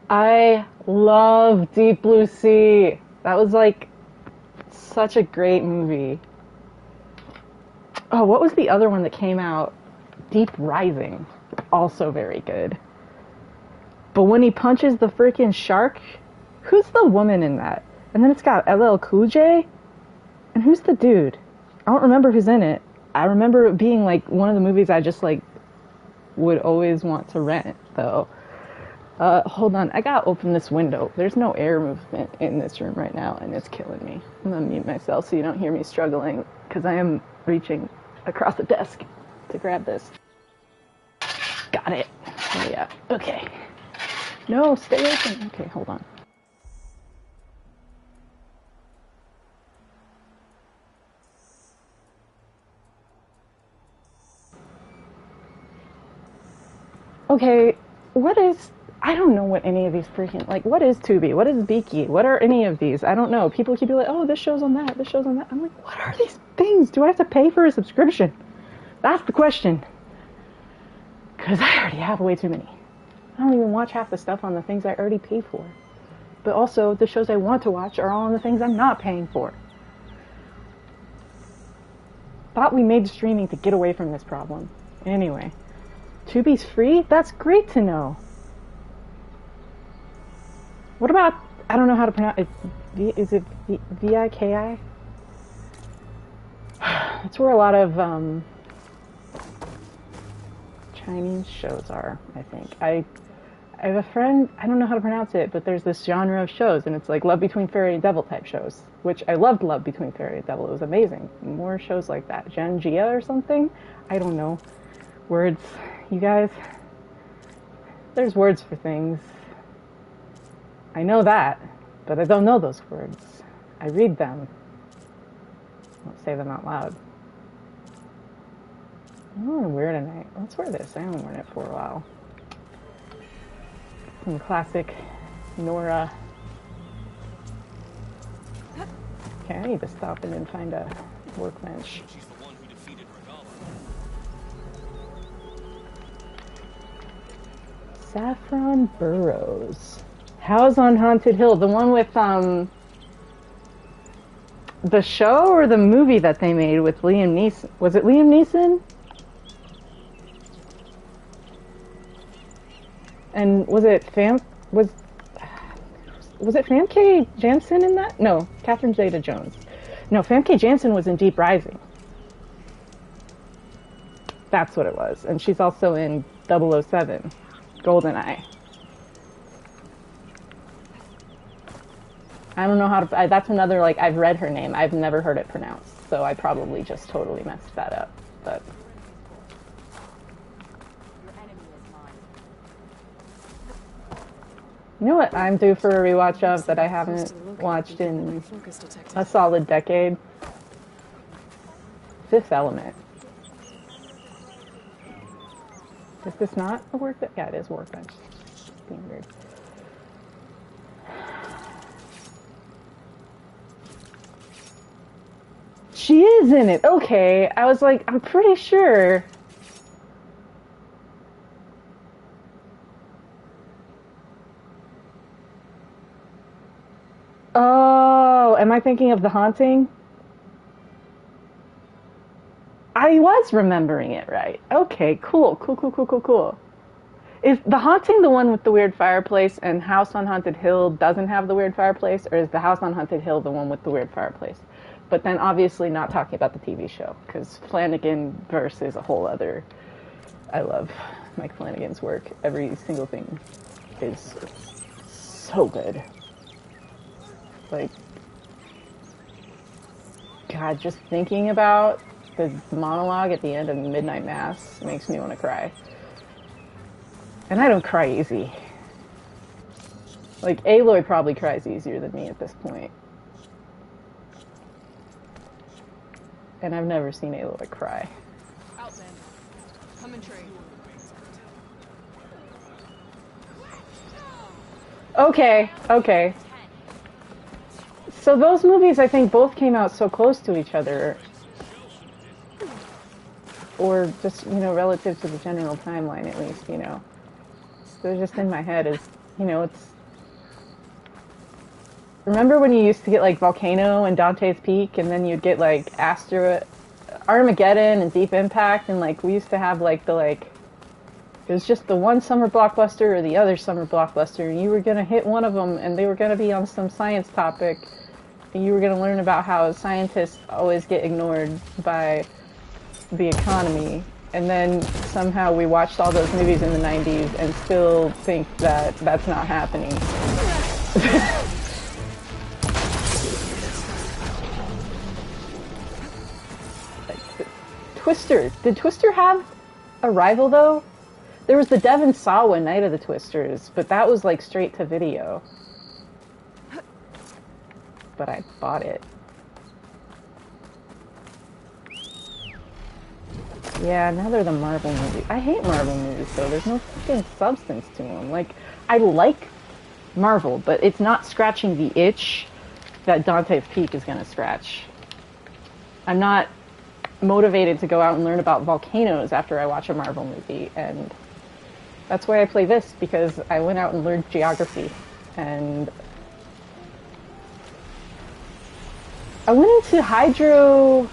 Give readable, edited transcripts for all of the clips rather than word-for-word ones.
I love Deep Blue Sea. That was like such a great movie. Oh, what was the other one that came out? Deep Rising. Also very good. But when he punches the freaking shark, who's the woman in that? And then it's got LL Cool J? And who's the dude? I don't remember who's in it. I remember it being like one of the movies I just like would always want to rent, though. Hold on, I gotta open this window. There's no air movement in this room right now, and it's killing me. I'm gonna mute myself so you don't hear me struggling, because I am reaching across the desk to grab this. Got it. Oh yeah, okay. No, stay open. Okay, hold on. Okay, I don't know what any of these freaking, like, what is Tubi? What is Viki? What are any of these? I don't know. People keep being like, oh, this show's on that, this show's on that. I'm like, what are these things? Do I have to pay for a subscription? That's the question. Because I already have way too many. I don't even watch half the stuff on the things I already pay for. But also, the shows I want to watch are all on the things I'm not paying for. Thought we made streaming to get away from this problem. Anyway. Tubi's free? That's great to know. What about, I don't know how to pronounce it. Is it Viki? That's where a lot of Chinese shows are, I think. I have a friend, I don't know how to pronounce it, but there's this genre of shows, and it's like Love Between Fairy and Devil type shows, which I loved Love Between Fairy and Devil. It was amazing. More shows like that. Genjia or something? I don't know. Words. You guys, there's words for things. I know that, but I don't know those words. I read them. I don't say them out loud. I want to wear tonight. Let's wear this. I haven't worn it for a while. Some classic Nora. Okay, I need to stop and then find a workbench. Saffron Burrows. House on Haunted Hill. The one with, the show or the movie that they made with Liam Neeson? Was it Liam Neeson? And was it was it Famke Janssen in that? No, Catherine Zeta-Jones. No, Famke Janssen was in Deep Rising. That's what it was. And she's also in 007. GoldenEye. I don't know how to, that's another, like, I've read her name. I've never heard it pronounced, so I probably just totally messed that up, but. You know what I'm due for a rewatch of that I haven't watched in a solid decade? Fifth Element. Is this not a workbench? Yeah, it is a workbench. Being weird. She is in it. Okay. I was like, I'm pretty sure. Oh, am I thinking of The Haunting? I was remembering it right. Okay, cool. Is The Haunting the one with the weird fireplace and House on Haunted Hill doesn't have the weird fireplace? Or is the House on Haunted Hill the one with the weird fireplace? But then obviously not talking about the TV show, because Flanagan verse is a whole other... I love Mike Flanagan's work. Every single thing is so good. Like, God, just thinking about the monologue at the end of Midnight Mass makes me want to cry. And I don't cry easy. Like, Aloy probably cries easier than me at this point. And I've never seen Aloy cry. Outland. Come and trade. Okay. So those movies, I think, both came out so close to each other. Or just, you know, relative to the general timeline, at least, you know. They're just in my head as, you know, it's Remember when you used to get like Volcano and Dante's Peak, and then you'd get like Armageddon and Deep Impact, and like we used to have like it was just the one summer blockbuster or the other summer blockbuster, and you were gonna hit one of them, and they were gonna be on some science topic, and you were gonna learn about how scientists always get ignored by the economy. And then somehow we watched all those movies in the 90s and still think that that's not happening. Twister. Did Twister have a rival, though? There was the Devon Sawa Night of the Twisters, but that was like straight to video. But I bought it. Yeah, now they're the Marvel movies. I hate Marvel movies, though. There's no fucking substance to them. Like, I like Marvel, but it's not scratching the itch that Dante's Peak is gonna scratch. I'm not motivated to go out and learn about volcanoes after I watch a Marvel movie, and that's why I play this, because I went out and learned geography, and I went into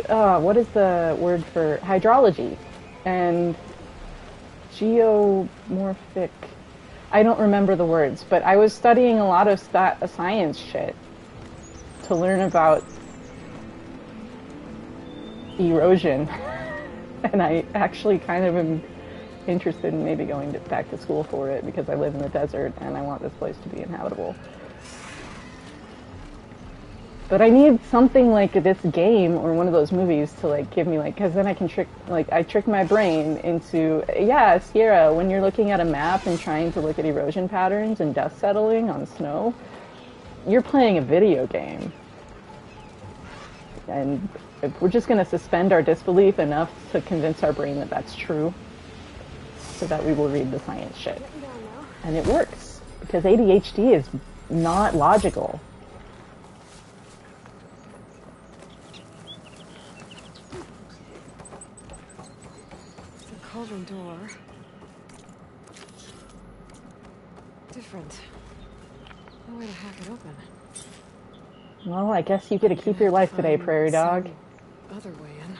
what is the word for hydrology and geomorphic. I don't remember the words, but I was studying a lot of science shit to learn about erosion. And I actually kind of am interested in maybe going back to school for it, because I live in the desert and I want this place to be inhabitable. But I need something like this game or one of those movies to like give me like, because then I can trick my brain into, yeah, Sierra, when you're looking at a map and trying to look at erosion patterns and dust settling on snow, you're playing a video game. And we're just going to suspend our disbelief enough to convince our brain that that's true, so that we will read the science shit. And it works, because ADHD is not logical. Cauldron door. Different. No way to hack it open. Well, I guess you get to keep your life today, Prairie Dog. Other way in.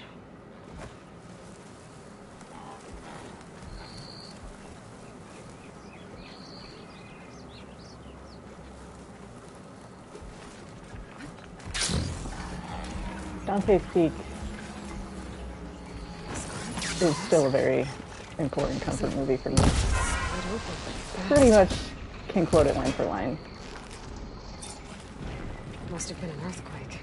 Dante's Peak is still a very important comfort movie for me. Pretty much can quote it line for line. Must have been an earthquake.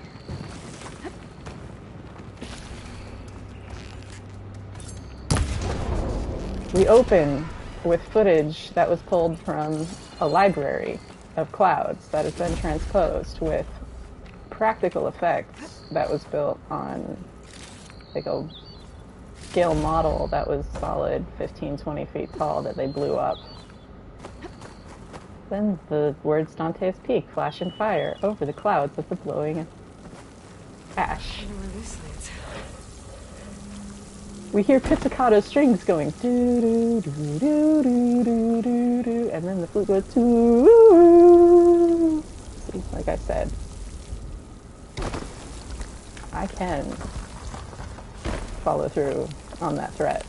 We open with footage that was pulled from a library of clouds that has been transposed with practical effects that was built on like a scale model that was solid 15-20 feet tall that they blew up. Then the words Dante's Peak flash and fire over the clouds of the blowing ash. I wonder where this leads. We hear pizzicato strings going doo doo doo doo doo doo doo doo, and then the flute goes doo. Like I said, I can follow through on that threat.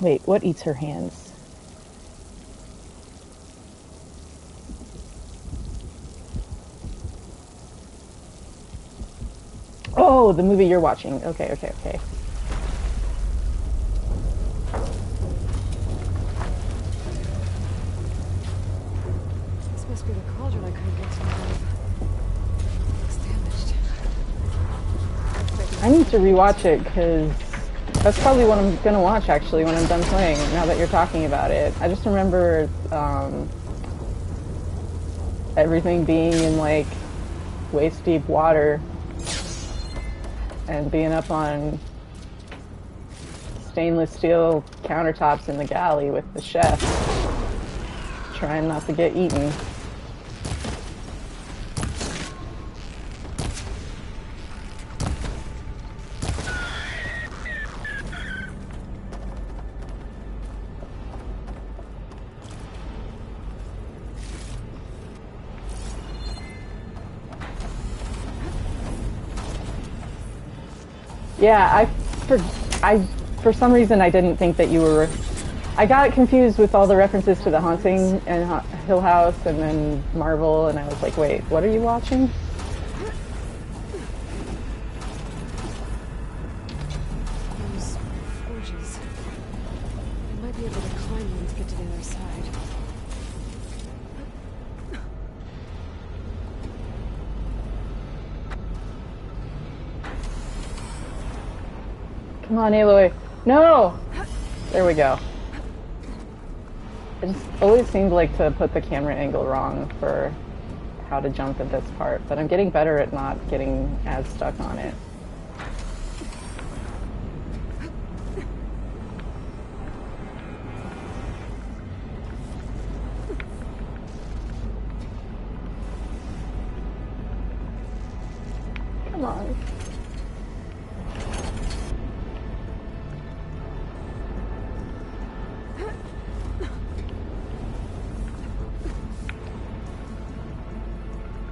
Wait, what eats her hands? Oh, the movie you're watching. Okay. This must be the cauldron I couldn't get to. Looks damaged. I need to rewatch it, because that's probably what I'm gonna watch actually when I'm done playing, now that you're talking about it. I just remember everything being in like waist deep water and being up on stainless steel countertops in the galley with the chef, trying not to get eaten. Yeah, for some reason I didn't think that you were. I got confused with all the references to The Haunting and Hill House and then Marvel, and I was like, wait, what are you watching? Those orgies. I might be able to climb them to get to the other side. Come on, Aloy. No! There we go. I just always seemed like to put the camera angle wrong for how to jump at this part, but I'm getting better at not getting as stuck on it. Come on.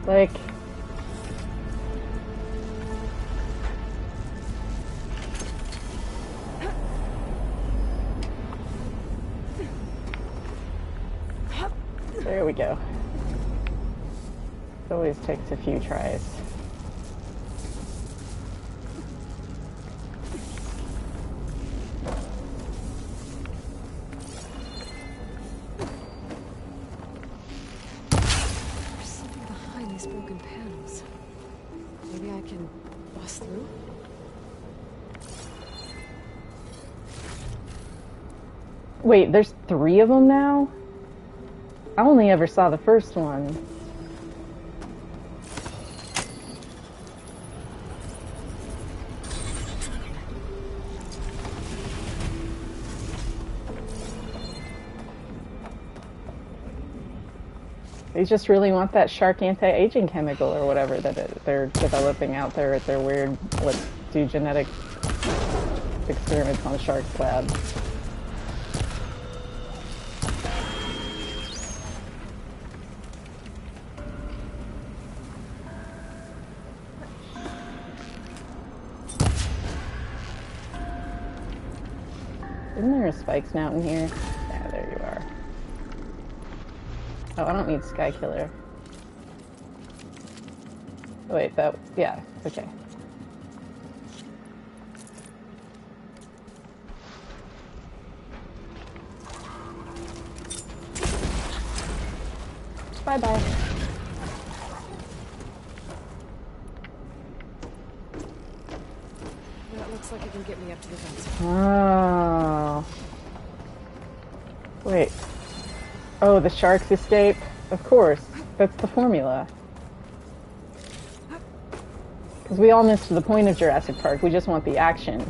Like, there we go. It always takes a few tries. There's something behind these broken panels. Maybe I can bust through? Wait, there's 3 of them now? I only ever saw the first one. They just really want that shark anti-aging chemical or whatever that they're developing out there at their weird, let's do genetic experiments on sharks lab. Isn't there a spike snout in here? Yeah, there you are. Oh, I don't need Sky Killer. Oh, wait, yeah, okay. Bye-bye. That looks like it can get me up to the fence. Oh. Wait. Oh, the sharks escape? Of course. That's the formula. Because we all missed the point of Jurassic Park. We just want the action.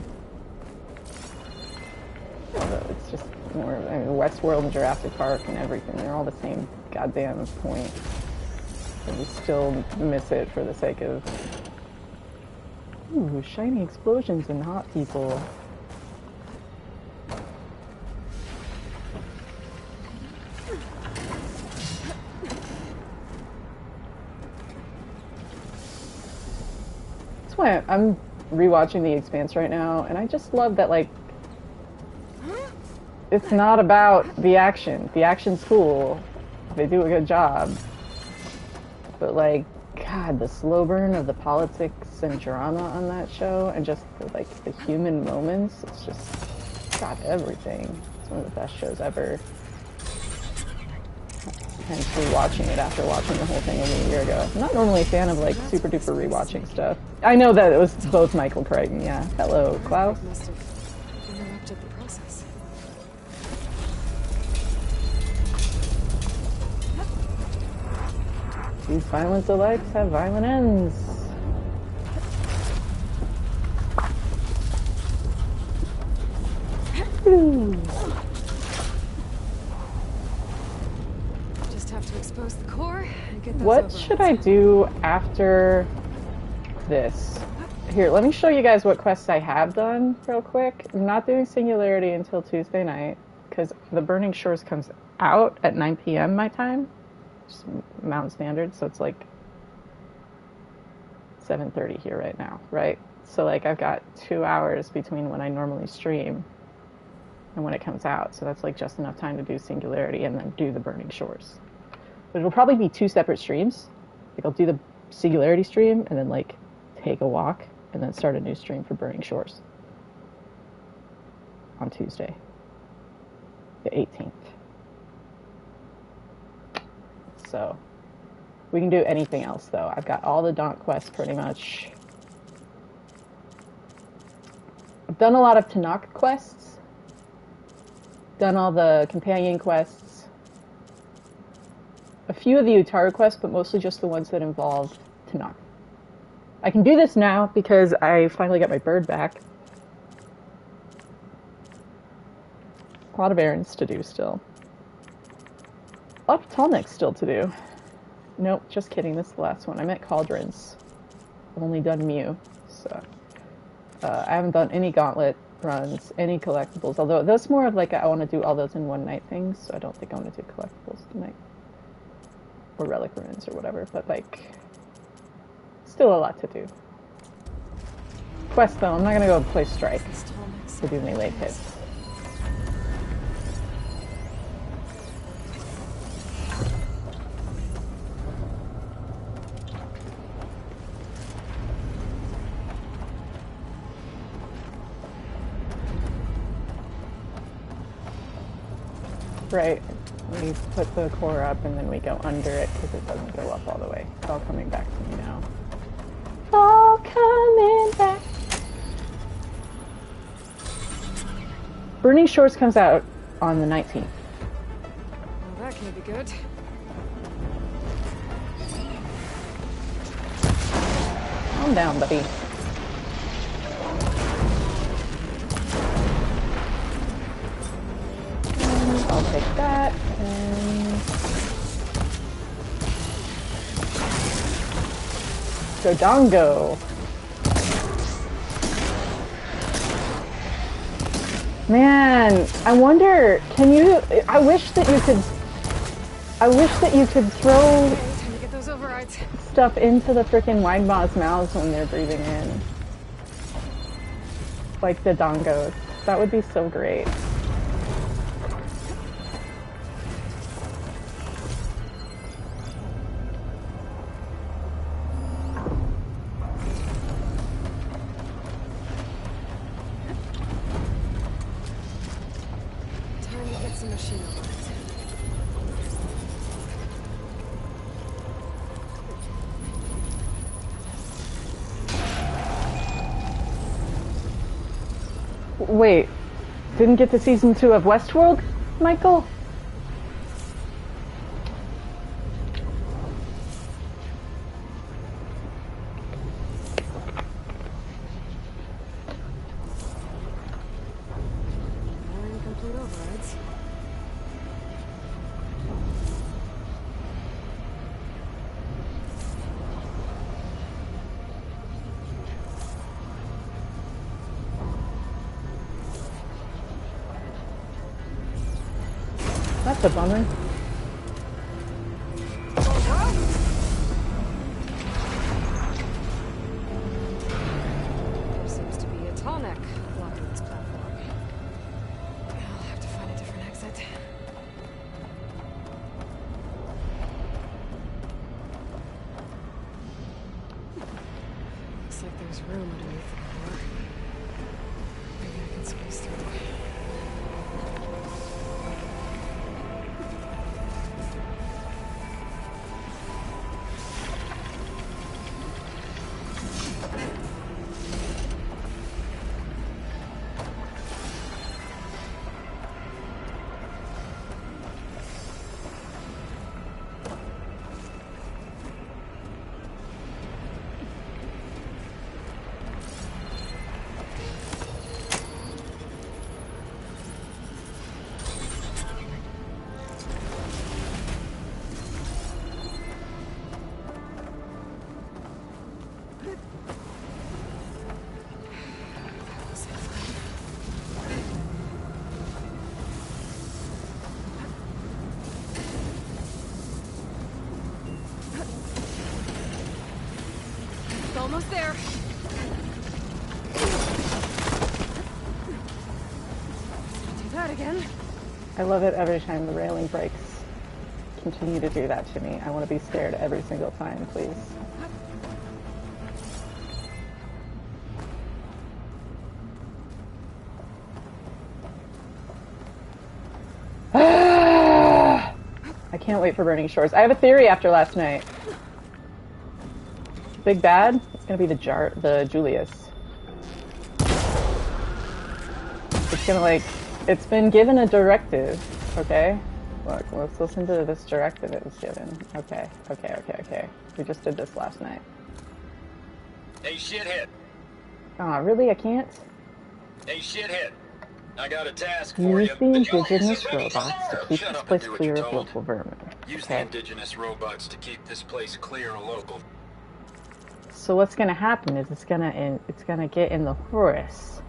Although it's just more... I mean, Westworld and Jurassic Park and everything. They're all the same goddamn point. And we still miss it for the sake of... Ooh, shiny explosions and hot people. That's why I'm rewatching The Expanse right now, and I just love that, like, it's not about the action. The action's cool. They do a good job. But, like, God, the slow burn of the politics and drama on that show, and just, like, the human moments, it's just got everything. It's one of the best shows ever. Hence rewatching it after watching the whole thing a year ago. I'm not normally a fan of, like, super duper rewatching stuff. I know that it was both Michael Crichton, yeah. Hello, Klaus. Must have interrupted the process. These violent delights have violent ends. Just have to expose the core and get those What should I do after this? Here, let me show you guys what quests I have done real quick. I'm not doing Singularity until Tuesday night because the Burning Shores comes out at 9 p.m. my time. Just Mountain Standard, so it's like 7:30 here right now, right? So like I've got 2 hours between when I normally stream and when it comes out. So that's like just enough time to do Singularity and then do the Burning Shores. But it'll probably be 2 separate streams. Like I'll do the Singularity stream and then like take a walk and then start a new stream for Burning Shores on Tuesday, the 18th. So we can do anything else though. I've got all the Daunt quests pretty much. I've done a lot of Tanakh quests. Done all the companion quests. A few of the Utaru quests, but mostly just the ones that involved Tanakh. I can do this now because I finally got my bird back. A lot of errands to do still. A lot of Tallnecks still to do. Nope, just kidding. This is the last one. I meant Cauldrons. I've only done Mew, so... I haven't done any Gauntlet runs, any collectibles, although that's more of like I want to do all those in one night things, so I don't think I want to do collectibles tonight. Or relic ruins or whatever, but like... Still a lot to do. Quest though, I'm not gonna go play Strike to do melee hits. Right, we put the core up and then we go under it because it doesn't go up all the way. It's all coming back to me now. All coming back. Burning Shores comes out on the 19th. Well, that can't be good. Calm down, buddy. I'll take that and Dodongo. Man, I wonder, can you, I wish that you could throw Okay, time to get those overrides. stuff into the frickin' wide boss mouths when they're breathing in. Like the dongos. That would be so great. Wait, didn't get to season 2 of Westworld, Michael? Incomplete overrides. That's a bummer. There seems to be a tall neck blocking this platform. I'll have to find a different exit. Looks like there's room underneath the core. Maybe I can squeeze through. Almost there. again? I love it every time the railing breaks. Continue to do that to me. I want to be scared every single time, please. I can't wait for Burning Shores. I have a theory after last night. Big bad? It's gonna be the Julius. It's gonna it's been given a directive, okay? Look, let's listen to this directive it was given. Okay. We just did this last night. Hey, shithead. Aw, really? I can't? Hey, shithead. I got a task for Use you. the indigenous robots to keep this place clear of local vermin. Use the indigenous robots to keep this place clear of local. So what's gonna happen is it's gonna get in the Horus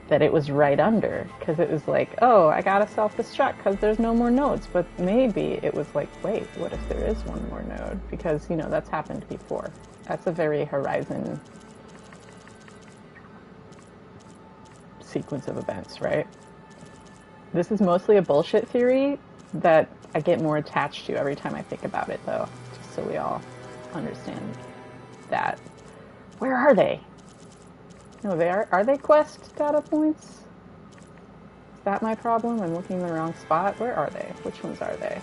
that it was right under, because it was like, oh, I gotta self-destruct because there's no more nodes. But maybe it was like, wait, what if there is one more node? Because, you know, that's happened before. That's a very Horizon sequence of events, right? This is mostly a bullshit theory that I get more attached to every time I think about it, though, just so we all understand that. Where are they? No, are they quest data points? Is that my problem? I'm looking in the wrong spot. Where are they? Which ones are they?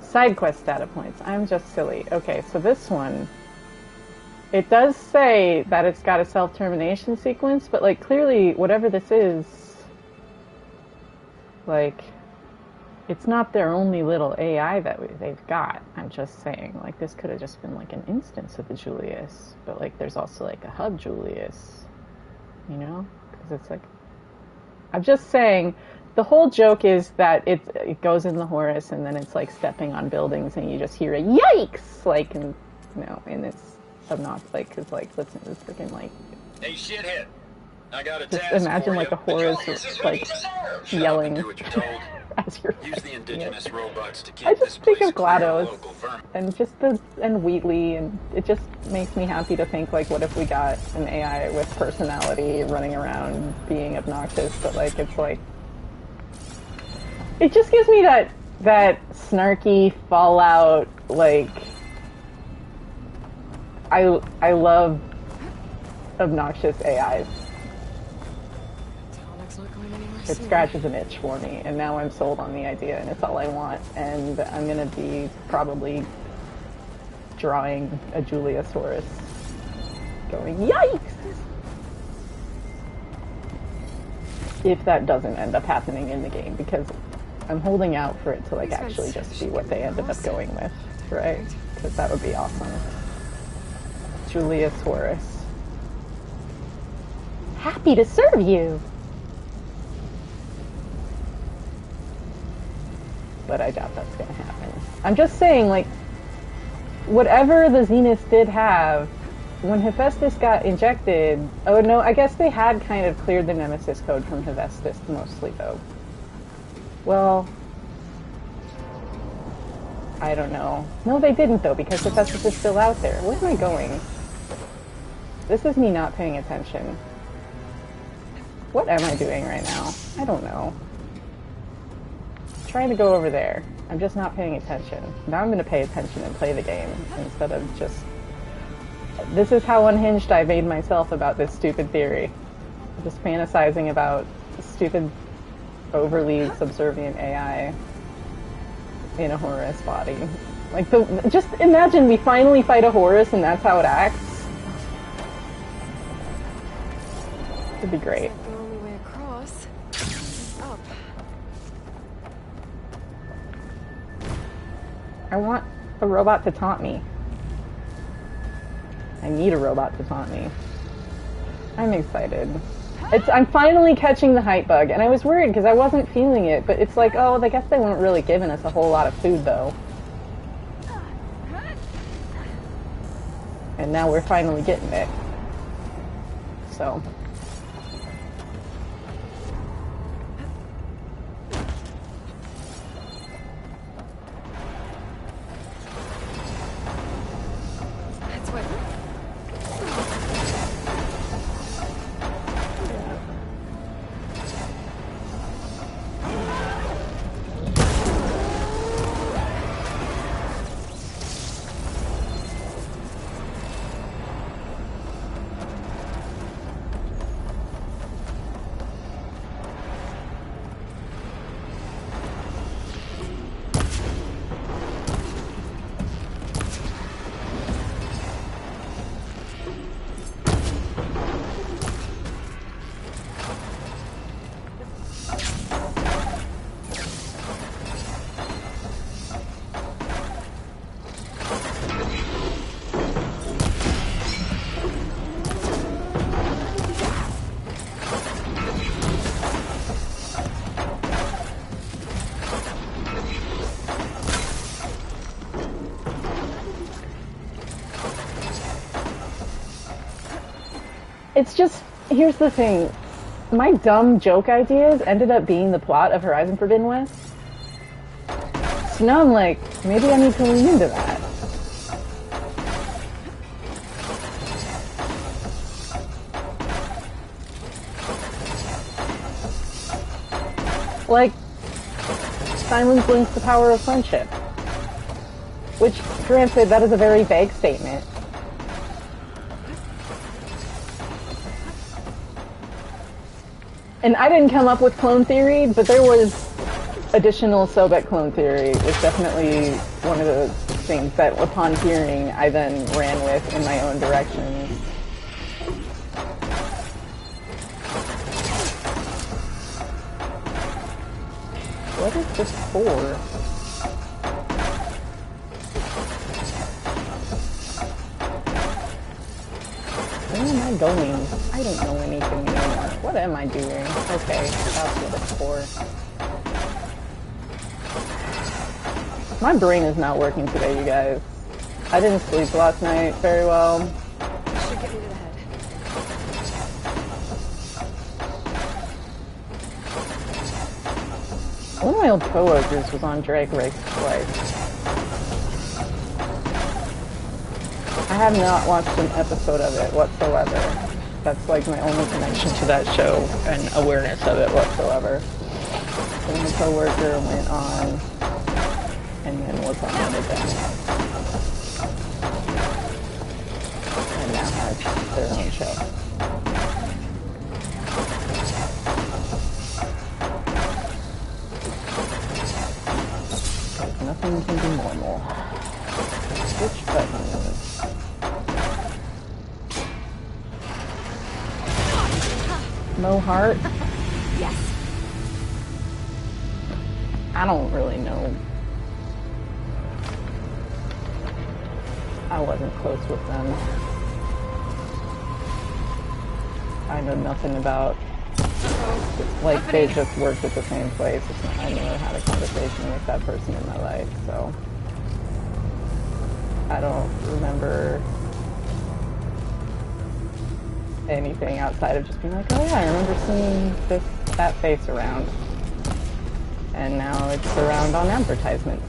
Side quest data points. I'm just silly. Okay, so this one, it does say that it's got a self-termination sequence, but like clearly whatever this is, like, it's not their only little AI that they've got. I'm just saying, like, this could have just been like an instance of the Julius, but like there's also like a hub Julius, you know? Because it's like, I'm just saying, the whole joke is that it goes in the Horus and then it's like stepping on buildings and you just hear a yikes, like, and you know, and it's obnoxious, like, cause like, listen to this freaking like. Hey, shithead. I got a Just task imagine for like a you. Horus like yelling as you're Use the indigenous robots to keep I this just think place of clear of GLaDOS local vermin. and Wheatley, and it just makes me happy to think, like, what if we got an AI with personality running around being obnoxious, but like it's like, it just gives me that snarky Fallout, like, I love obnoxious AIs. It scratches an itch for me, and now I'm sold on the idea, and it's all I want. And I'm gonna be probably drawing a Julius Horus going, yikes! If that doesn't end up happening in the game, because I'm holding out for it to like actually just be what they ended up going with, right? Because that would be awesome. Julius Horus. Happy to serve you! But I doubt that's gonna happen. I'm just saying, like, whatever the Zeniths did have, when Hephaestus got injected, oh no, I guess they had kind of cleared the Nemesis code from Hephaestus mostly, though. Well, I don't know. No, they didn't, though, because Hephaestus is still out there. Where am I going? This is me not paying attention. What am I doing right now? I don't know. Trying to go over there. I'm just not paying attention. Now I'm going to pay attention and play the game instead of just... This is how unhinged I made myself about this stupid theory. Just fantasizing about stupid, overly subservient AI in a Horus body. Like, just imagine we finally fight a Horus and that's how it acts. It'd be great. I want a robot to taunt me. I need a robot to taunt me. I'm excited. I'm finally catching the hype bug, and I was worried because I wasn't feeling it, but it's like, oh, I guess they weren't really giving us a whole lot of food, though. And now we're finally getting it. So... It's just, here's the thing. My dumb joke ideas ended up being the plot of Horizon Forbidden West. So now I'm like, maybe I need to lean into that. Like, silence links the power of friendship. Which, granted, that is a very vague statement. And I didn't come up with clone theory, but there was additional Sobek clone theory. Was definitely one of the things that, upon hearing, I then ran with in my own direction. What is this for? Where am I going? I don't know anything anymore. What am I doing? Okay, that's what it's for. My brain is not working today, you guys. I didn't sleep last night very well. Should get me to the head. One of my old coworkers was on Drag Race twice. I have not watched an episode of it whatsoever. That's like my only connection to that show and awareness of it whatsoever. So my coworker went on and then was on it again. And now has their own show. Nothing can be normal. Which button is it? No heart? Yes. I don't really know. I wasn't close with them. I know nothing about. It's like they just worked at the same place. It's not, I never had a conversation with that person in my life, so I don't remember anything outside of just being like, oh yeah, I remember seeing that face around, and now it's around on advertisements.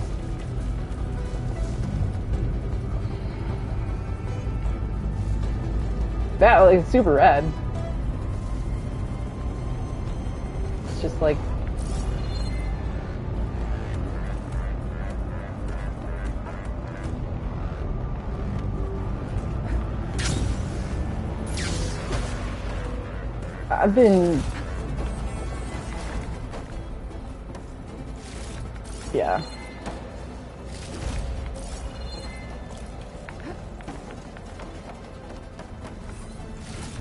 That like super red. It's just like I've been, yeah.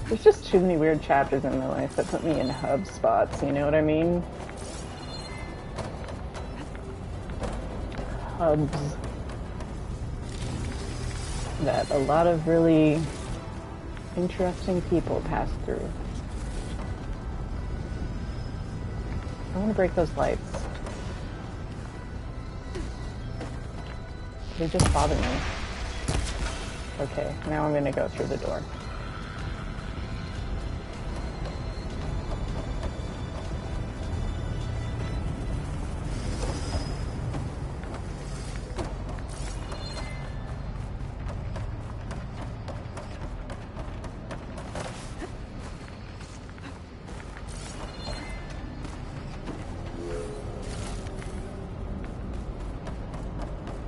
There's just too many weird chapters in my life that put me in hub spots, you know what I mean? Hubs that a lot of really interesting people pass through. I want to break those lights. They just bother me. Okay, now I'm gonna go through the door.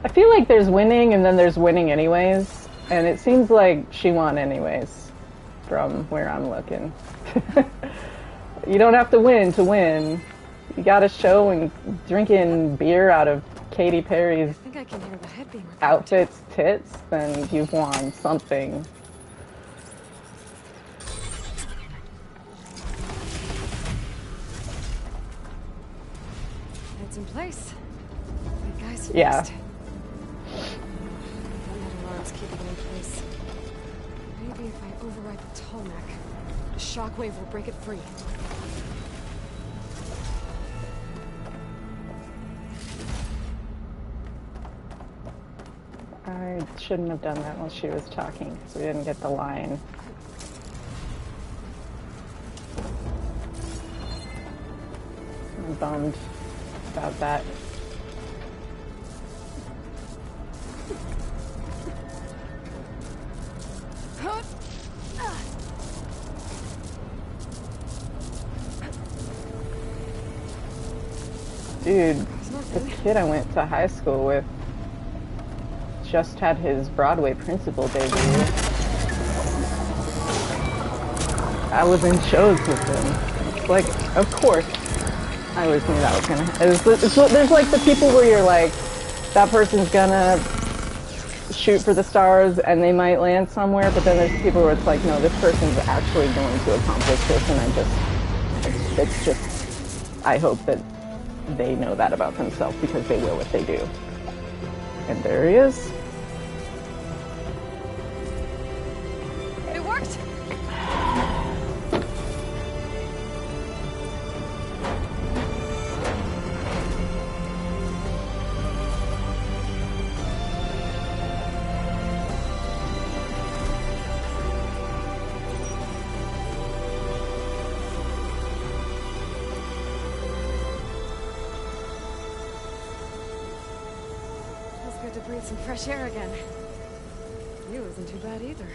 I feel like there's winning and then there's winning anyways, and it seems like she won anyways from where I'm looking. You don't have to win to win. You got a show and drinking beer out of Katy Perry's I think I can hear the head being repaired. outfit's tits, then you've won something. It's in place. The guy's Yeah. fixed. That alarm's keeping it in place. Maybe if I override the Tallneck, the shockwave will break it free. I shouldn't have done that while she was talking, because we didn't get the line. I'm bummed about that. Dude, this kid I went to high school with just had his Broadway principal debut. I was in shows with him. It's like, of course, I always knew that was gonna happen. There's like the people where you're like, that person's gonna shoot for the stars and they might land somewhere, but then there's people where it's like, no, this person's actually going to accomplish this, and it's just, I hope that they know that about themselves, because they will if they do. And there he is. It worked! Good to breathe some fresh air again. You wasn't too bad either.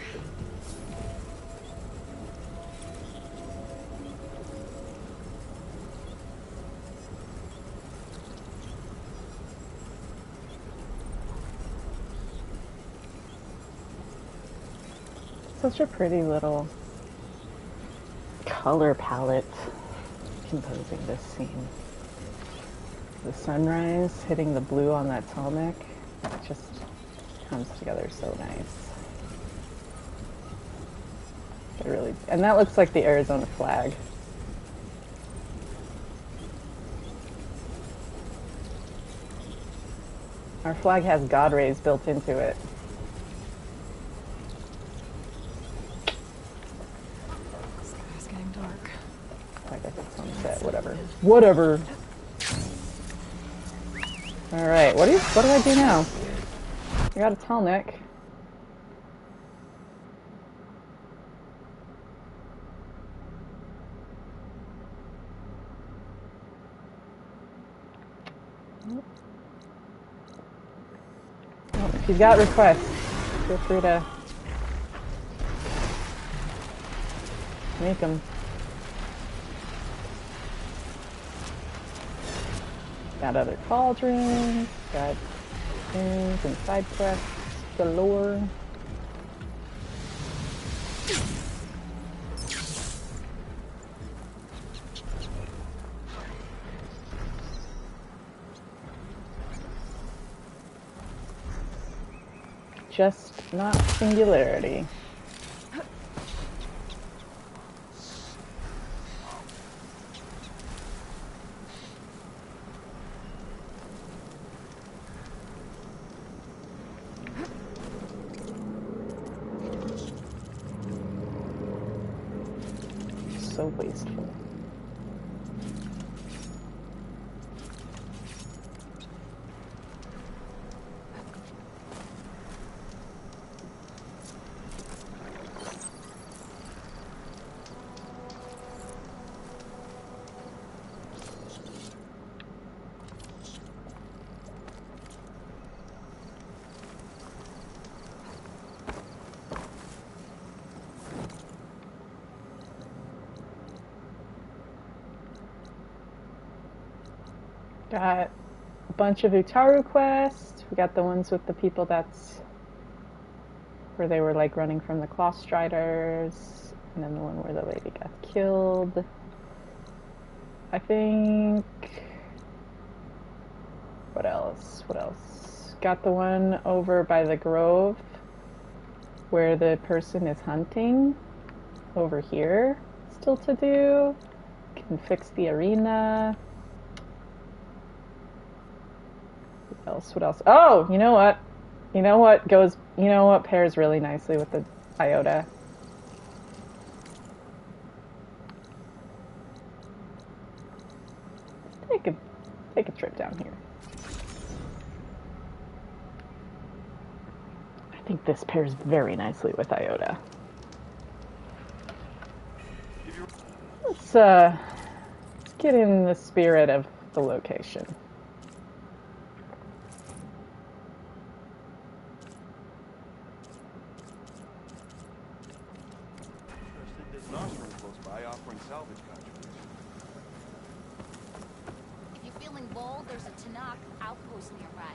Such a pretty little color palette composing this scene. The sunrise hitting the blue on that tarmac. It just comes together so nice. It really, and that looks like the Arizona flag. Our flag has God rays built into it. Sky's getting dark. I guess it's sunset, whatever. Whatever! Alright, what do I do now? I got a Talnek. Oh, if you've got requests, feel free to make them. Got other cauldrons, got things and side quests galore. Just not singularity. So wasteful. Got a bunch of Utaru quests. We got the ones with the people that's where they were like running from the Claw Striders, and then the one where the lady got killed. I think. What else? What else? Got the one over by the Grove where the person is hunting. Over here, still to do. Can fix the arena. What else? What else? Oh, you know what? You know what goes? You know what pairs really nicely with the Iota? Take a trip down here. I think this pairs very nicely with Iota. Let's it in the spirit of the location. There's an offering close by offering salvage contributions. If you're feeling bold, there's a Tanakh outpost nearby.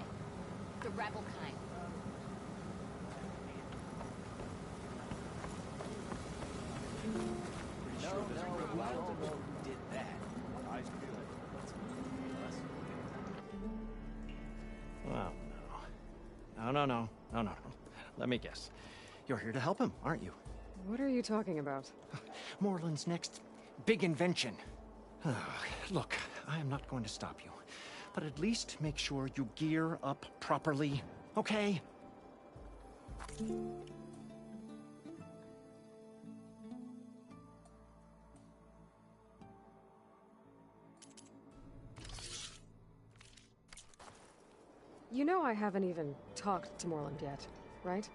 The rebel kind. Who did that? Eyes peeled. Well, no. Let me guess. You're here to help him, aren't you? What are you talking about? Moreland's next big invention. Look, I am not going to stop you, but at least make sure you gear up properly, okay? You know I haven't even talked to Moreland yet, right?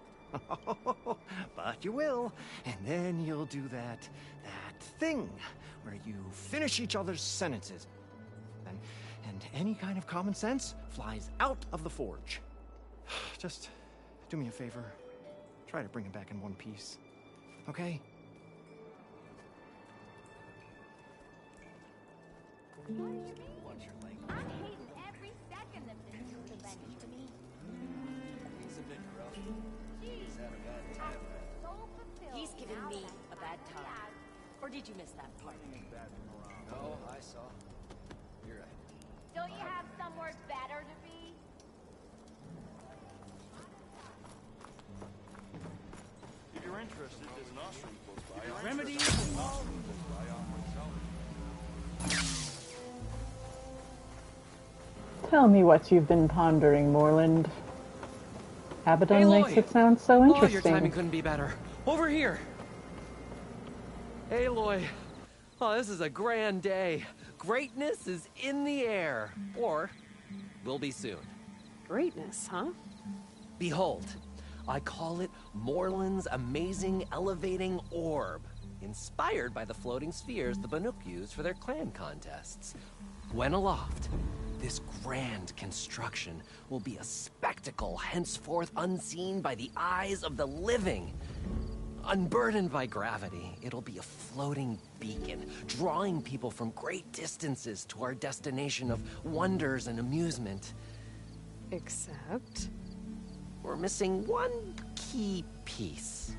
But you will, and then you'll do that thing where you finish each other's sentences, and any kind of common sense flies out of the forge. Just do me a favor. Try to bring him back in one piece, okay? What's your language? I'm hating every second of this revenge to me. He's a bit rough. Jeez, He's had a bad time. so fulfilled. He's giving now me that a bad I'm time. out. Or did you miss that part? No, I saw. You're right. Don't you have somewhere better to be? If you're interested, there's an offering close by. Remedy? Tell me what you've been pondering, Moreland. Abaddon Aloy! makes it sound so Oh, your interesting. timing couldn't be better. Over here! Aloy! Oh, this is a grand day. Greatness is in the air. Or, will be soon. Greatness, huh? Behold, I call it Moreland's amazing elevating orb, inspired by the floating spheres the Banuk use for their clan contests. When aloft, this grand construction will be a spectacle henceforth unseen by the eyes of the living. Unburdened by gravity, it'll be a floating beacon, drawing people from great distances to our destination of wonders and amusement. Except... We're missing one key piece.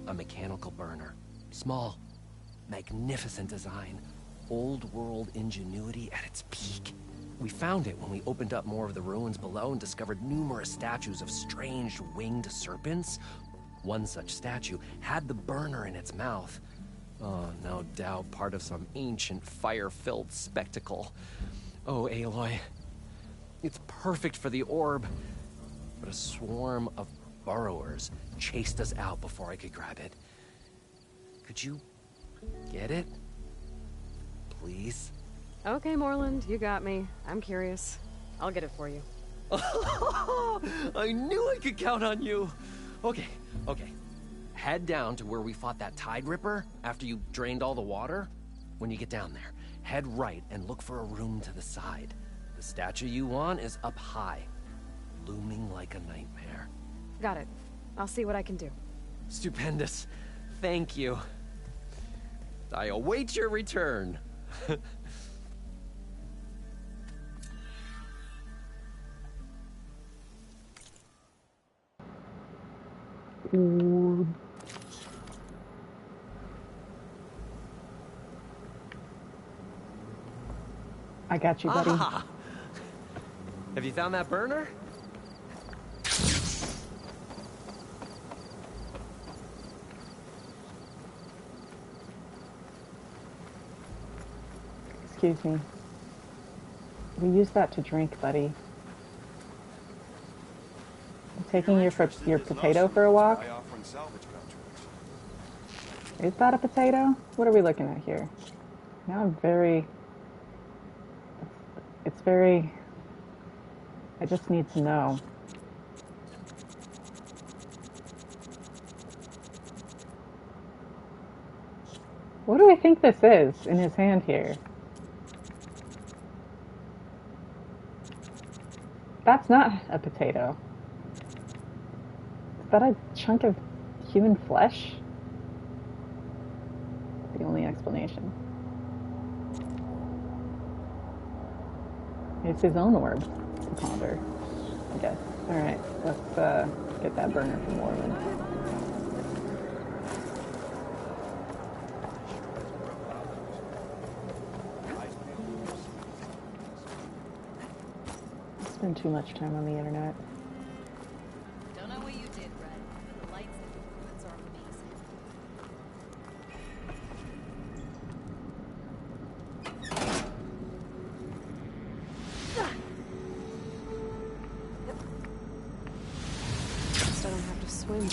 A mechanical burner. Small, magnificent design. Old world ingenuity at its peak. We found it when we opened up more of the ruins below and discovered numerous statues of strange winged serpents. One such statue had the burner in its mouth. Oh, no doubt part of some ancient fire-filled spectacle. Oh, Aloy. It's perfect for the orb. But a swarm of burrowers chased us out before I could grab it. Could you get it? Please? Okay, Moreland, you got me. I'm curious. I'll get it for you. I knew I could count on you. Okay. Head down to where we fought that Tide Ripper after you drained all the water. When you get down there, head right and look for a room to the side. The statue you want is up high, looming like a nightmare. Got it. I'll see what I can do. Stupendous. Thank you. I await your return. I got you, buddy. Ah! Have you found that burner? Excuse me. We use that to drink, buddy. I'm taking your potato for a walk. By offering salvage contributions. Is that a potato? What are we looking at here? Now I'm very... It's very... I just need to know. What do I think this is in his hand here? That's not a potato. Is that a chunk of human flesh? The only explanation. It's his own orb to ponder, I guess. Alright, let's get that burner from Mormon. I spend too much time on the internet. Don't know what you did, Red, but the lights and movements are amazing. Guess I don't have to swim.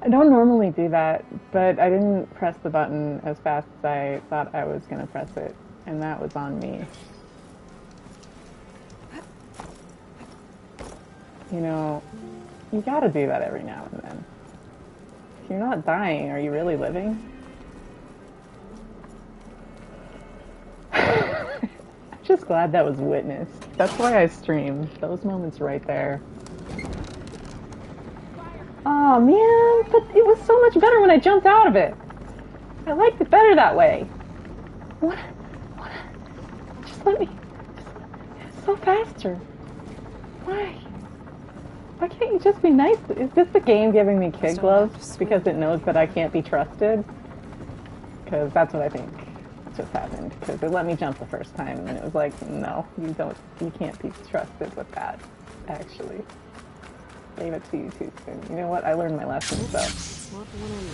I don't normally do that, but I didn't press the button as fast as I thought I was going to press it, and that was on me. You know, you gotta do that every now and then. If you're not dying, are you really living? I'm just glad that was witnessed. That's why I streamed. Those moments right there. Oh man, but it was so much better when I jumped out of it. I liked it better that way. What? Just let me. It's so faster. Why? Why can't you just be nice? Is this the game giving me kid gloves because it knows that I can't be trusted? Because that's what I think just happened. Because it let me jump the first time, and it was like, no, you can't be trusted with that. Actually. Gave it to you too soon. You know what? I learned my lesson, so. It's not the one on me.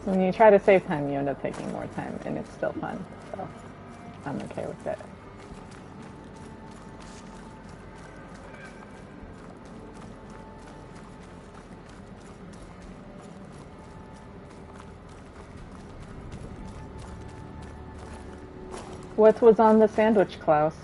When you try to save time, you end up taking more time, and it's still fun, so I'm okay with it. What was on the sandwich, Klaus?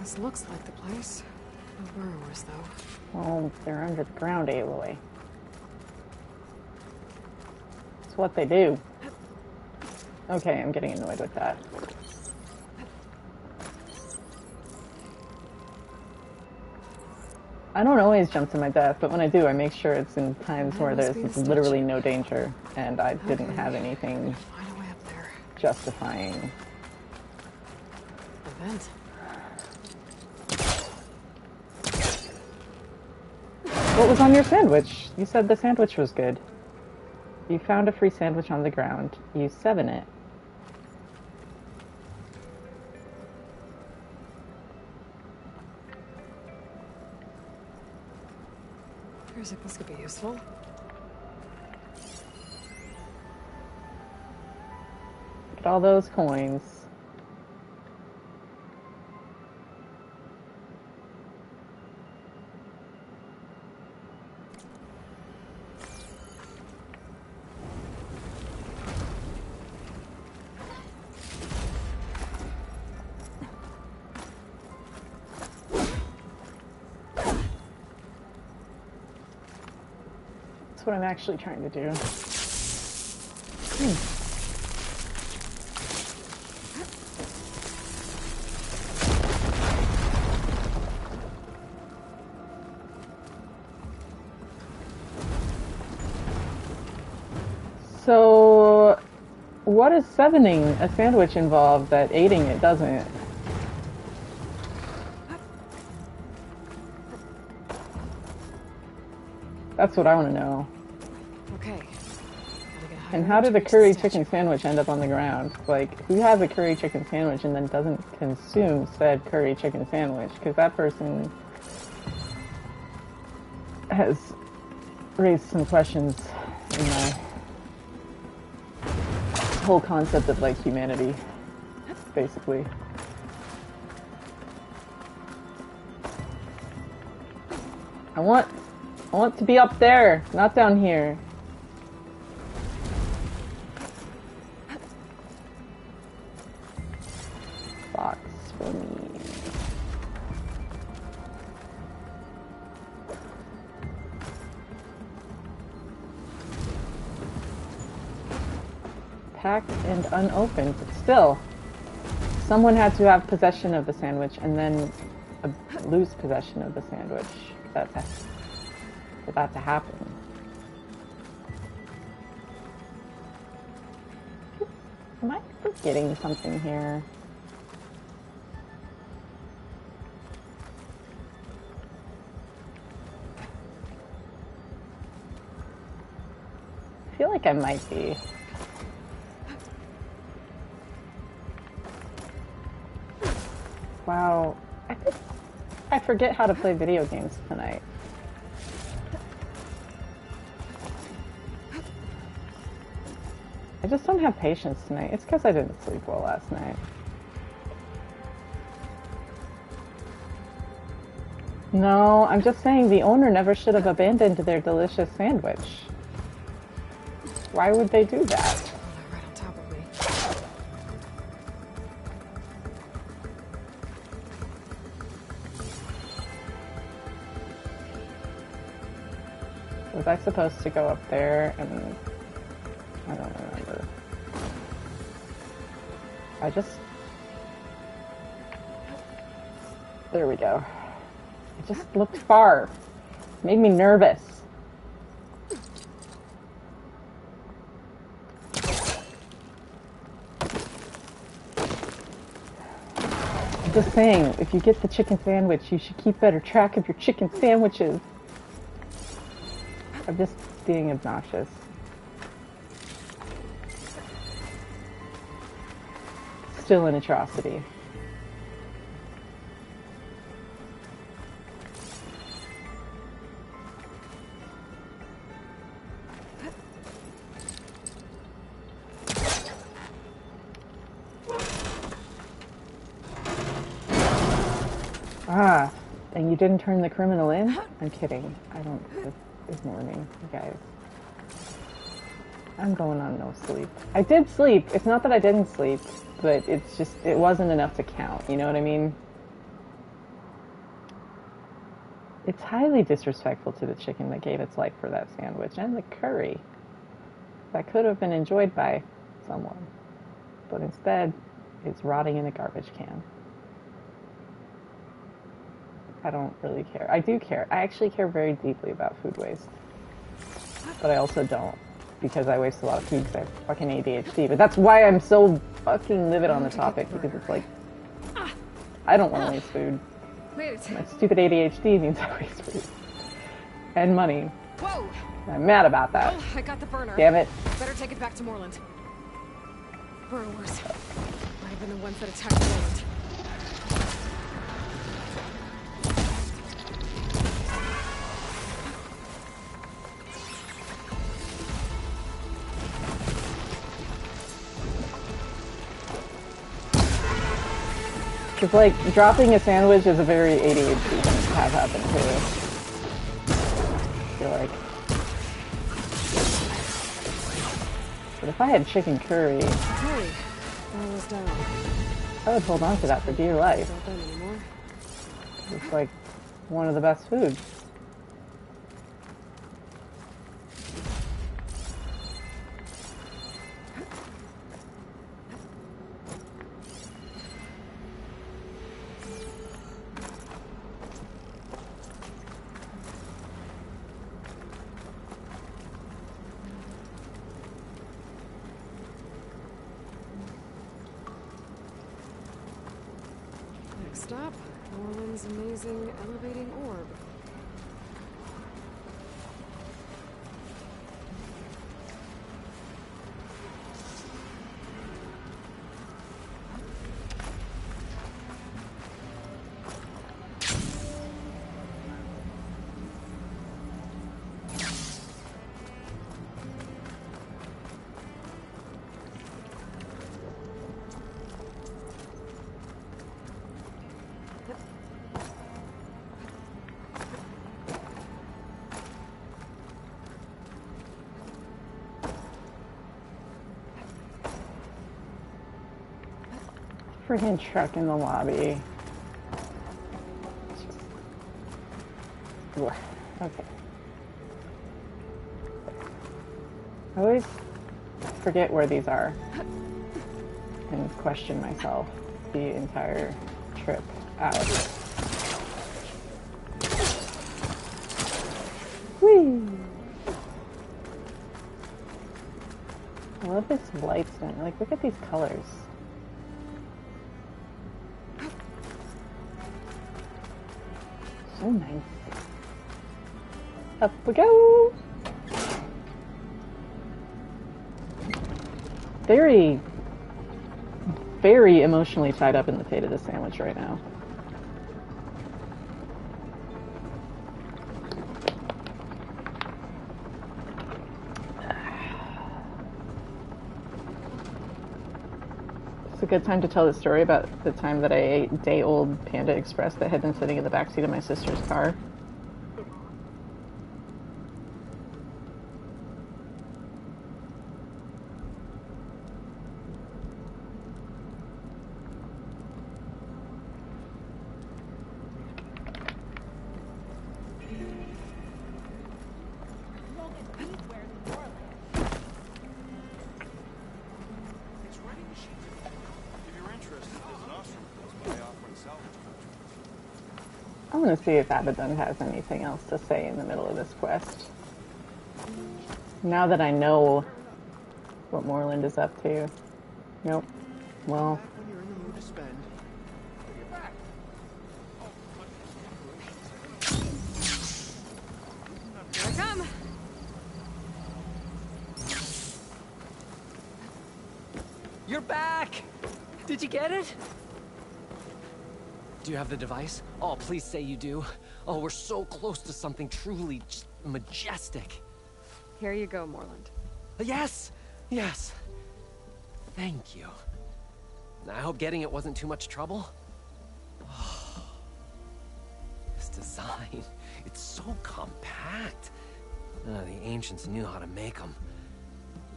This looks like the place. No burrowers, though. Well, they're under the ground, Aloy. It's what they do. Okay, I'm getting annoyed with that. I don't always jump to my death, but when I do, I make sure it's in times where there's literally no danger, and I didn't have anything Find a way up there. justifying. The vent. What was on your sandwich? You said the sandwich was good. You found a free sandwich on the ground. You 7 it. Appears like this could be useful. Look at all those coins. That's what I'm actually trying to do. So, what does 7ing a sandwich involve that 8ing it doesn't? That's what I want to know. Okay. Gotta get higher And how did to the reach curry statue. chicken sandwich end up on the ground? Like, who has a curry chicken sandwich and then doesn't consume said curry chicken sandwich? Because that person has raised some questions in my whole concept of, like, humanity, basically. I want to be up there, not down here. Box for me. Packed and unopened, but still. Someone had to have possession of the sandwich and then lose possession of the sandwich. For that to happen. Am I forgetting something here? I feel like I might be. Wow. I think I forget how to play video games tonight. I just don't have patience tonight. It's because I didn't sleep well last night. No, I'm just saying the owner never should have abandoned their delicious sandwich. Why would they do that? Oh, they're right on top of me. Was I supposed to go up there and... I don't remember. I just... There we go. It just looked far. It made me nervous. I'm just saying, if you get the chicken sandwich, you should keep better track of your chicken sandwiches. I'm just being obnoxious. Still an atrocity. Ah, and you didn't turn the criminal in? I'm kidding. I don't... Ignore me, you guys. I'm going on no sleep. I did sleep. It's not that I didn't sleep, but it's just... It wasn't enough to count, you know what I mean? It's highly disrespectful to the chicken that gave its life for that sandwich, and the curry. That could have been enjoyed by someone. But instead, it's rotting in a garbage can. I don't really care. I do care. I actually care very deeply about food waste. But I also don't. Because I waste a lot of food because I have fucking ADHD. But that's why I'm so fucking livid on the topic. Because it's like... I don't want to waste food. Made it. My stupid ADHD means I waste food. And money. Whoa! I'm mad about that. Oh, I got the burner. Damn it. Better take it back to Moreland. Burrowers. Might have been the ones that attacked Moreland. It's like, dropping a sandwich is a very ADHD thing to have happen too. I feel like. But if I had chicken curry, Okay. Almost down. I would hold on to that for dear life. Not done anymore. It's like one of the best foods. Next stop, Moreland's amazing elevating orb. Freaking truck in the lobby. Ugh, okay. I always forget where these are and question myself the entire trip out. Whee! I love this light stuff. Like, look at these colors. So nice. Up we go! Very, very emotionally tied up in the fate of this sandwich right now. It's a good time to tell the story about the time that I ate day-old Panda Express that had been sitting in the backseat of my sister's car. I'm gonna see if Abaddon has anything else to say in the middle of this quest. Now that I know what Moreland is up to. Nope. Well. When you're in the mood to spend. Here I come. You're back! Did you get it? Do you have the device? Oh, please say you do. Oh, we're so close to something truly just majestic. Here you go, Moreland. Yes! Yes. Thank you. I hope getting it wasn't too much trouble. Oh, this design, it's so compact. The ancients knew how to make them.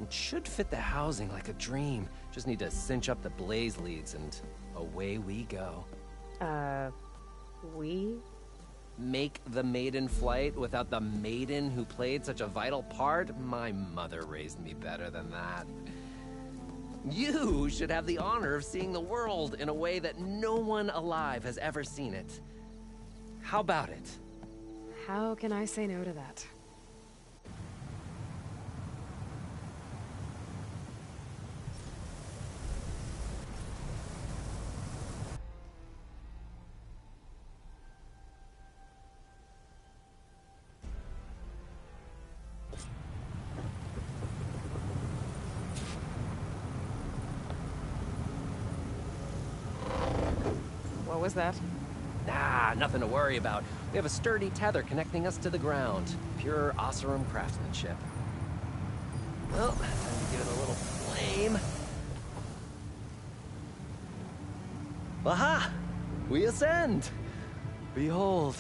It should fit the housing like a dream. Just need to cinch up the blaze leads and away we go. We? Make the maiden flight without the maiden who played such a vital part? My mother raised me better than that. You should have the honor of seeing the world in a way that no one alive has ever seen it. How about it? How can I say no to that? What was that? Ah, nothing to worry about. We have a sturdy tether connecting us to the ground. Pure Oseram craftsmanship. Well, time to give it a little flame. Aha! We ascend! Behold,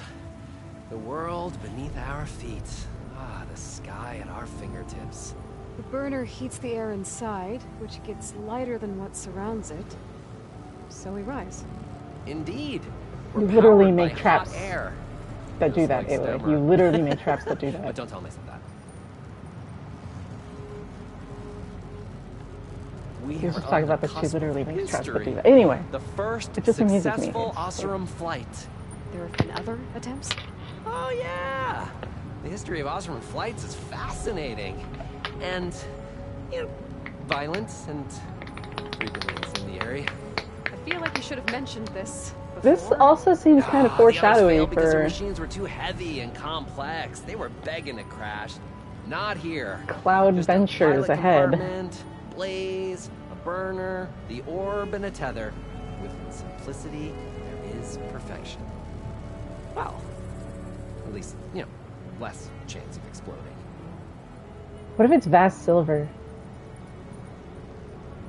the world beneath our feet. Ah, the sky at our fingertips. The burner heats the air inside, which gets lighter than what surrounds it. So we rise. Indeed. You We're literally powered make by traps hot air. that do Just that, like Ayla. Stammer. You literally make traps that do But that. don't tell myself that. We He was are just talking on the about that she cusp of literally makes traps that do history. that. Anyway, The first it just amuses me. successful It's like- Oseram flight. There have been other attempts? Oh yeah! The history of Oseram flights is fascinating. And, you know, violent and frequently incendiary. I feel like you should have mentioned this before. this also seems kind of The others foreshadowing failed because their for machines were too heavy and complex. They were begging to crash. Not here. Cloud Just a Ventures pilot ahead. compartment, blaze, a burner, the orb, and a tether. With simplicity, there is perfection. Well, at least, you know, less chance of exploding. What if it's Vast Silver?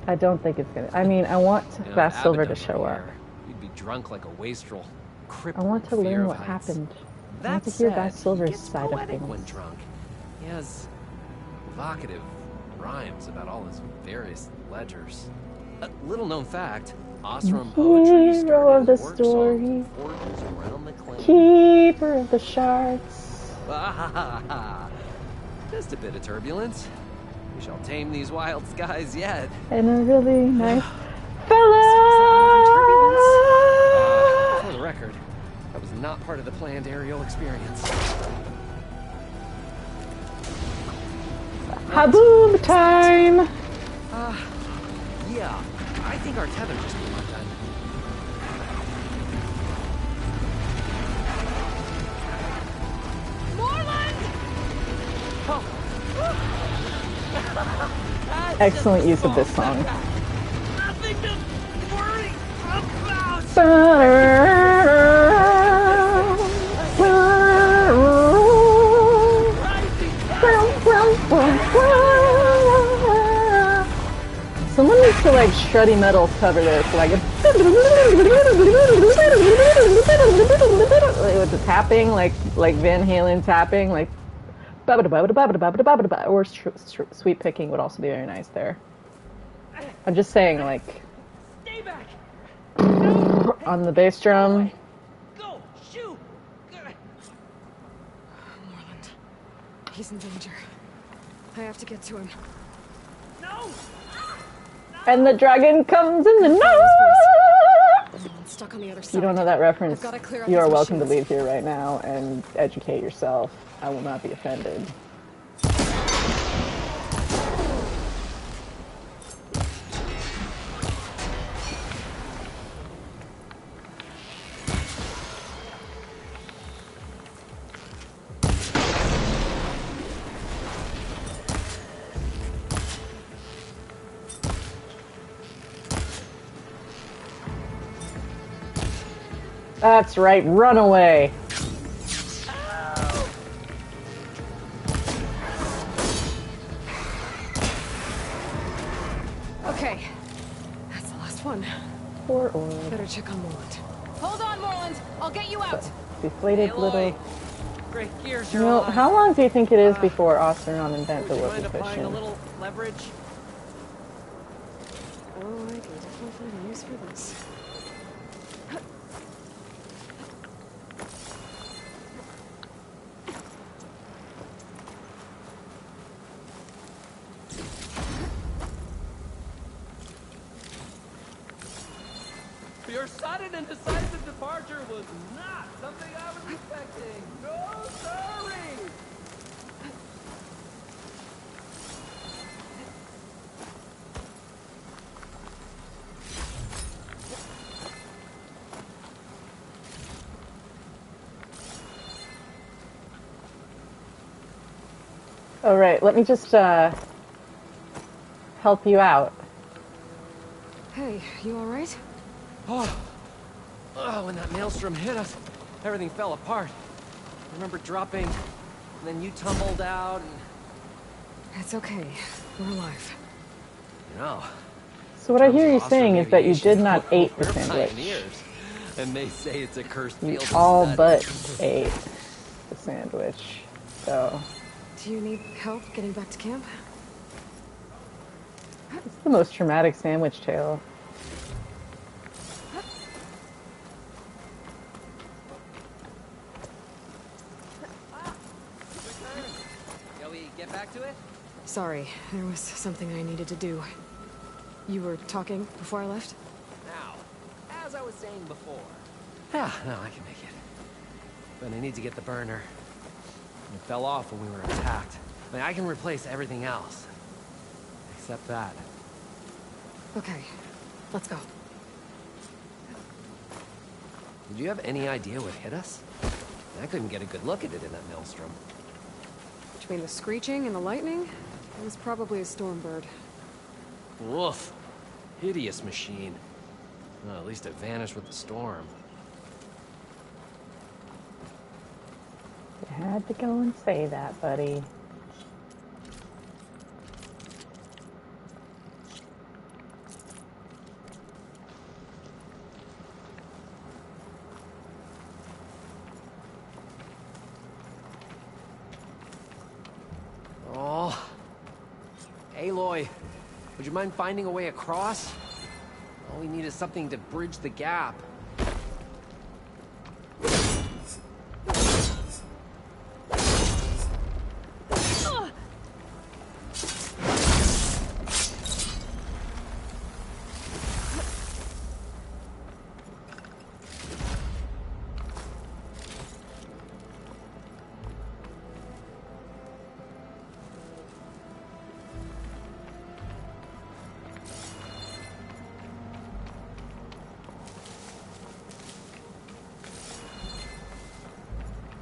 I don't think it's gonna. I mean, I want You know, Vast Silver to Abaddon show were up. here, you'd be drunk like a wastrel. I Crippling want to fear learn of what heights. happened. I That want to hear said, Vast he Silver's gets side of poetic things. when drunk. He has evocative rhymes about all his various ledgers. A little known fact, Ostrom poetry Hero started of the as work story. song for forges around the claim. Keeper of the shards. Just a bit of turbulence. We shall tame these wild skies yet. And a really nice For fella. the record, that was not part of the planned aerial experience. Haboom time. Yeah, I think our tether just came undone. Excellent use of this song. Nothing to worry about. Someone needs to like Shreddy Metal cover this, like with the tapping, like Van Halen tapping, like or sweep picking would also be very nice there. I'm just saying, like on the bass drum. Go, shoot. Morland. He's in danger. I have to get to him. No. And the dragon comes in the night. I'm stuck on the other side. You don't know that reference? I've gotta clear out You are these welcome to machines. leave here right now and educate yourself. I will not be offended. That's right, run away. Okay. That's the last one. Poor Orb. Better check on Morland. Hold on, Morland. I'll get you out. Deflated little... Great gears, You you're know, alive. how long do you think it is before Osteron invents the Would you whoopee mind applying a cushion? little leverage? Oh, I can definitely find a use for this. Your sudden and decisive departure was not something I was expecting. No, sorry. All right, let me just help you out. Hey, you alright? Oh, when that maelstrom hit us, everything fell apart. I remember dropping, and then you tumbled out, and... It's okay. We're alive. You know... So what I hear you Awesome saying is that you aviation. did not eat the We're sandwich. pioneers, and they say it's a cursed You field of all study. but ate the sandwich. So Do you need help getting back to camp? it's the most traumatic sandwich tale. Shall we get back to it? Sorry, there was something I needed to do. You were talking before I left? Now, as I was saying before... Yeah, no, I can make it. But I need to get the burner. It fell off when we were attacked. I mean, I can replace everything else. Except that. Okay, let's go. Did you have any idea what hit us? I couldn't get a good look at it in that maelstrom. Between the screeching and the lightning, it was probably a storm bird. Woof. Hideous machine. Well, at least it vanished with the storm. You had to go and say that, buddy. Would you mind finding a way across? All we need is something to bridge the gap.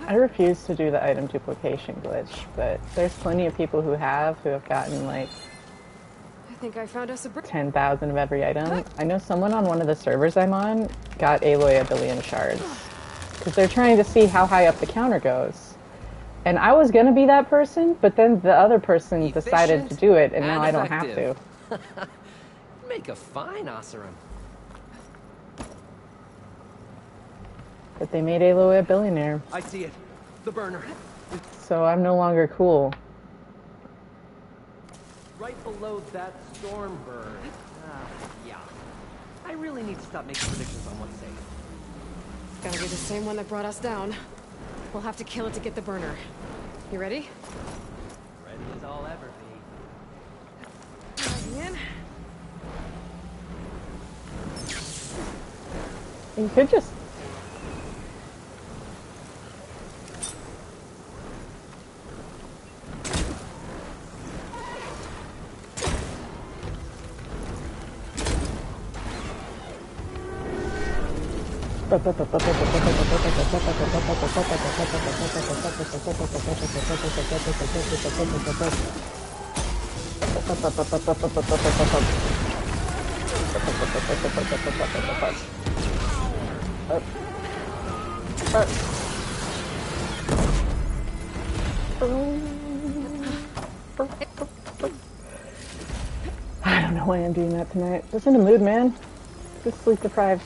I refuse to do the item duplication glitch, but there's plenty of people who have gotten like I think I found us a 10,000 of every item. I know someone on one of the servers I'm on got Aloy a billion shards because they're trying to see how high up the counter goes. And I was gonna be that person, but then the other person decided to do it, and now I don't have to. Make a fine Oseram. But they made Aloy a billionaire, I see it. The burner. so I'm no longer cool. Right below that storm bird. Yeah. I really need to stop making predictions on what's safe. Gotta be the same one that brought us down. We'll have to kill it to get the burner. You ready? Ready as I'll ever be. Diving in. You could just... I don't know why I'm doing that tonight. Just in the mood, man. Just sleep deprived.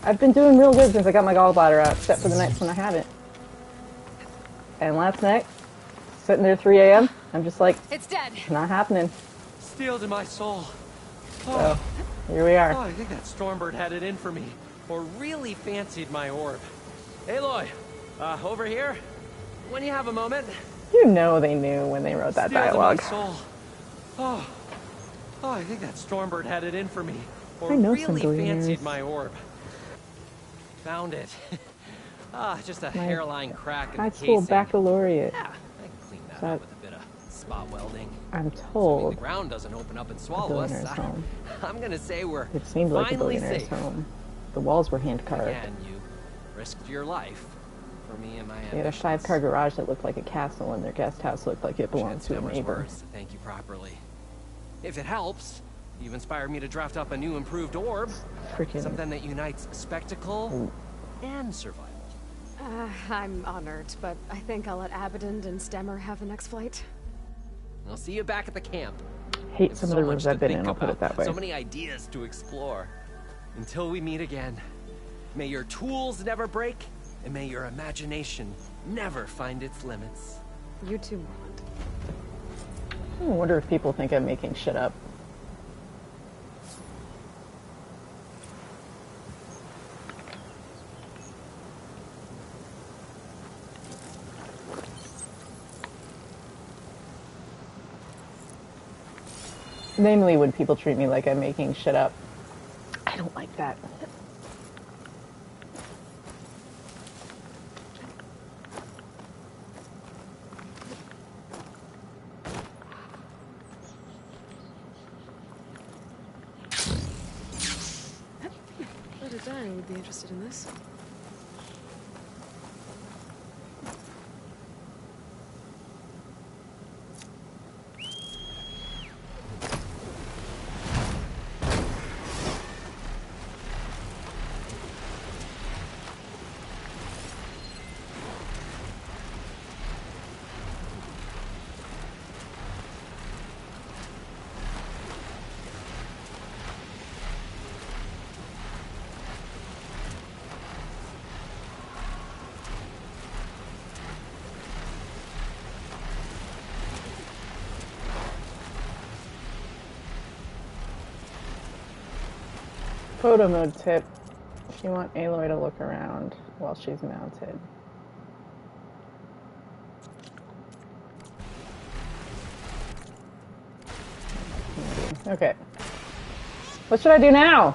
I've been doing real good since I got my gallbladder out, except for the nights when I haven't. And last night, sitting there at 3 a.m., I'm just like, It's dead. not happening. Steel to my soul. So, here we are. Oh, I think that Stormbird had it in for me. Or really fancied my orb. Aloy, over here. When you have a moment. You know they knew when they wrote that Steel dialogue. to my soul. Oh, I think that Stormbird had it in for me. Or I know some really billionaires. fancied my orb. Found it. Just a hairline crack in High the school casing. baccalaureate. Yeah, I can clean that That- up with a bit of spot welding. I'm Assuming told the ground doesn't open up and a swallow us. billionaire's home. I'm gonna say we're It seemed like a finally billionaire's safe. home. The walls were hand carved. Again, you risked your life for me and my They had a 5-car garage that looked like a castle, and their guest house looked like it belonged to a neighbor. Words to thank you properly. If it helps, you've inspired me to draft up a new improved orb. Freaking Something that unites spectacle and survival. I'm honored, but I think I'll let Abaddon and Stemmer have the next flight. I'll see you back at the camp. hate There's some of so the much rooms to I've been think in, I'll put it about, that way. So many ideas to explore. Until we meet again, may your tools never break, and may your imagination never find its limits. You too, Morland. I wonder if people think I'm making shit up. Namely, when people treat me like I'm making shit up. I don't like that. Let it die, would be interested in this. Photo mode tip. If you want Aloy to look around while she's mounted. Okay. What should I do now?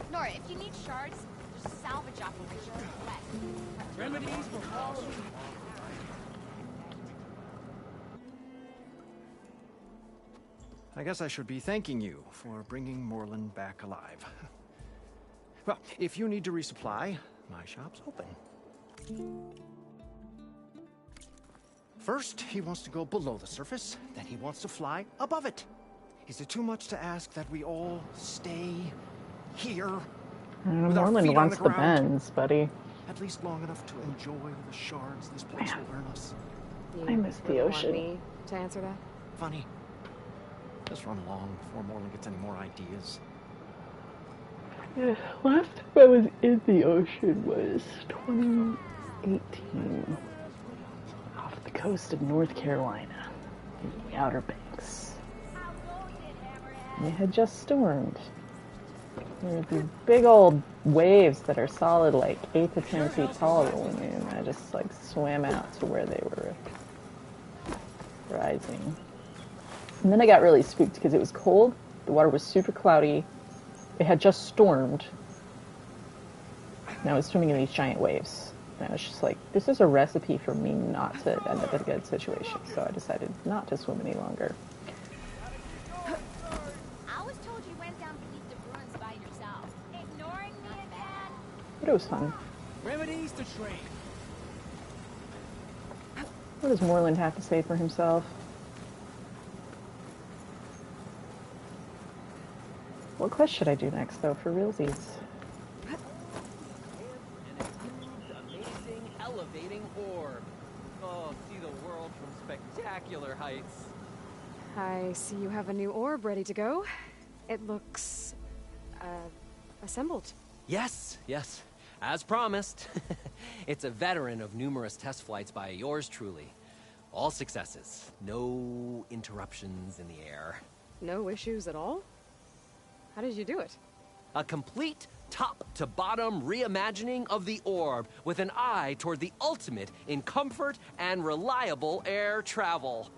Nora, if you need shards, there's a salvage operation west. Remedies for all. I guess I should be thanking you for bringing Moreland back alive. Well, if you need to resupply, my shop's open. First, he wants to go below the surface, then he wants to fly above it. Is it too much to ask that we all stay here? With our Moreland feet on wants the the ground? Bends, buddy. At least long enough to enjoy the shards this place will earn us. I miss the really ocean. Want me to answer that? Funny. Just run along before Moreland gets any more ideas. Yeah, last time I was in the ocean was 2018. Off the coast of North Carolina, in the Outer Banks. It had just stormed. There were these big old waves that are solid, like 8 to 10 feet tall, rolling in. I just like swam out to where they were rising. And then I got really spooked because it was cold, the water was super cloudy, it had just stormed, and I was swimming in these giant waves. And I was just like, this is a recipe for me not to end up in a good situation, so I decided not to swim any longer. I was told you went down beneath the ruins by yourself. Ignoring me again? But it was fun. Remedies to train. What does Moreland have to say for himself? What quest should I do next, though, for realsies? Amazing, elevating orb. Oh, see the world from spectacular heights. I see you have a new orb ready to go. It looks... assembled. Yes, yes. As promised. It's a veteran of numerous test flights by yours truly. All successes. No interruptions in the air. No issues at all? How did you do it? A complete top-to-bottom reimagining of the orb with an eye toward the ultimate in comfort and reliable air travel.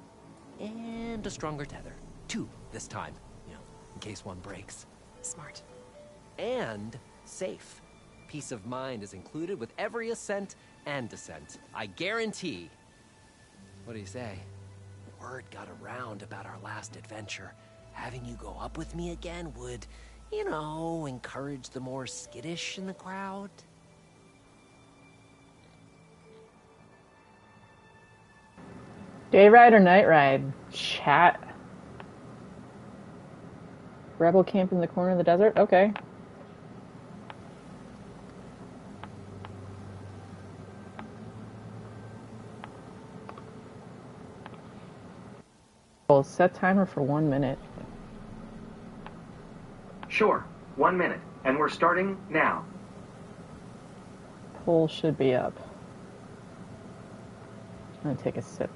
And a stronger tether. 2 this time, in case one breaks. Smart. And safe. Peace of mind is included with every ascent and descent. I guarantee. What do you say? Word got around about our last adventure. Having you go up with me again would, encourage the more skittish in the crowd. Day ride or night ride? Chat. Rebel camp in the corner of the desert? Okay. Well, set timer for 1 minute. Sure, 1 minute, and we're starting now. Poll should be up. I'm gonna take a sip.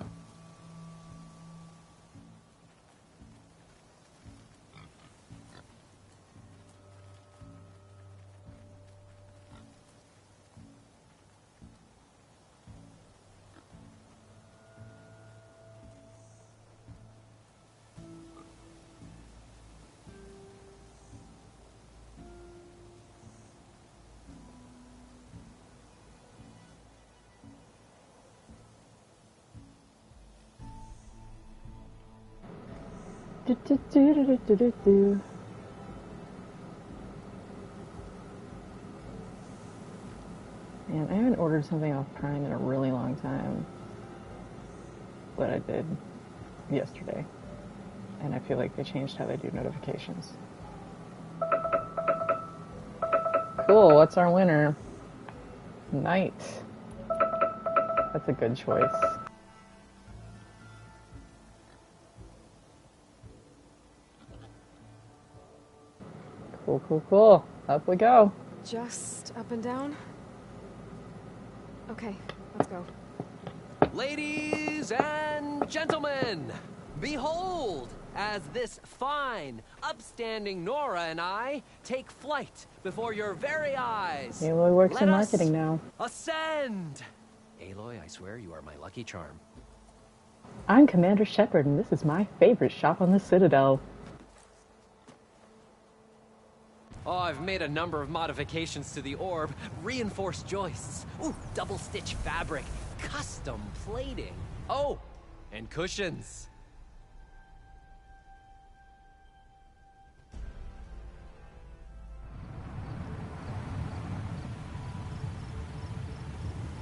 Do, do, do, do, do, do, do. Man, I haven't ordered something off Prime in a really long time. But I did yesterday. And I feel like they changed how they do notifications. Cool, what's our winner? Knight. That's a good choice. Cool, cool, cool. Up we go. Just up and down? Okay, let's go. Ladies and gentlemen, behold, as this fine, upstanding Nora and I take flight before your very eyes. Aloy works Let in us marketing now. Ascend! Aloy, I swear you are my lucky charm. I'm Commander Shepard, and this is my favorite shop on the Citadel. Oh, I've made a number of modifications to the orb. Reinforced joists. Ooh, double-stitch fabric. Custom plating. Oh, and cushions.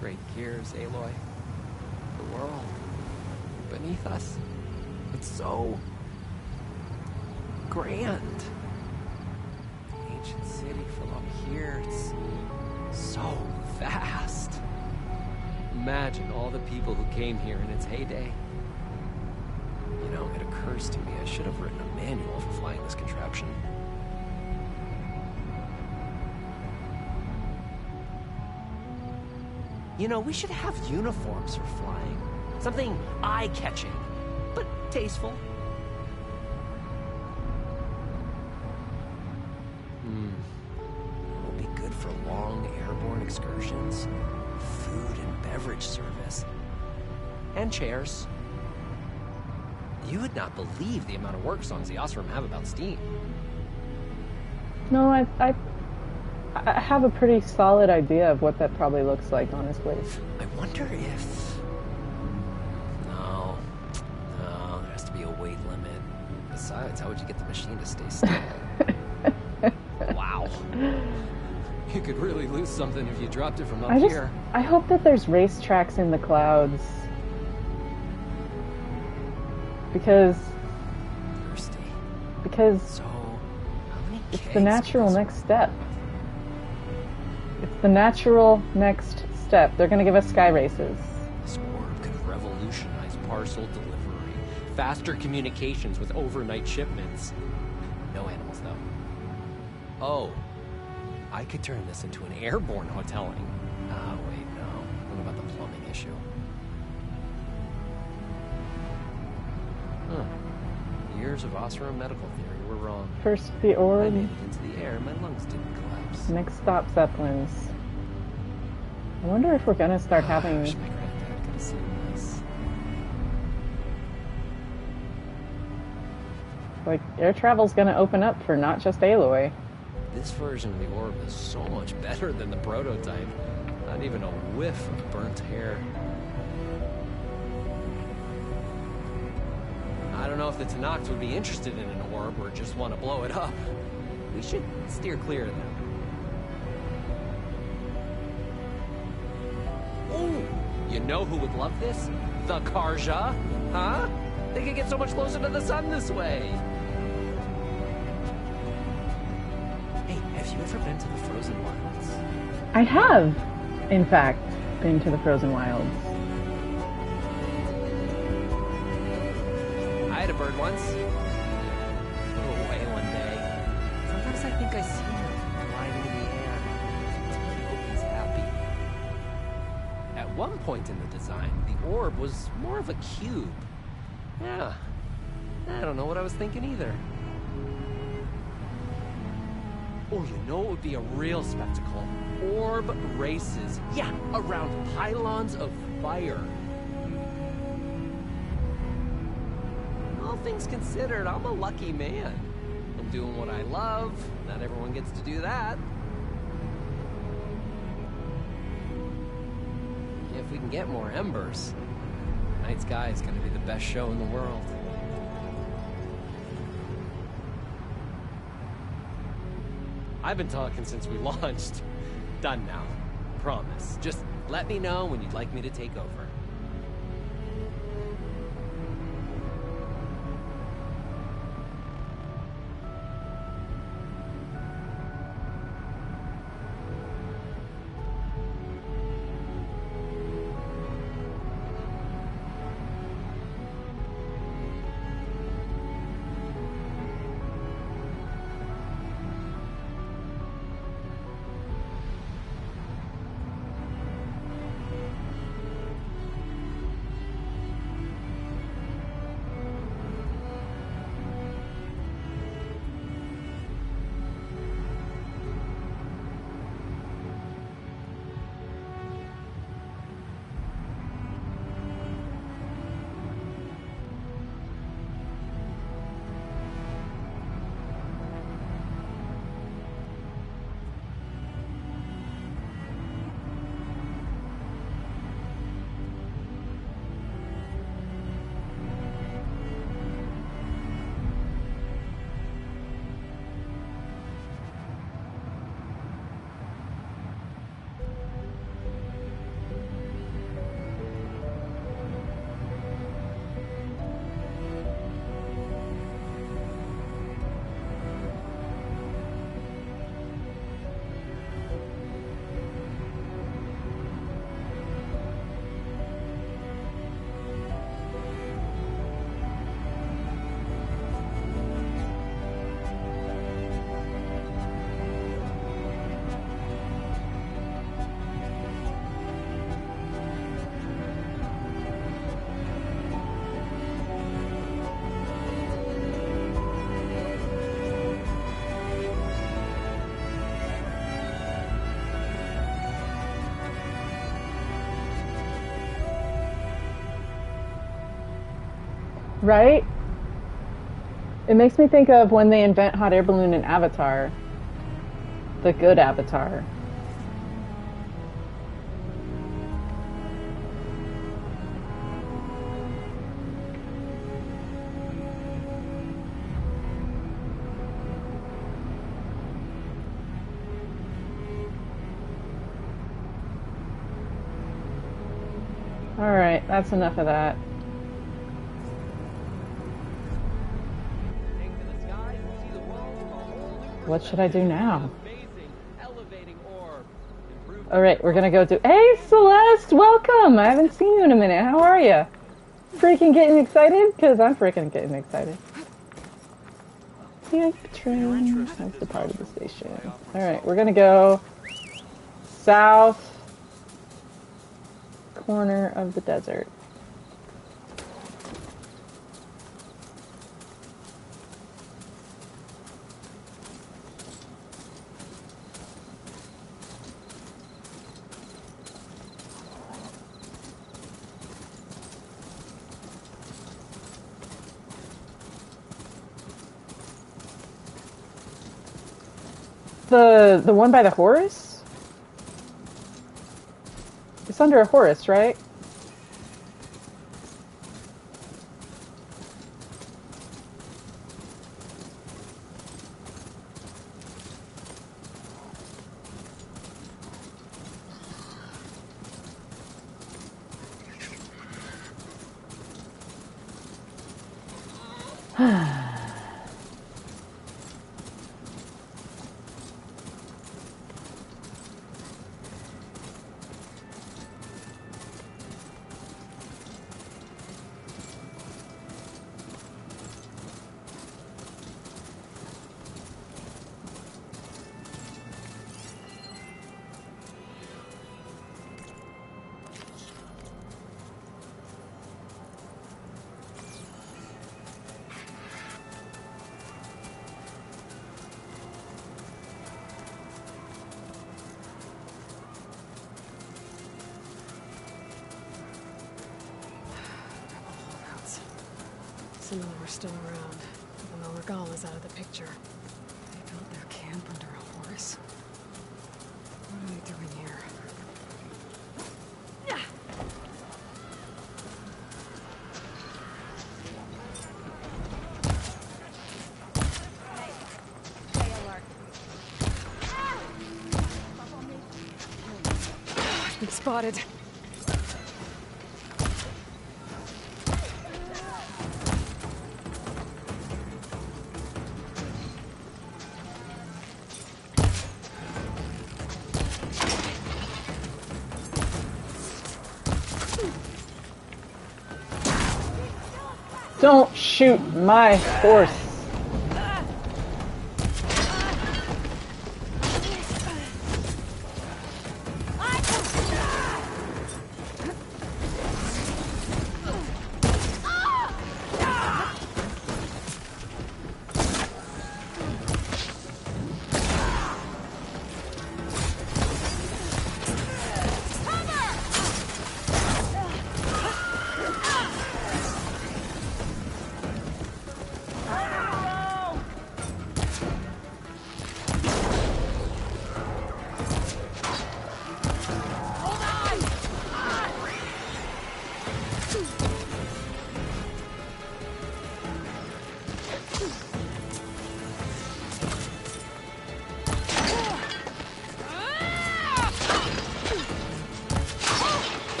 Great gears, Aloy. The world beneath us. It's so grand. Ancient city from up here. It's so vast. Imagine all the people who came here in its heyday. You know, it occurs to me I should have written a manual for flying this contraption. You know, we should have uniforms for flying. Something eye-catching, but tasteful. It would be good for long airborne excursions, food and beverage service, and chairs. You would not believe the amount of work songs the Osram have about steam. No, I have a pretty solid idea of what that probably looks like, honestly. I wonder if... No, there has to be a weight limit. Besides, how would you get the machine to stay still? Wow. You could really lose something if you dropped it from up here. I hope that there's racetracks in the clouds. Because... Thirsty. Because... So, how many it's kegs the natural is- next step. It's the natural next step. They're gonna give us sky races. This orb could revolutionize parcel delivery, faster communications with overnight shipments. No animals, though. Oh, I could turn this into an airborne hoteling. Ah, wait, no. What about the plumbing issue? Huh. Years of Osram medical theory were wrong. First the I orb, made it into the air, my lungs didn't collapse. next stop Zeppelins. I wonder if we're gonna start I having... wish my granddad could have seen this. Like, air travel's gonna open up for not just Aloy. This version of the orb is so much better than the prototype. Not even a whiff of burnt hair. I don't know if the Tanakhs would be interested in an orb or just want to blow it up. We should steer clear of them. Ooh, you know who would love this? The Karja, huh? They could get so much closer to the sun this way. Hey, have you ever been to the Frozen Wilds? I have, in fact, been to the Frozen Wilds. I had a bird once. Flew away one day. Sometimes I think I see him gliding in the air. I hope he's happy. At one point in the design, the orb was more of a cube. Yeah. I don't know what I was thinking either. Oh, you know it would be a real spectacle? Orb races. Yeah, around pylons of fire. All things considered, I'm a lucky man. I'm doing what I love. Not everyone gets to do that. If we can get more embers, Night Sky is going to be the best show in the world. I've been talking since we launched. Done now. Promise. Just let me know when you'd like me to take over. Right? It makes me think of when they invent hot air balloon in Avatar. The good Avatar. Alright, that's enough of that. What should I do now? Alright, we're gonna go do... Hey, Celeste! Welcome! I haven't seen you in a minute. How are you? Freaking getting excited? Because I'm freaking getting excited. The train has departed the station. Alright, we're gonna go south corner of the desert. The one by the horse? It's under a horse, right? Some of them are still around, even though Regal is out of the picture. They built their camp under a horse. What are they doing here? Stay alert. spotted. Don't shoot my horse.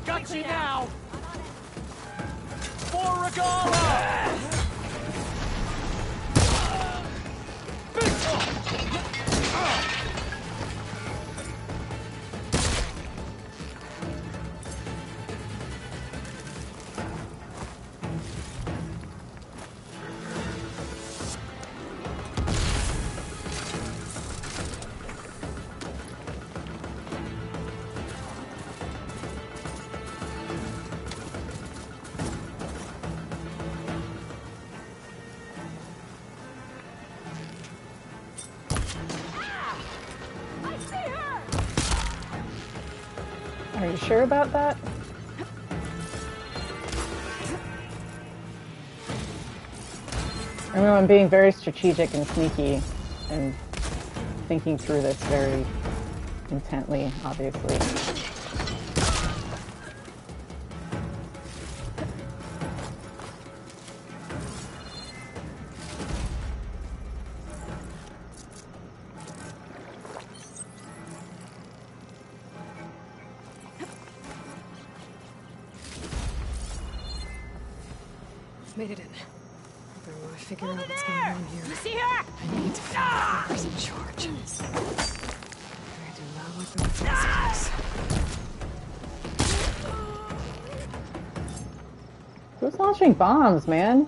Got you now! For Regala! Are you sure about that? I remember I'm being very strategic and sneaky and thinking through this very intently, obviously. Made it in. But I want to figure out what's going on here. You see her? I need to find out whoever's in charge. I do not like the look of this place. Who's launching bombs, man?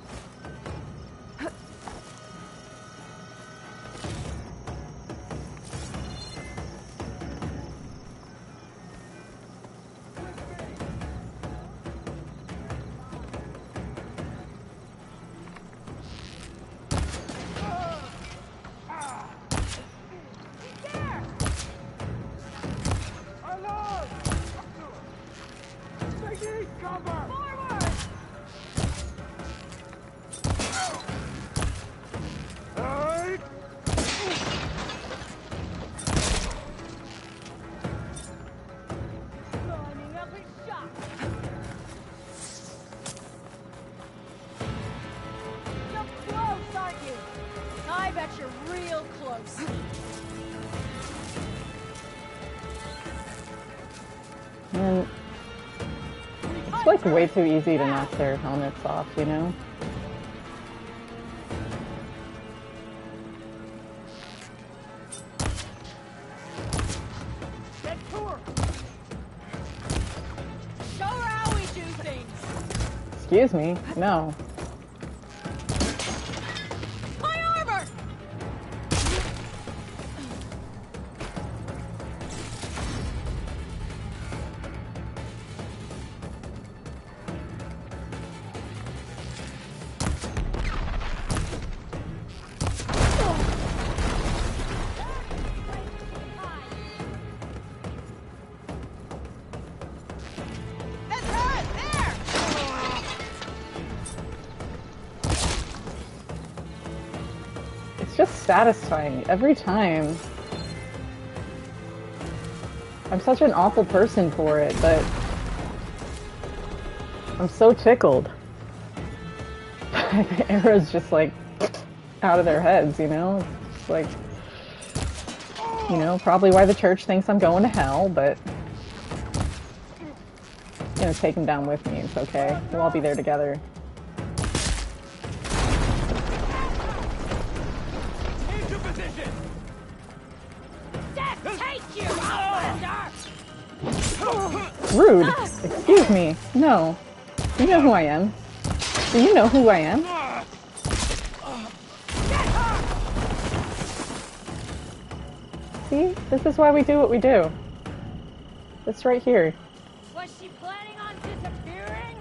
I bet you're real close. And it's like way too easy to knock their helmets off, you know? Get to her! Show her how we do things. Excuse me? No. My armor! That's her! There! It's just satisfying every time. I'm such an awful person for it, but I'm so tickled. The era's just like out of their heads, you know? It's like, you know, probably why the church thinks I'm going to hell, but I'm gonna take them down with me. It's okay. We'll all be there together. Into position! Death take you, Outlander! Rude. Excuse me. No. You know who I am. Do you know who I am? See? This is why we do what we do. It's right here. Was she planning on disappearing?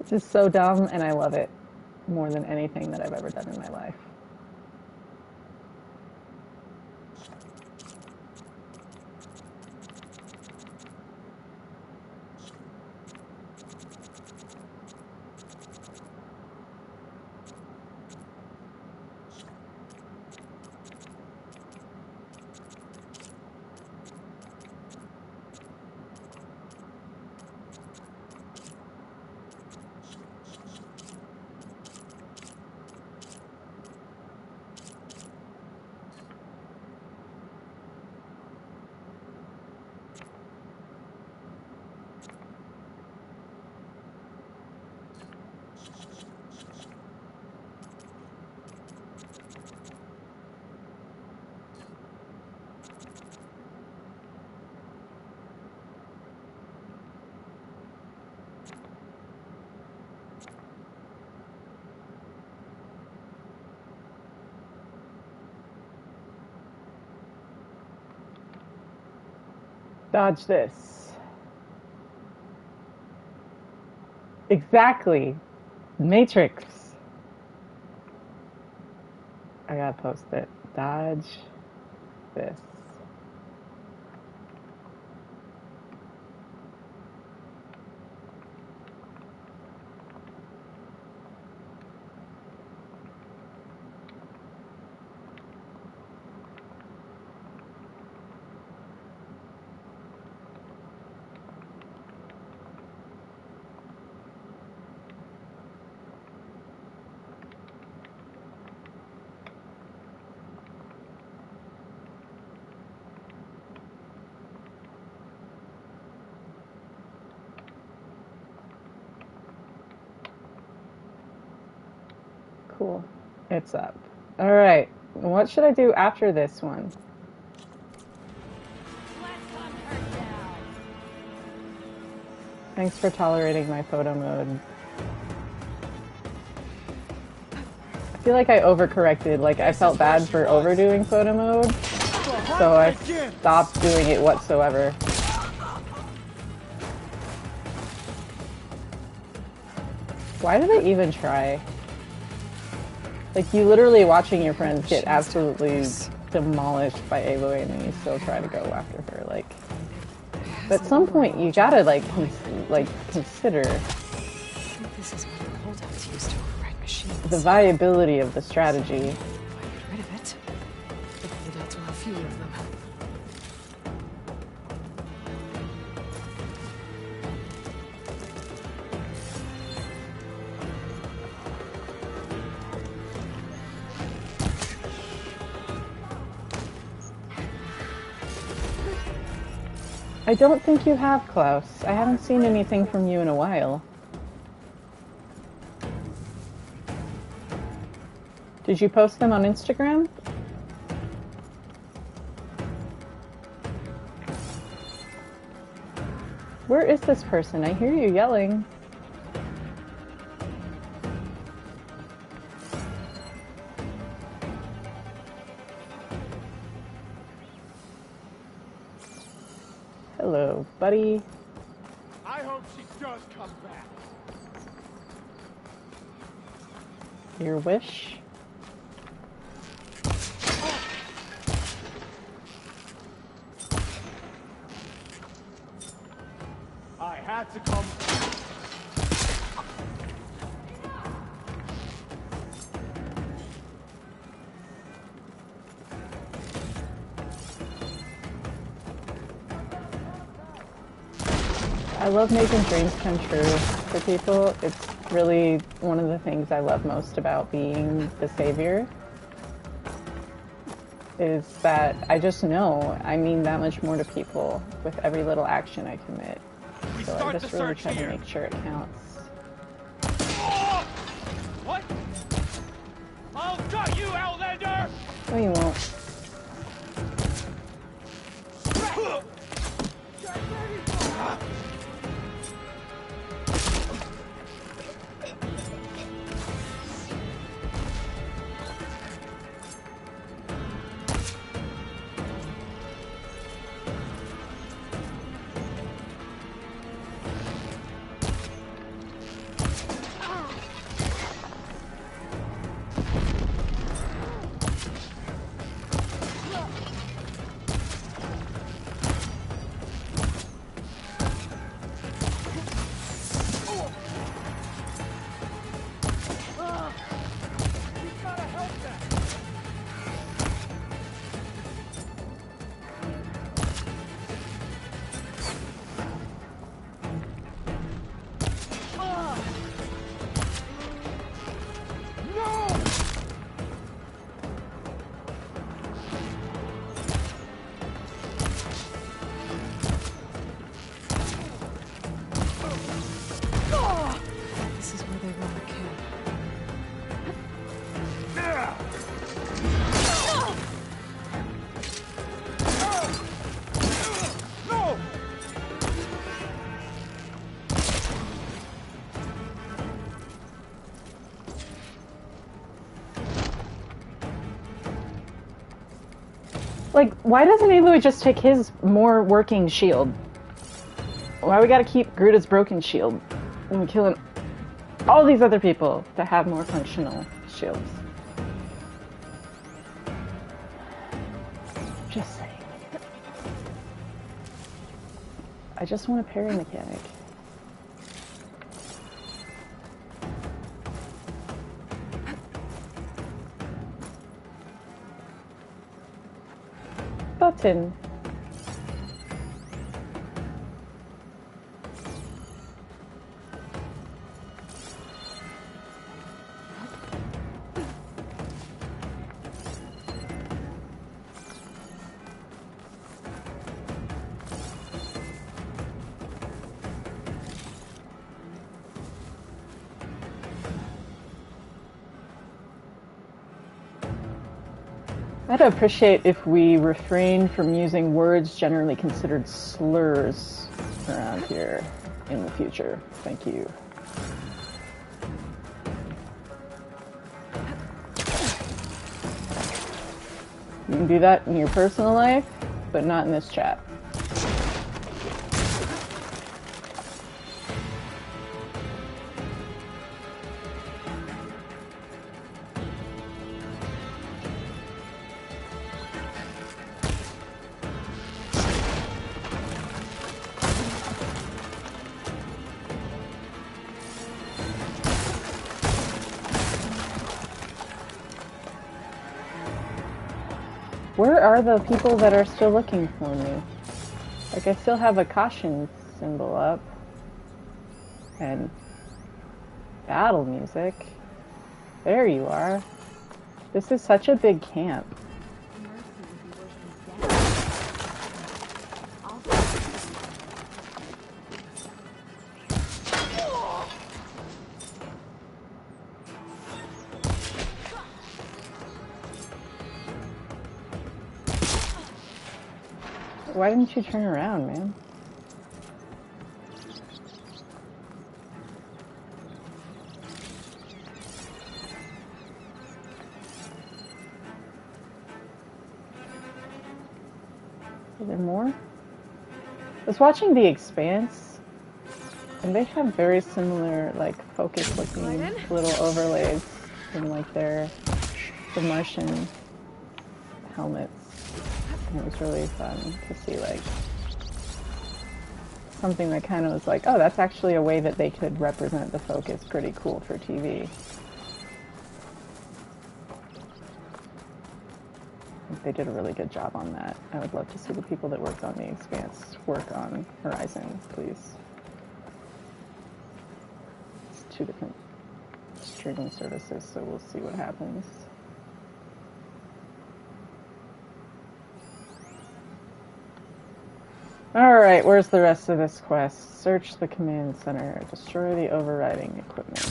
This is so dumb, and I love it more than anything that I've ever done in my life. Dodge this. Exactly. Matrix. I gotta post it. Dodge this. Cool. It's up. All right. What should I do after this one? Let's hunt her down. Thanks for tolerating my photo mode. I feel like I overcorrected. Like, I felt bad for overdoing photo mode, so I stopped doing it whatsoever. Why do they even try? Like, you literally watching your friends get absolutely demolished by Aloy, and then you still try to go after her. Like, at some point, you gotta consider This is what the holdouts used to override machines. the viability of the strategy. If I get rid of it, the holdouts will have fewer of them. I don't think you have, Klaus. I haven't seen anything from you in a while. Did you post them on Instagram? Where is this person? I hear you yelling. Hello, buddy. I hope she does come back. Your wish? I had to come. I love making dreams come true for people. It's really one of the things I love most about being the savior. Is that I just know I mean that much more to people with every little action I commit. So I just really try to make sure it counts. What? I'll got you, Outlander! No, you won't. This is where they run the camp. No! Like, why doesn't Aloy just take his more working shield? Why we gotta keep Gruda's broken shield and killing all these other people to have more functional shields? Just saying. I just want a parry mechanic. Button. I'd appreciate if we refrain from using words generally considered slurs around here in the future. Thank you. You can do that in your personal life, but not in this chat. Where are the people that are still looking for me? Like, I still have a caution symbol up. And battle music. There you are. This is such a big camp. Why didn't you turn around, man? Is there more? I was watching The Expanse, and they have very similar, like, focus-looking little overlays in, like, the Martian helmets. And it was really fun to see, like, something that kind of was like, oh, that's actually a way that they could represent the focus pretty cool for TV. They did a really good job on that. I would love to see the people that worked on The Expanse work on Horizon, please. It's 2 different streaming services, so we'll see what happens. Alright, where's the rest of this quest? Search the command center. Destroy the overriding equipment.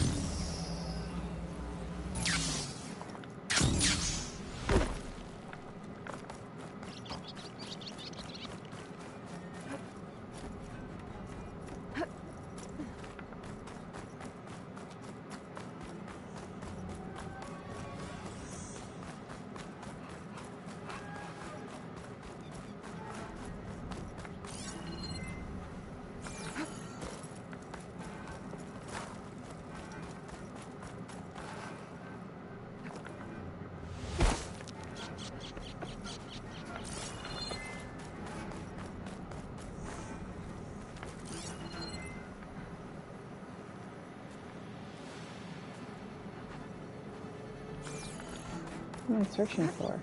What am I searching for?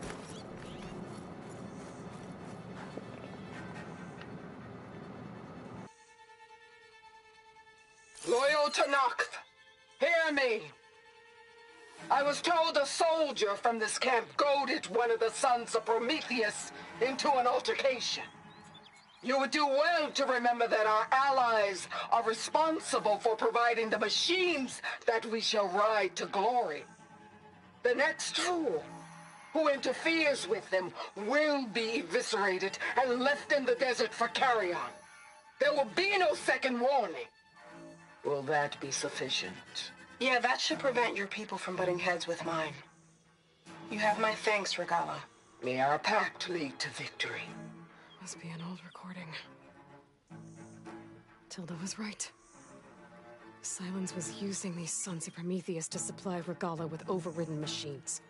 Loyal to Noct, hear me. I was told a soldier from this camp goaded one of the sons of Prometheus into an altercation. You would do well to remember that our allies are responsible for providing the machines that we shall ride to glory. The next fool who interferes with them will be eviscerated and left in the desert for carrion. There will be no second warning. Will that be sufficient? Yeah, that should prevent your people from butting heads with mine. You have my thanks, Regala. May our pact lead to victory. Must be an old recording. Tilda was right. Silence was using these sons of Prometheus to supply Regala with overridden machines.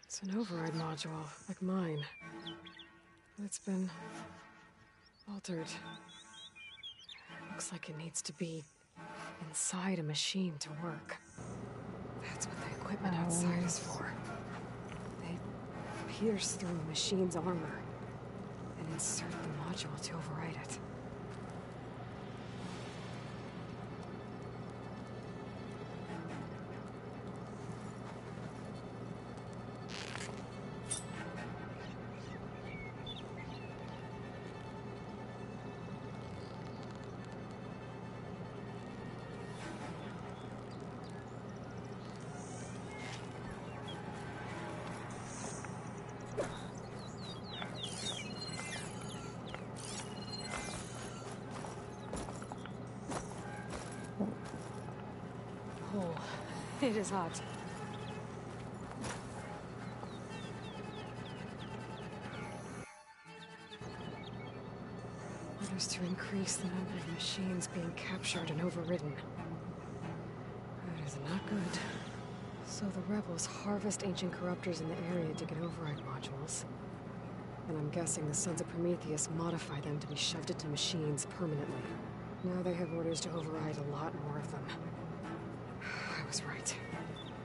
It's an override module, like mine. It's been altered. Looks like it needs to be inside a machine to work. That's what the equipment outside is for. They pierce through a machine's armor and insert the module to override it. It is hot. Orders to increase the number of machines being captured and overridden. That is not good. So the rebels harvest ancient corruptors in the area to get override modules. And I'm guessing the Sons of Prometheus modify them to be shoved into machines permanently. Now they have orders to override a lot more of them. I was right.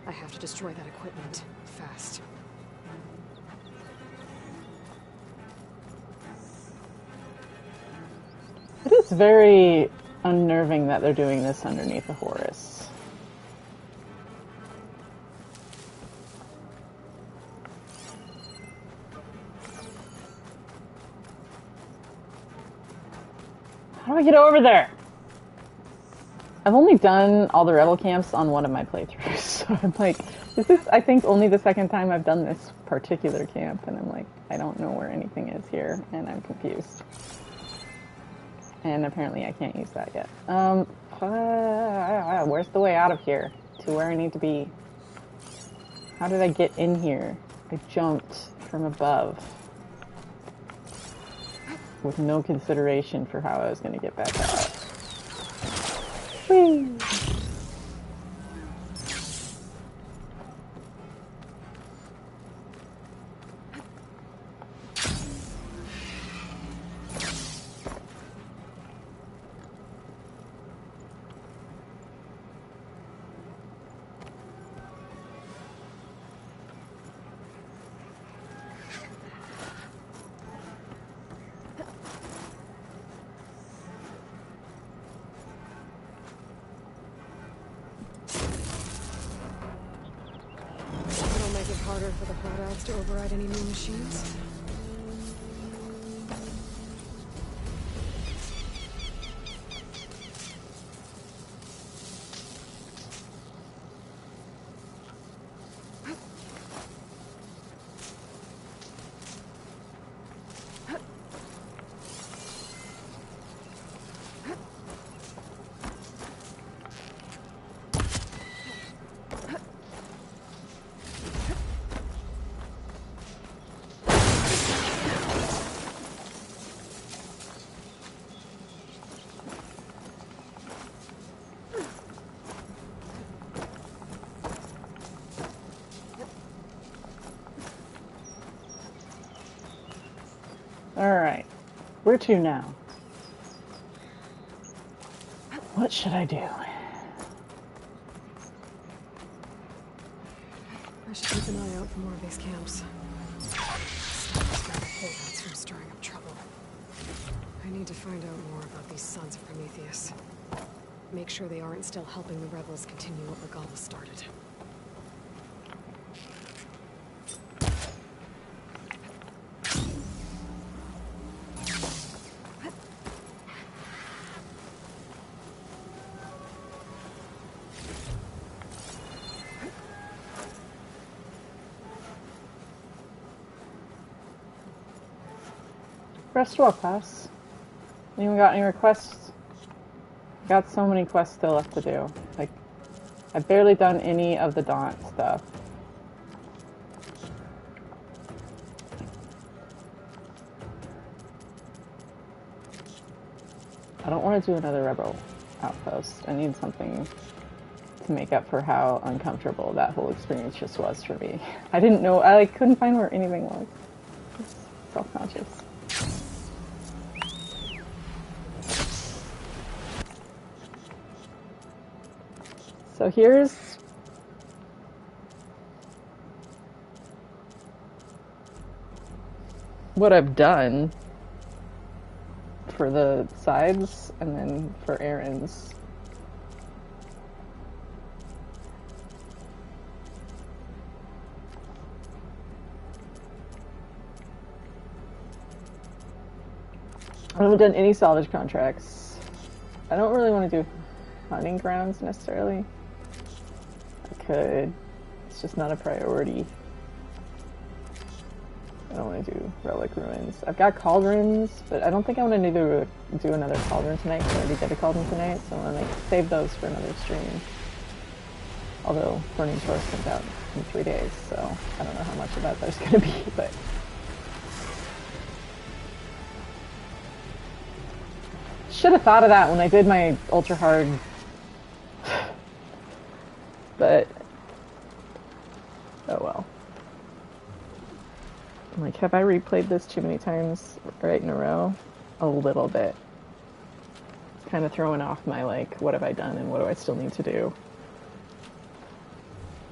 I have to destroy that equipment, fast. It is very unnerving that they're doing this underneath a Horus. How do I get over there? I've only done all the rebel camps on one of my playthroughs, so I'm like, this is, I think, only the second time I've done this particular camp, and I'm like, I don't know where anything is here, and I'm confused. And apparently I can't use that yet. Where's the way out of here? To where I need to be? How did I get in here? I jumped from above. With no consideration for how I was going to get back out. Whee! Harder for the holdout to override any new machines? Alright, where to now? What should I do? I should keep an eye out for more of these camps. Stop the holdouts from stirring up trouble. I need to find out more about these Sons of Prometheus. Make sure they aren't still helping the rebels continue what Regal started. Rest well, class. Anyone got any requests? Got so many quests still left to do. Like, I've barely done any of the Daunt stuff. I don't want to do another rebel outpost. I need something to make up for how uncomfortable that whole experience just was for me. I didn't know, I like couldn't find where anything was. Just self-conscious. So here's what I've done for the sides and then for Aaron's. I haven't done any salvage contracts. I don't really want to do hunting grounds necessarily. I could. It's just not a priority. I don't want to do relic ruins. I've got cauldrons, but I don't think I want to do another cauldron tonight because I already did a cauldron tonight, so I'm going to save those for another stream. Although Burning Shores comes out in 3 days, so I don't know how much of that there's going to be, but... Should have thought of that when I did my ultra hard, but oh well. I'm like, have I replayed this too many times right in a row? A little bit. It's kind of throwing off my, like, what have I done and what do I still need to do?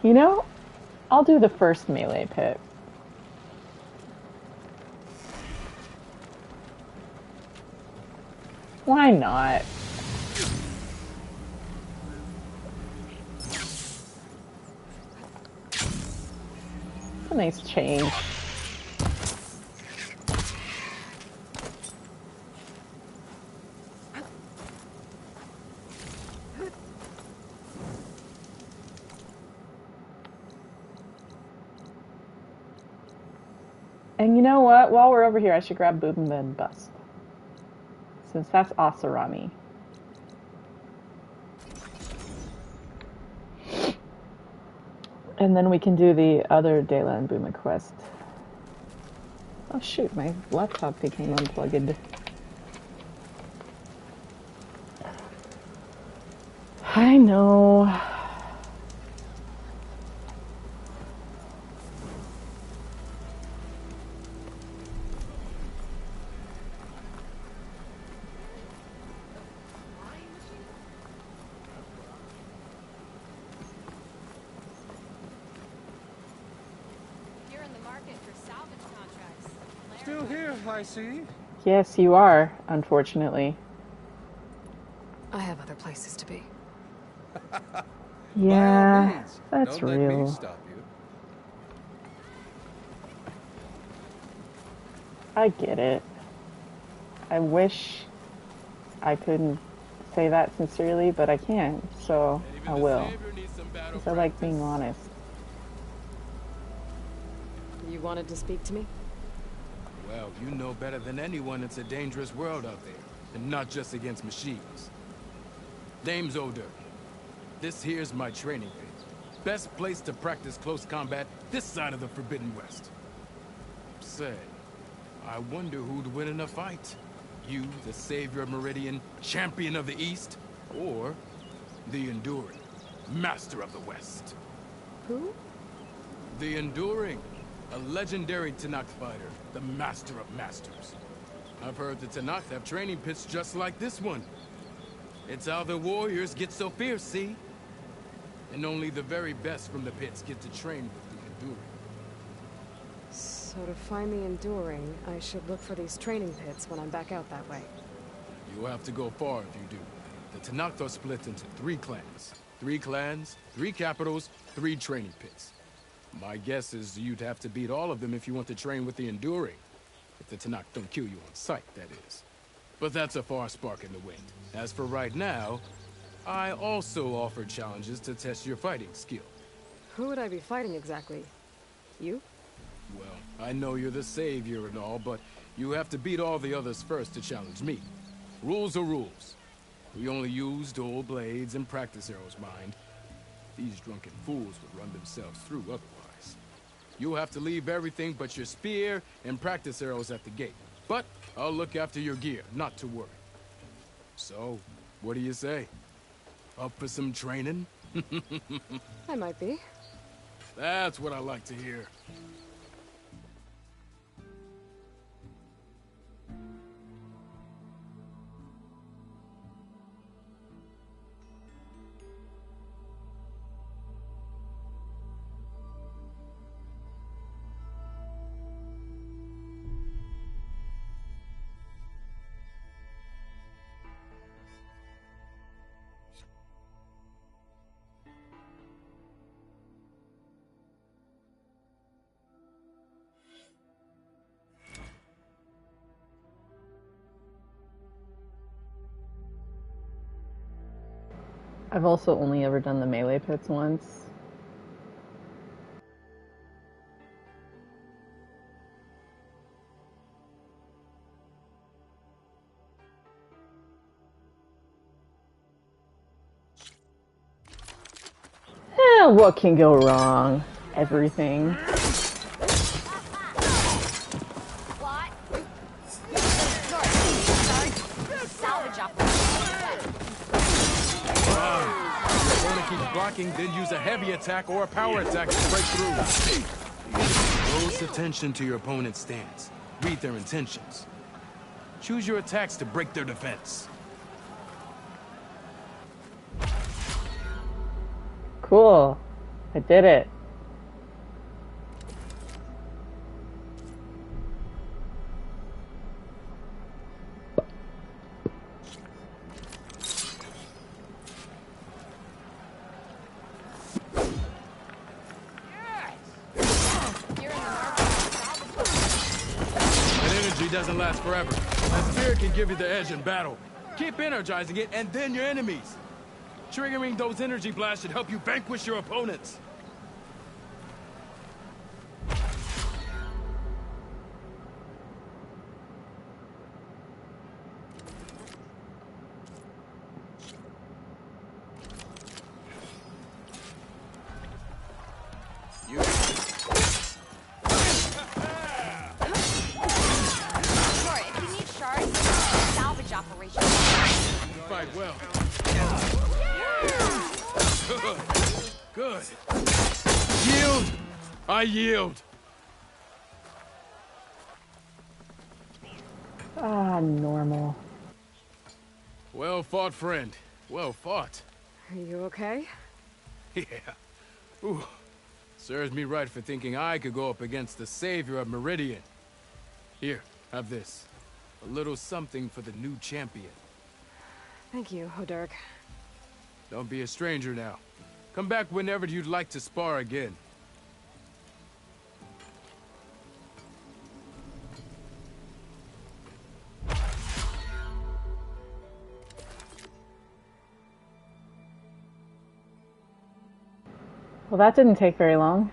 You know, I'll do the first melee pit. Why not? It's a nice change. And you know what? While we're over here, I should grab Boobin Bust. Since that's Asarami. And then we can do the other Dela and Buma quest. Oh shoot, my laptop became unplugged. I know. Still here, I see. Yes, you are, unfortunately. I have other places to be. Yeah, that's Don't let real. me stop you. I get it. I wish I couldn't say that sincerely, but I can't, so I will. Because I like being honest. You wanted to speak to me? Well, you know better than anyone it's a dangerous world out there, and not just against machines. Name's Oder. This here's my training pit. Best place to practice close combat this side of the Forbidden West. Say, I wonder who'd win in a fight. You, the savior of Meridian, champion of the East, or the Enduring, master of the West. Who? The Enduring, a legendary Tanakh fighter, the master of masters. I've heard the Tanakh have training pits just like this one. It's how the warriors get so fierce, see? And only the very best from the pits get to train with the Enduring. So to find the Enduring, I should look for these training pits when I'm back out that way. You'll have to go far if you do. The Tanakh are split into 3 clans. 3 clans, 3 capitals, 3 training pits. My guess is you'd have to beat all of them if you want to train with the Enduring. If the Tanakh don't kill you on sight, that is. But that's a far spark in the wind. As for right now, I also offer challenges to test your fighting skill. Who would I be fighting exactly? You? Well, I know you're the savior and all, but you have to beat all the others first to challenge me. Rules are rules. We only use dual blades and practice arrows, mind. These drunken fools would run themselves through otherwise. You'll have to leave everything but your spear and practice arrows at the gate. But I'll look after your gear, not to worry. So, what do you say? Up for some training? I might be. That's what I like to hear. I've also only ever done the melee pits once. What can go wrong? Everything. What? Salvage operation. If opponent keeps blocking, then use a heavy attack or a power attack to break through. Close attention to your opponent's stance. Read their intentions. Choose your attacks to break their defense. Cool. I did it. That energy doesn't last forever. That spirit can give you the edge in battle. Keep energizing it, and then your enemies. Triggering those energy blasts should help you vanquish your opponents. Sure, if you need shards, salvage operation. You fight well. Good. Yield! I yield! Ah, normal. Well fought, friend. Well fought. Are you okay? Yeah. Ooh. Serves me right for thinking I could go up against the savior of Meridian. Here, have this. A little something for the new champion. Thank you, Hodurk. Don't be a stranger now. Come back whenever you'd like to spar again. Well, that didn't take very long.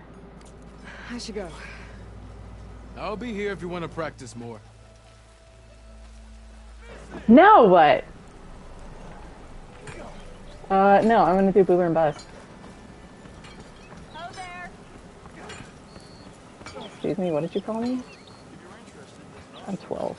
I should go. I'll be here if you want to practice more. Now what? No, I'm gonna do boober and bust. Hello there. Excuse me, what did you call me? I'm 12.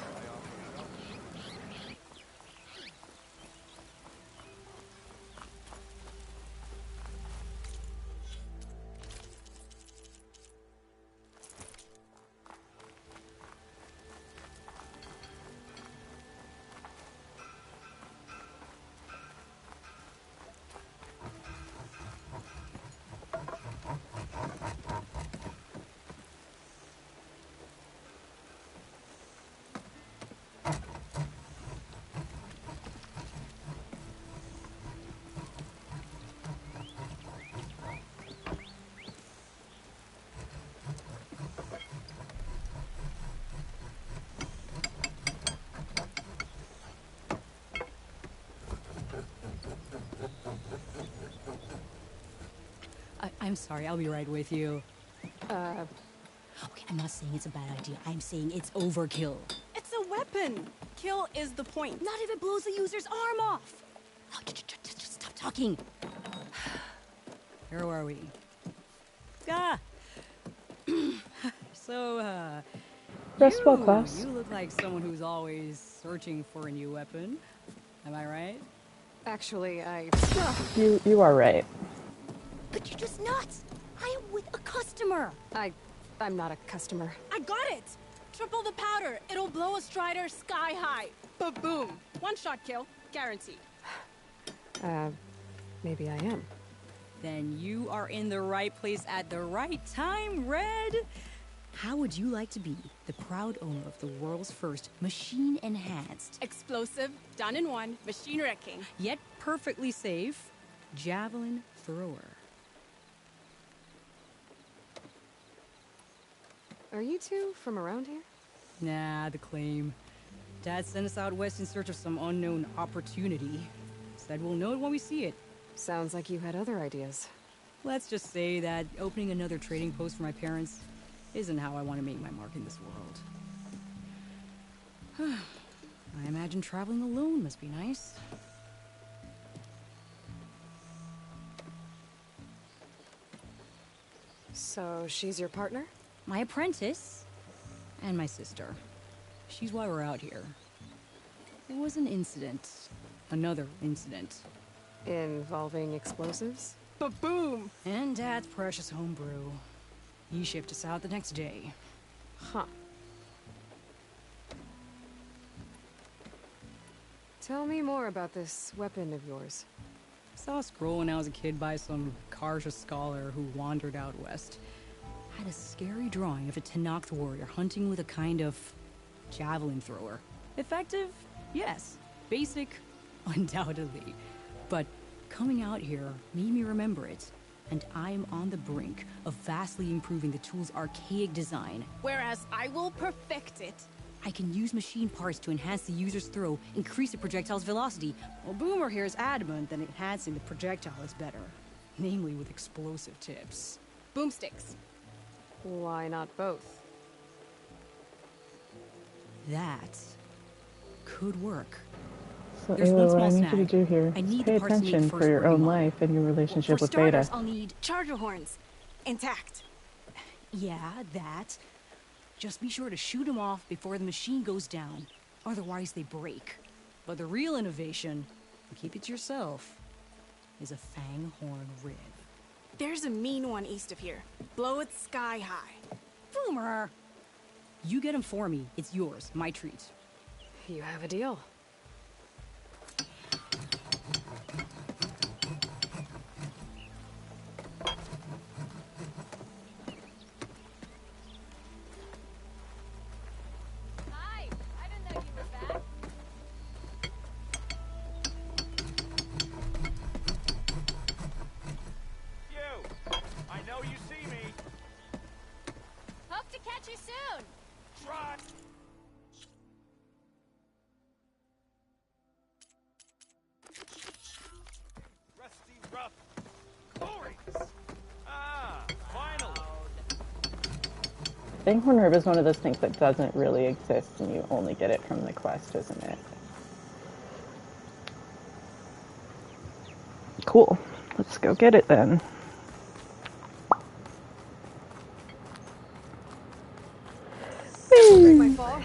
I'm sorry, I'll be right with you. Uh, Okay, I'm not saying it's a bad idea. I'm saying it's overkill. It's a weapon. Kill is the point. Not if it blows the user's arm off. Oh, just stop talking. Where are we? Ah. So, Rest well, class. you look like someone who's always searching for a new weapon. Am I right? Actually, You are right. But you're just nuts. I am with a customer. I'm not a customer. I got it. Triple the powder. It'll blow a Strider sky high. Ba-boom. One shot kill. Guaranteed. Maybe I am. Then you are in the right place at the right time, Red. How would you like to be the proud owner of the world's first machine-enhanced, Explosive, done in one, machine wrecking. yet perfectly safe, javelin thrower? Are you two from around here? Nah, the claim. Dad sent us out west in search of some unknown opportunity. Said we'll know it when we see it. Sounds like you had other ideas. Let's just say that opening another trading post for my parents isn't how I want to make my mark in this world. I imagine traveling alone must be nice. So, she's your partner? My apprentice. And my sister. She's why we're out here. There was an incident. Another incident. Involving explosives? Ba-boom! And Dad's precious homebrew. He shipped us out the next day. Huh. Tell me more about this weapon of yours. Saw a scroll when I was a kid by some Karja scholar who wandered out west. Had a scary drawing of a Tenakth warrior hunting with a kind of javelin thrower. Effective? Yes. Basic? Undoubtedly. But coming out here made me remember it. And I'm on the brink of vastly improving the tool's archaic design. Whereas I will perfect it. I can use machine parts to enhance the user's throw, increase the projectile's velocity. Well, Boomer here is adamant that enhancing the projectile is better. Namely with explosive tips. Boomsticks. Why not both? That could work. So, There's Ayla, one what small I need you to snag. do here I is need pay the parts to make attention the for your first own model. life and your relationship For with Beta. starters, I'll need charger horns. Intact. Yeah, that. Just be sure to shoot them off before the machine goes down. Otherwise they break. But the real innovation, and keep it to yourself, is a fang horn rib. There's a mean one east of here. Blow it sky high. Boomer! You get him for me. It's yours. My treat. You have a deal. Hi, I didn't know you were back. You! I know you see me! Hope to catch you soon. Try! Rusty rough. Glorious! Ah, finally! Fanghorn Rib is one of those things that doesn't really exist and you only get it from the quest, isn't it? Cool. Let's go get it then. Break my fall.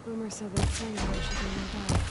Boomer said that Tango should be nearby.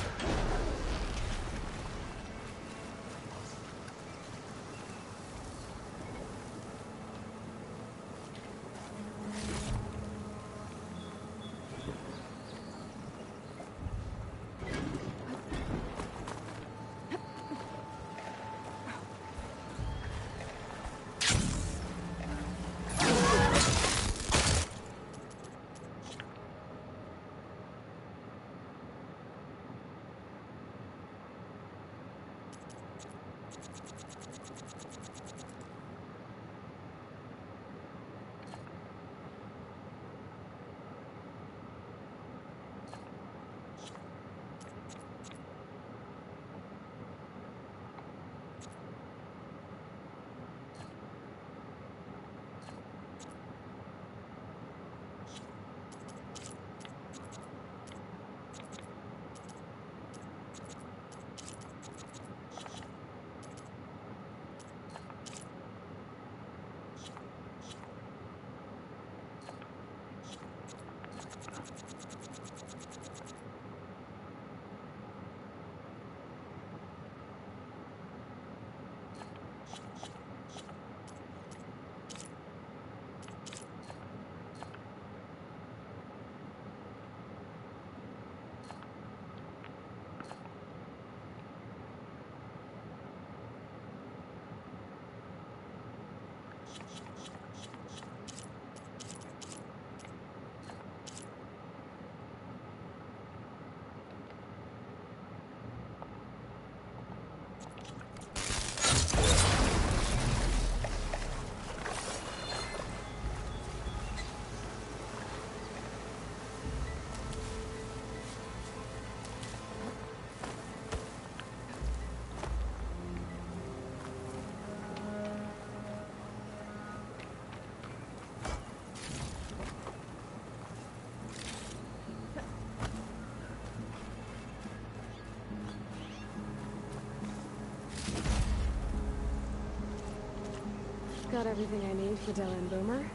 got everything I need for Della and Boomer. Now,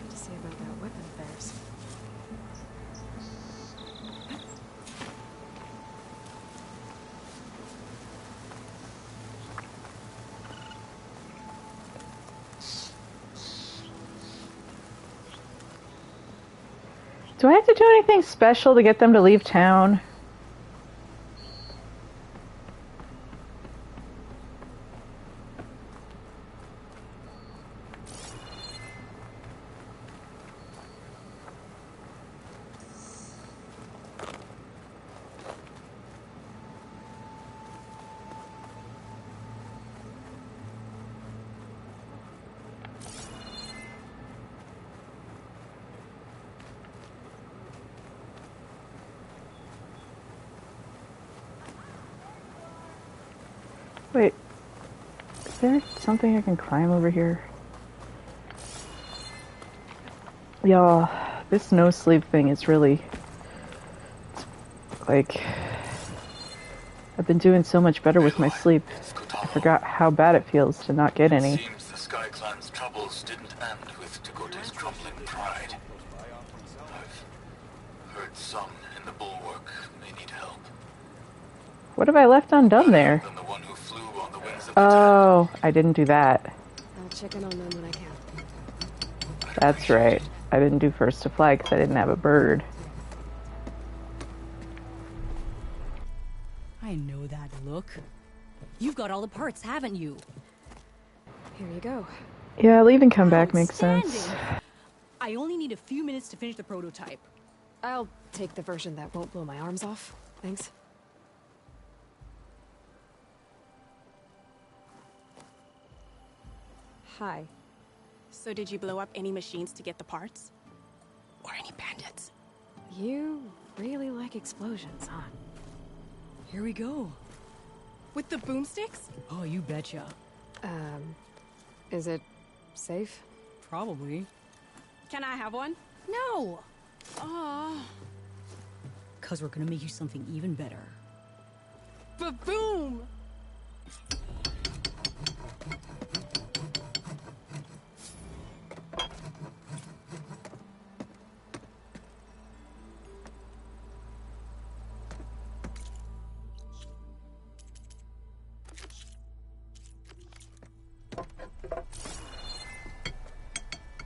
to see about that weapon of theirs. Do I have to do anything special to get them to leave town? Wait, is there something I can climb over here? Y'all, this no sleep thing is really, like, I've been doing so much better with my sleep. I forgot how bad it feels to not get any. Seems the Sky Clan's troubles didn't end with Dakota's crumbling pride. I've heard some in the bulwark may need help. What have I left undone there? Oh, I didn't do that. I'll check in on them when I can. That's right. I didn't do first to fly because I didn't have a bird. I know that look. You've got all the parts, haven't you? Here you go. Yeah, leave and come back makes sense. I only need a few minutes to finish the prototype. I'll take the version that won't blow my arms off. Thanks. Hi. So did you blow up any machines to get the parts? Or any bandits? You really like explosions, huh? Here we go. With the boomsticks? Oh, you betcha. Is it safe? Probably. Can I have one? No! Aw. 'Cause we're gonna make you something even better. Ba-boom!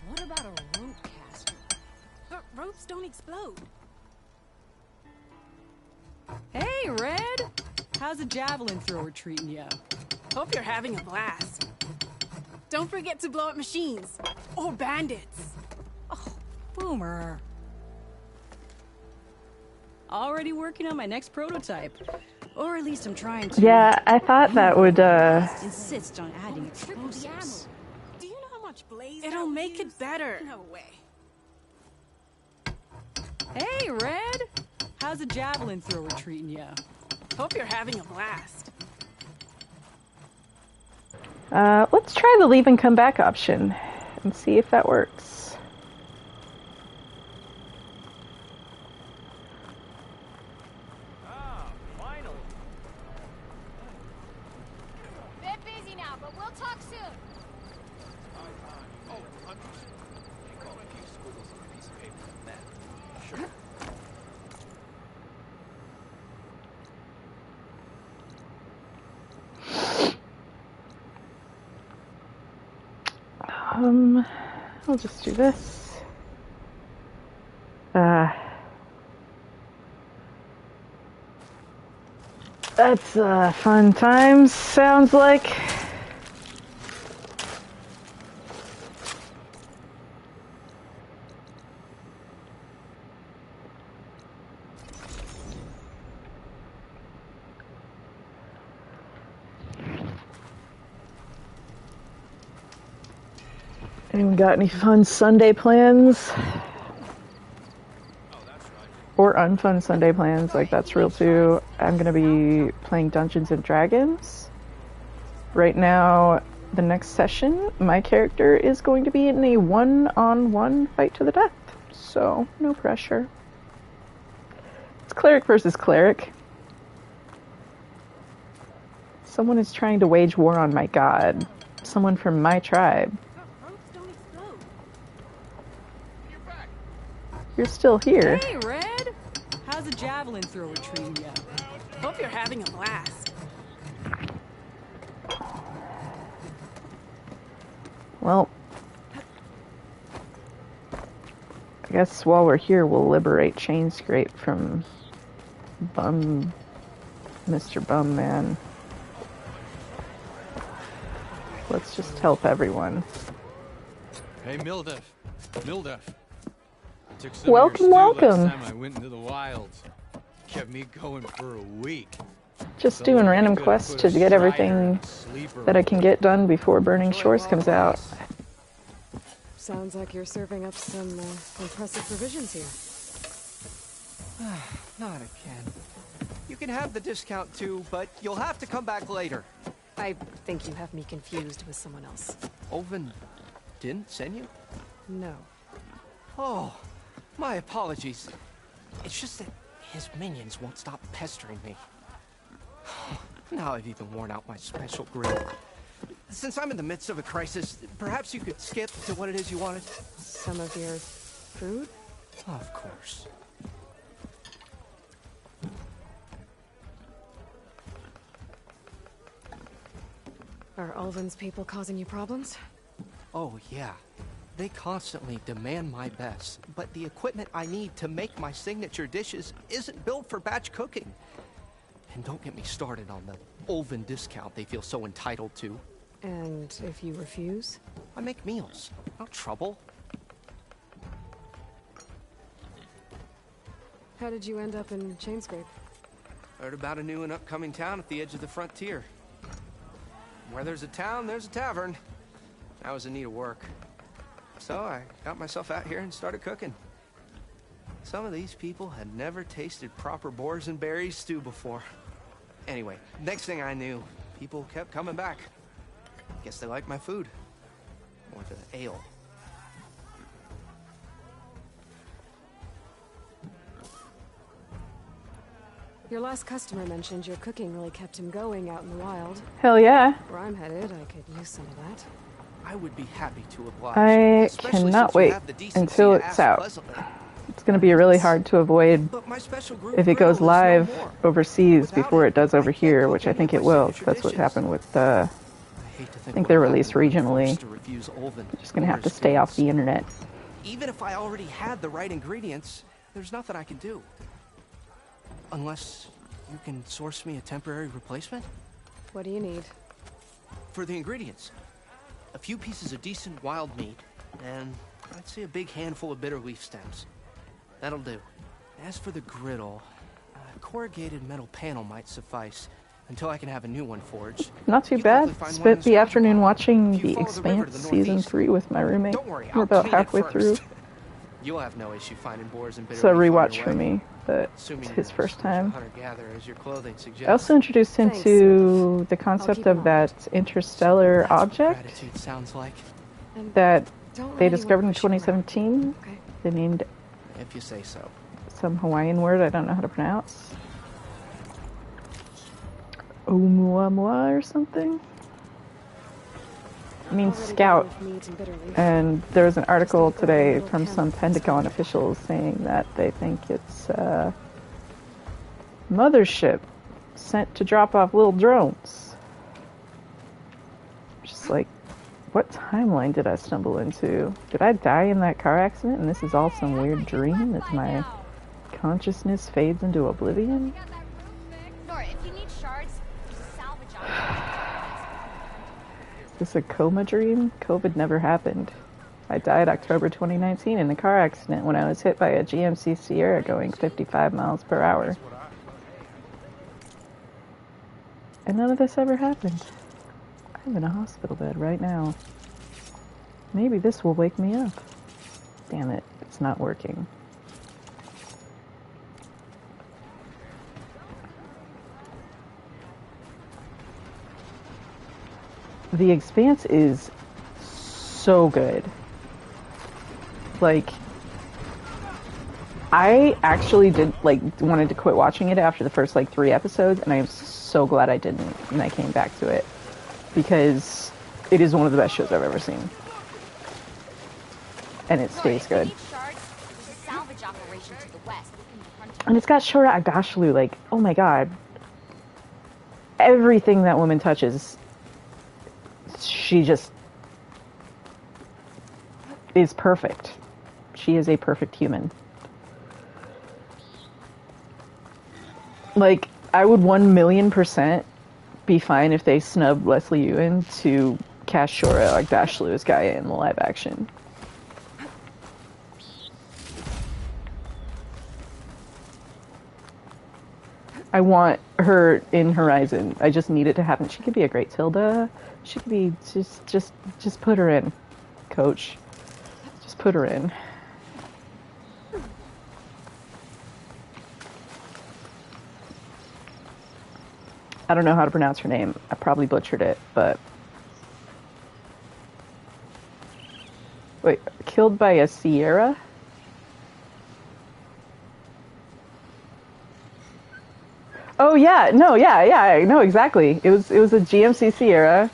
What about a rope caster? But ropes don't explode. Hey, Red! How's a javelin thrower treating you? Hope you're having a blast. Don't forget to blow up machines. Or bandits. Oh, Boomer. Already working on my next prototype. Or at least I'm trying to. Yeah, I thought that would, insist on adding explosives. Do you know how much blaze it'll make it better? No way. Hey, Red! How's a javelin thrower treating you? Hope you're having a blast. Let's try the leave and come back option and see if that works. Ah, finally. Bit busy now, but we'll talk soon. Oh, understood. You got a few squiggles on a piece of paper from that. Sure. I'll just do this. That's fun times, sounds like. Anyone got any fun Sunday plans? Or unfun Sunday plans, like that's real too. I'm gonna be playing Dungeons and Dragons. Right now, the next session, my character is going to be in a one-on-one fight to the death. So, no pressure. It's cleric versus cleric. Someone is trying to wage war on my god. someone from my tribe. You're still here. Hey, Red! How's the javelin thrower treating you? Hope you're having a blast. Well, I guess while we're here, we'll liberate Chainscrape from Mr. Bum Man. Let's just help everyone. Hey, Mildef. Took some Welcome, of your stew welcome. Last time I went into the wilds. Kept me going for a week. Just doing random quests to get everything that I can get done before Burning Shores comes out. Sounds like you're serving up some impressive provisions here. Not again. You can have the discount too, but you'll have to come back later. I think you have me confused with someone else. Oven didn't send you? No. Oh, my apologies. It's just that his minions won't stop pestering me. Now I've even worn out my special grill. Since I'm in the midst of a crisis, perhaps you could skip to what it is you wanted? Some of your food? Of course. Are Ulvin's people causing you problems? Oh, yeah. They constantly demand my best, but the equipment I need to make my signature dishes isn't built for batch cooking. And don't get me started on the Ulvin discount they feel so entitled to. And if you refuse? I make meals, no trouble. How did you end up in Chainscrape? Heard about a new and upcoming town at the edge of the frontier. Where there's a town, there's a tavern. I was in need of work. So I got myself out here and started cooking. Some of these people had never tasted proper boars and berries stew before. Anyway, next thing I knew, people kept coming back. Guess they liked my food. Or the ale. Your last customer mentioned your cooking really kept him going out in the wild. Hell yeah. Where I'm headed, I could use some of that. I would be happy to oblige. I cannot wait until it's out. It's going to be really hard to avoid if it goes live overseas before it does over here, which I think it will. That's what happened with, I think they're released regionally. Just going to have to stay off the internet. Even if I already had the right ingredients, there's nothing I can do. Unless you can source me a temporary replacement? What do you need? For the ingredients. A few pieces of decent wild meat, and I'd say a big handful of bitter leaf stems. That'll do. As for the griddle, a corrugated metal panel might suffice until I can have a new one forged. Not too bad. Spent the afternoon watching The Expanse Season 3 with my roommate. We're about halfway through. You'll have no issue finding boars and bitter It's a leaf on rewatch your for way. me, but it's Assuming his you're first time. hunter-gatherer, as your clothing suggests. I also introduced him to the concept of that interstellar object Gratitude sounds like. that they discovered in 2017. They named If you say so. some Hawaiian word I don't know how to pronounce. Oumuamua or something? I mean scout. And there was an article today from some Pentagon officials saying that they think it's a mothership sent to drop off little drones. Just like, what timeline did I stumble into? Did I die in that car accident and this is all some weird dream as my consciousness fades into oblivion? Nora, if you need shards, salvage them. Is this a coma dream? COVID never happened. I died October 2019 in a car accident when I was hit by a GMC Sierra going 55 miles per hour. And none of this ever happened. I'm in a hospital bed right now. Maybe this will wake me up. Damn it, it's not working. The Expanse is so good. Like, I actually wanted to quit watching it after the first 3 episodes, and I'm so glad I didn't, and I came back to it. Because It is one of the best shows I've ever seen. And it stays good. Salvage operation to the west. And it's got Shora Agashlu, like, oh my god. Everything that woman touches, she just is perfect. She is a perfect human. Like, I would 1,000,000% be fine if they snubbed Leslie Ewan to cast Shora Agashlu as Gaia in the live action. I want her in Horizon. I just need it to happen. She could be a great Tilda. She could be just put her in, Coach. Just put her in. I don't know how to pronounce her name. I probably butchered it, but wait, killed by a Sierra? Oh yeah, no, yeah, I know exactly. It was a GMC Sierra,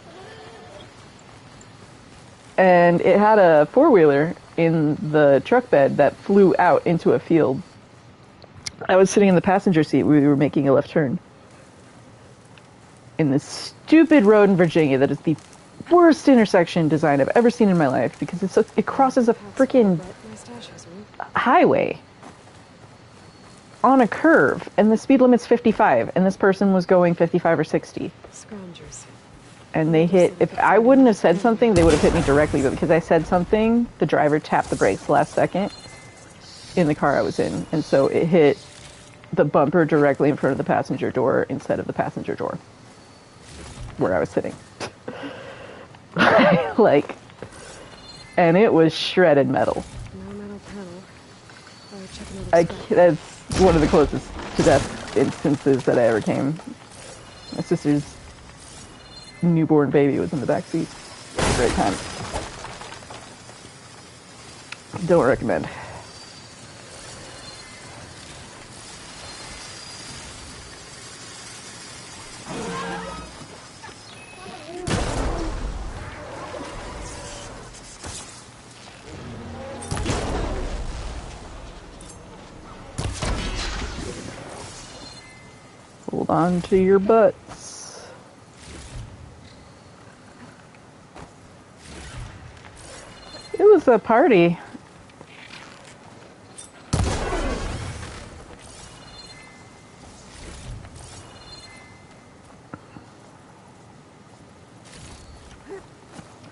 and it had a four-wheeler in the truck bed that flew out into a field. I was sitting in the passenger seat. We were making a left turn in this stupid road in Virginia that is the worst intersection design I've ever seen in my life because it crosses a freaking highway on a curve, and the speed limit's 55, and this person was going 55 or 60. Scroungers. And they hit, if I wouldn't have said something, they would have hit me directly, but because I said something, the driver tapped the brakes last second in the car I was in, and so it hit the bumper directly in front of the passenger door instead of the passenger door where I was sitting. Like, and it was shredded metal. No metal pedal. That's one of the closest to death instances that I ever came. My sister's newborn baby was in the back seat. It was a great time. Don't recommend. Hold on to your butts. It was a party.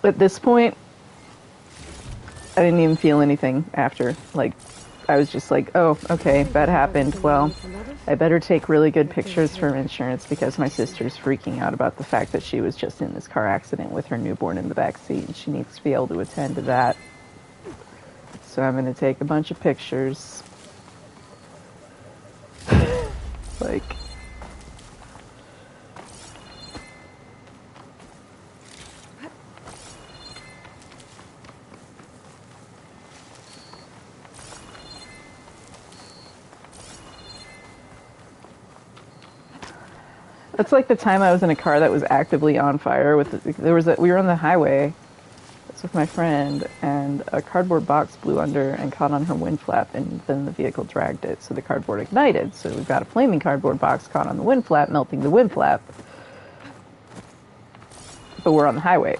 At this point, I didn't even feel anything after. Like, I was just like, oh, okay, that happened. Well, I better take really good pictures for insurance because my sister's freaking out about the fact that she was just in this car accident with her newborn in the back seat, and she needs to be able to attend to that. So I'm going to take a bunch of pictures. Like... That's like the time I was in a car that was actively on fire. We were on the highway. That's with my friend, and a cardboard box blew under and caught on her wind flap, and then the vehicle dragged it, so the cardboard ignited. So we've got a flaming cardboard box caught on the wind flap, melting the wind flap. But we're on the highway.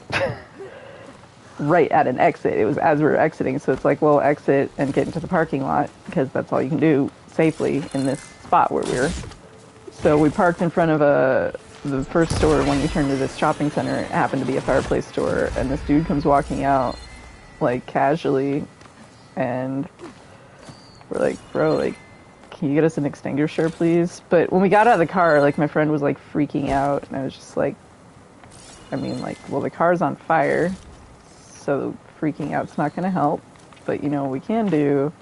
Right at an exit. It was as we were exiting, so it's like, well, exit and get into the parking lot, because that's all you can do safely in this spot where we were. So we parked in front of the first store when we turned to this shopping center. It happened to be a fireplace store, and this dude comes walking out, like, casually, and we're like, bro, like, can you get us an extinguisher, please? But when we got out of the car, like, my friend was, like, freaking out, and I was just like, I mean, like, well, the car's on fire, so freaking out's not gonna help, but, you know, what we can do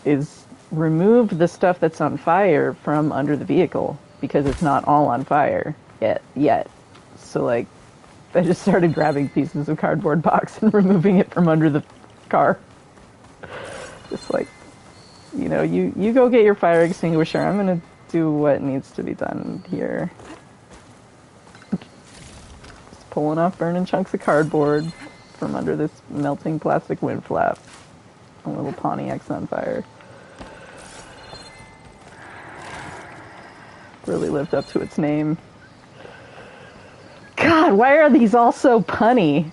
is remove the stuff that's on fire from under the vehicle, because it's not all on fire yet. So, like, I just started grabbing pieces of cardboard box and removing it from under the car. Just like, you know, you go get your fire extinguisher. I'm gonna do what needs to be done here. Just pulling off burning chunks of cardboard from under this melting plastic wind flap. A little Pontiac Sunfire. Really lived up to its name. God, why are these all so punny?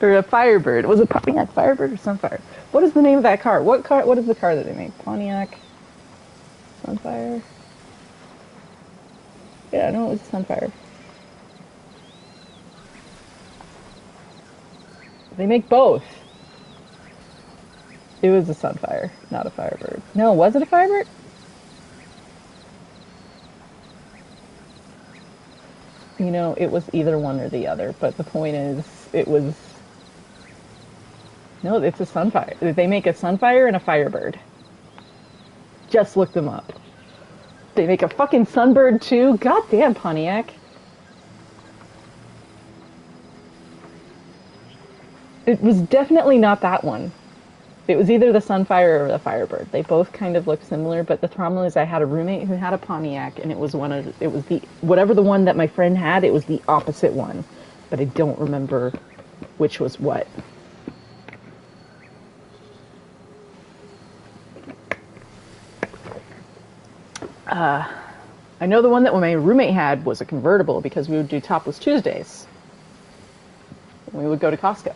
Or a Firebird. Was it Pontiac Firebird or Sunfire? What is the name of that car? What is the car that they make? Pontiac Sunfire? Yeah, I know it was Sunfire. They make both. It was a Sunfire, not a Firebird. No, was it a Firebird? You know, it was either one or the other, but the point is, it was... No, it's a Sunfire. They make a Sunfire and a Firebird. Just look them up. They make a fucking Sunbird too? Goddamn, Pontiac. It was definitely not that one. It was either the Sunfire or the Firebird. They both kind of look similar, but the problem is I had a roommate who had a Pontiac, and it was whatever the one that my friend had, it was the opposite one. But I don't remember which was what. I know the one that my roommate had was a convertible because we would do Topless Tuesdays. We would go to Costco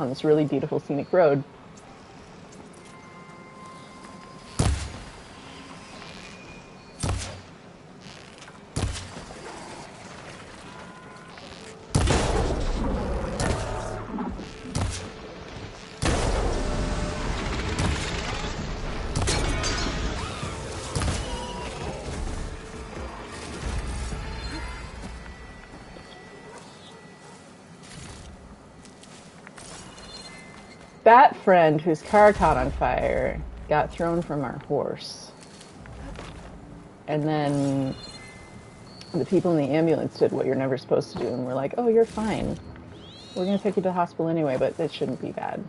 on this really beautiful scenic road. That friend whose car caught on fire got thrown from our horse. And then the people in the ambulance did what you're never supposed to do, and we're like, oh, you're fine. We're going to take you to the hospital anyway, but it shouldn't be bad.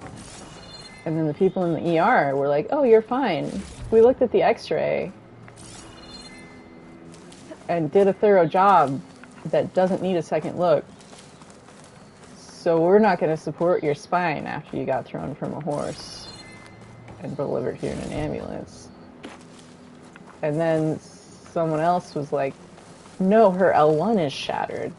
And then the people in the ER were like, oh, you're fine. We looked at the x-ray and did a thorough job that doesn't need a second look. So we're not going to support your spine after you got thrown from a horse and delivered here in an ambulance. And then someone else was like, no, her L1 is shattered.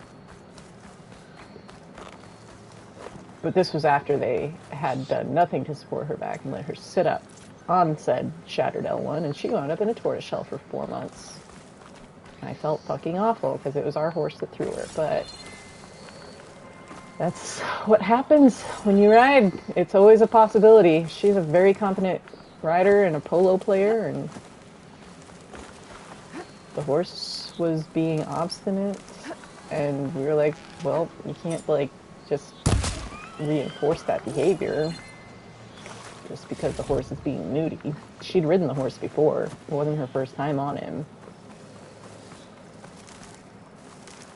But this was after they had done nothing to support her back and let her sit up on said shattered L1, and she wound up in a tortoiseshell for 4 months. And I felt fucking awful because it was our horse that threw her, but... that's what happens when you ride. It's always a possibility. She's a very competent rider and a polo player, and the horse was being obstinate, and we were like, well, you can't, like, just reinforce that behavior just because the horse is being nudie. She'd ridden the horse before. It wasn't her first time on him.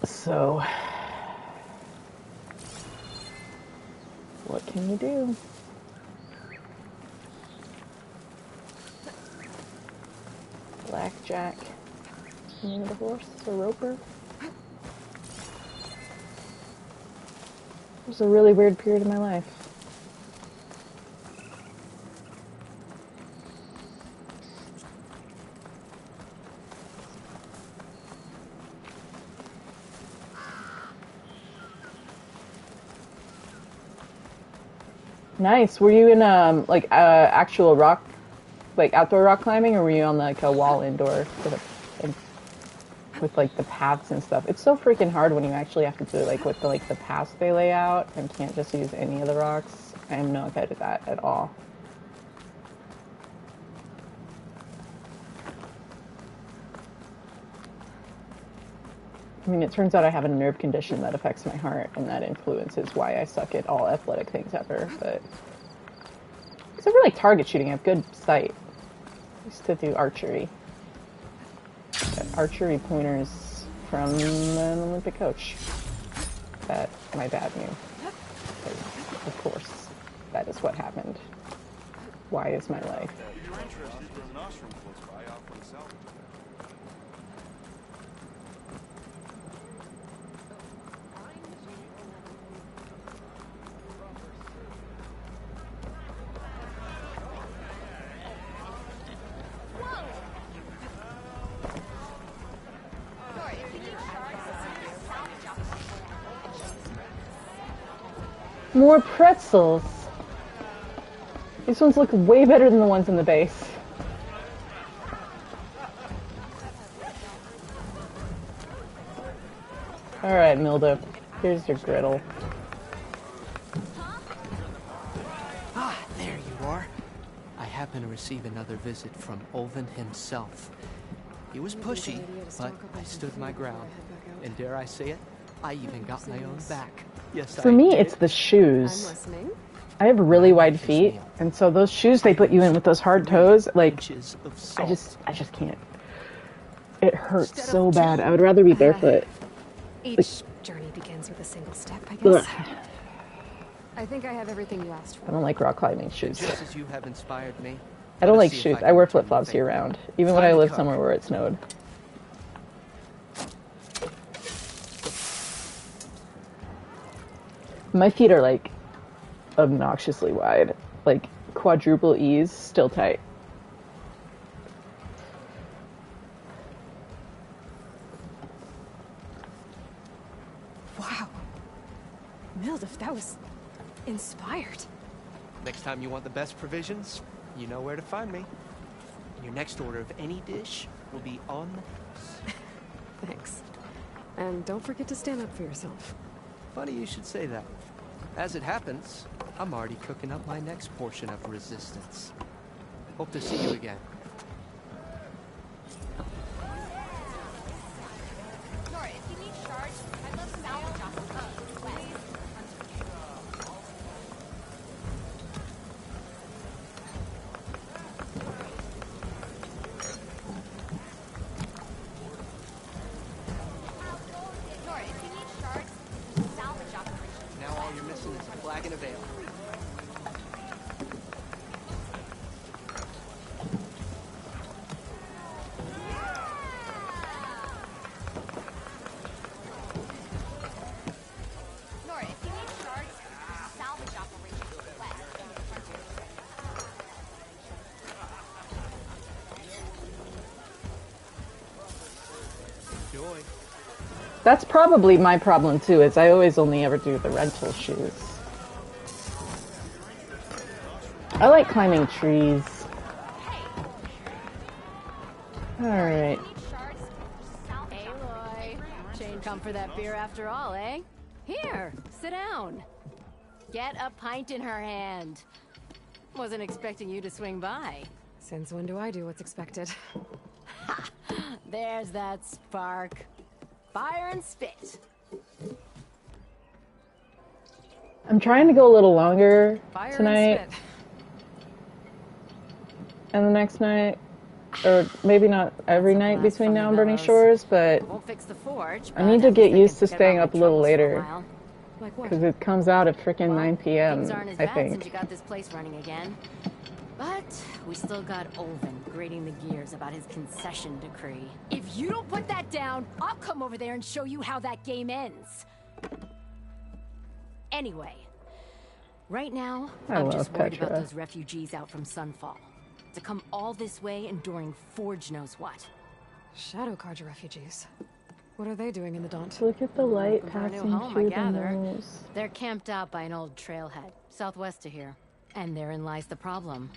So... what can you do? Blackjack. Name of the horse? A roper? It was a really weird period of my life. Nice. Were you in actual rock, like outdoor rock climbing, or were you on like a wall indoor with like the paths and stuff? It's so freaking hard when you actually have to do it like with the paths they lay out and can't just use any of the rocks. I am not good at that at all. I mean, it turns out I have a nerve condition that affects my heart, and that influences why I suck at all athletic things ever, but... except for, like, target shooting, I have good sight. I used to do archery. Got archery pointers from an Olympic coach that my dad knew. Because, of course, that is what happened. Why is my life? If you're interested, there's an ostrom close by offering salvage. More pretzels. These ones look way better than the ones in the base. Alright, Milda. Here's your griddle. Ah, there you are. I happen to receive another visit from Olven himself. He was pushy, but I stood my ground. And dare I say it, I even got my own back. Yes, For me, it's the shoes. I have really wide feet, and so those shoes they put you in with those hard toes, like, I just can't. It hurts so bad. I would rather be barefoot. Each journey begins with a single step, I guess. Ugh. I think I have everything you asked for. I don't like rock climbing shoes. Just as you have inspired me. I don't like shoes. I wear flip-flops year-round, even when I live somewhere where it snowed. My feet are, like, obnoxiously wide. Like, quadruple E's, still tight. Wow. Mildred, that was inspired. Next time you want the best provisions, you know where to find me. And your next order of any dish will be on the house. Thanks. And don't forget to stand up for yourself. Funny you should say that. As it happens, I'm already cooking up my next portion of resistance. Hope to see you again. Nora, if you need shards, I'd love to salvage off of Nora, if you need shards, salvage operations. Now all you're missing is a flag and a veil. Nora, if you need shards, salvage operations west on the frontier. Enjoy. That's probably my problem too, is I always only ever do the rental shoes. I like climbing trees. Alright. Hey, Loy. Shane come for that beer after all, eh? Here, sit down. Get a pint in her hand. Wasn't expecting you to swing by. Since when do I do what's expected? There's that spark. Fire and spit. I'm trying to go a little longer Fire tonight. and spit. And the next night. Or maybe not every night between now and Burning Shores, but Won't fix the forge, I need to get used to staying about up a little my troubles for a later. while. Like what? Because it comes out at frickin' 9 p.m., Things aren't as I bad since think. you got this place running again. But we still got Olven grating the gears about his concession decree. If you don't put that down, I'll come over there and show you how that game ends. Anyway, right now, I I'm love just worried about Petra. those refugees out from Sunfall. To come all this way enduring Forge knows what. Shadow Carja refugees. What are they doing in the Daunt? Look at the light Looking for a new passing home, I through the gather. nose. They're camped out by an old trailhead, southwest of here. And therein lies the problem.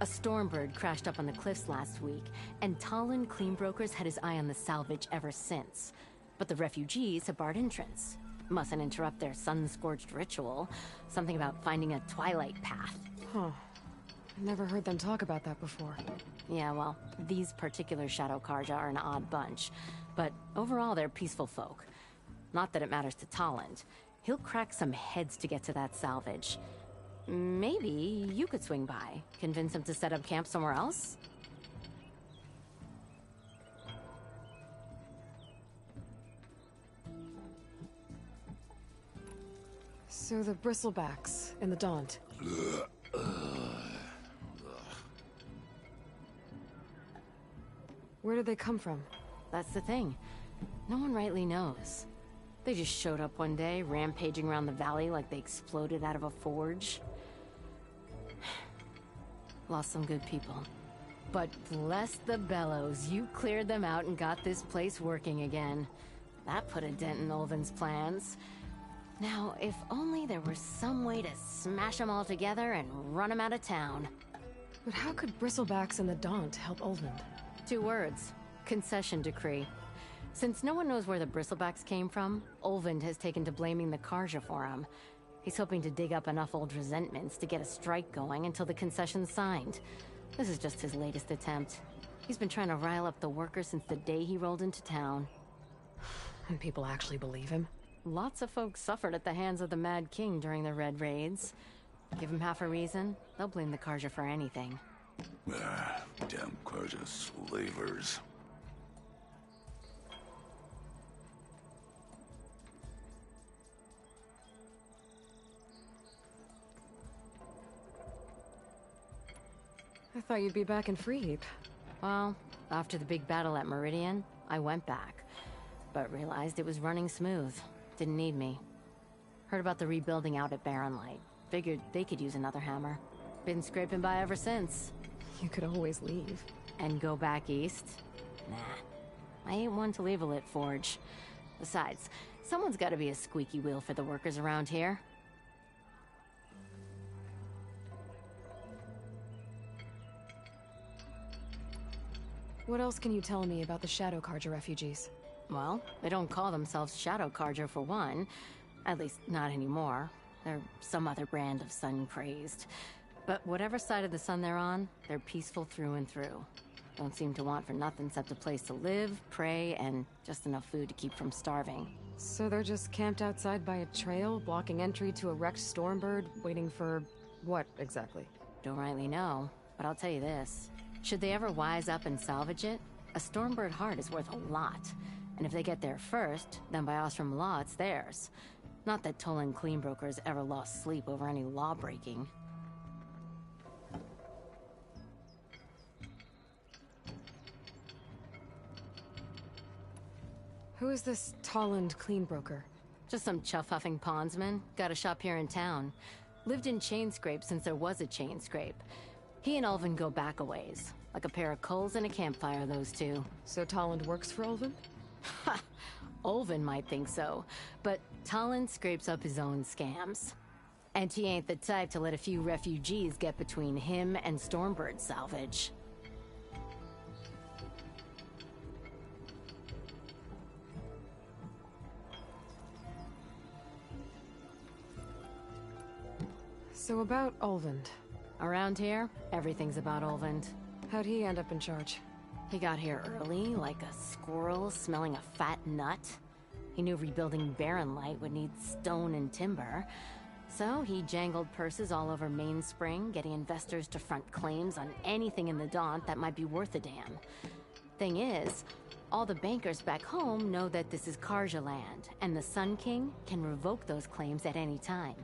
A stormbird crashed up on the cliffs last week, and Talon Cleanbrokers had his eye on the salvage ever since. But the refugees have barred entrance. Mustn't interrupt their sun-scorched ritual. Something about finding a twilight path. Huh. I've never heard them talk about that before. Yeah, well, these particular Shadow Carja are an odd bunch. But overall, they're peaceful folk. Not that it matters to Talon. He'll crack some heads to get to that salvage. Maybe you could swing by. Convince him to set up camp somewhere else? So the bristlebacks in the Daunt. Where did they come from? That's the thing. No one rightly knows. They just showed up one day, rampaging around the valley like they exploded out of a forge. Lost some good people. But bless the bellows, you cleared them out and got this place working again. That put a dent in Olven's plans. Now, if only there were some way to smash them all together and run them out of town. But how could Bristlebacks and the Daunt help Ulvund? 2 words. Concession decree. Since no one knows where the Bristlebacks came from, Ulvund has taken to blaming the Karja for him. He's hoping to dig up enough old resentments to get a strike going until the concession's signed. This is just his latest attempt. He's been trying to rile up the workers since the day he rolled into town. And people actually believe him? Lots of folks suffered at the hands of the Mad King during the Red Raids. Give him half a reason, they'll blame the Karja for anything. Damn Karja slavers. I thought you'd be back in Freeheap. Well, after the big battle at Meridian, I went back. But realized it was running smooth. Didn't need me. Heard about the rebuilding out at Barren Light. Figured they could use another hammer. Been scraping by ever since. You could always leave. And go back east? Nah. I ain't one to leave a lit forge. Besides, someone's gotta be a squeaky wheel for the workers around here. What else can you tell me about the Shadow Karja refugees? Well, they don't call themselves Shadow Karja for one. At least, not anymore. They're some other brand of sun-crazed. But whatever side of the sun they're on, they're peaceful through and through. Don't seem to want for nothing except a place to live, pray, and just enough food to keep from starving. So they're just camped outside by a trail, blocking entry to a wrecked Stormbird, waiting for... what, exactly? Don't rightly know, but I'll tell you this. Should they ever wise up and salvage it, a Stormbird heart is worth a lot. And if they get there first, then by Ostrom law, it's theirs. Not that Tolan Cleanbrokers ever lost sleep over any law-breaking. Who is this Tolland Cleanbroker? Just some chuff-huffing pondsman. Got a shop here in town. Lived in Chainscrape since there was a Chainscrape. He and Ulvund go back a ways. Like a pair of coals and a campfire, those two. So Tolland works for Ulvund? Ha! Ulvund might think so, but Tolland scrapes up his own scams. And he ain't the type to let a few refugees get between him and Stormbird salvage. So about Ulvund. Around here, everything's about Ulvund. How'd he end up in charge? He got here early, like a squirrel smelling a fat nut. He knew rebuilding Barren Light would need stone and timber. So he jangled purses all over Mainspring, getting investors to front claims on anything in the Daunt that might be worth a damn. Thing is, all the bankers back home know that this is Karja land, and the Sun King can revoke those claims at any time.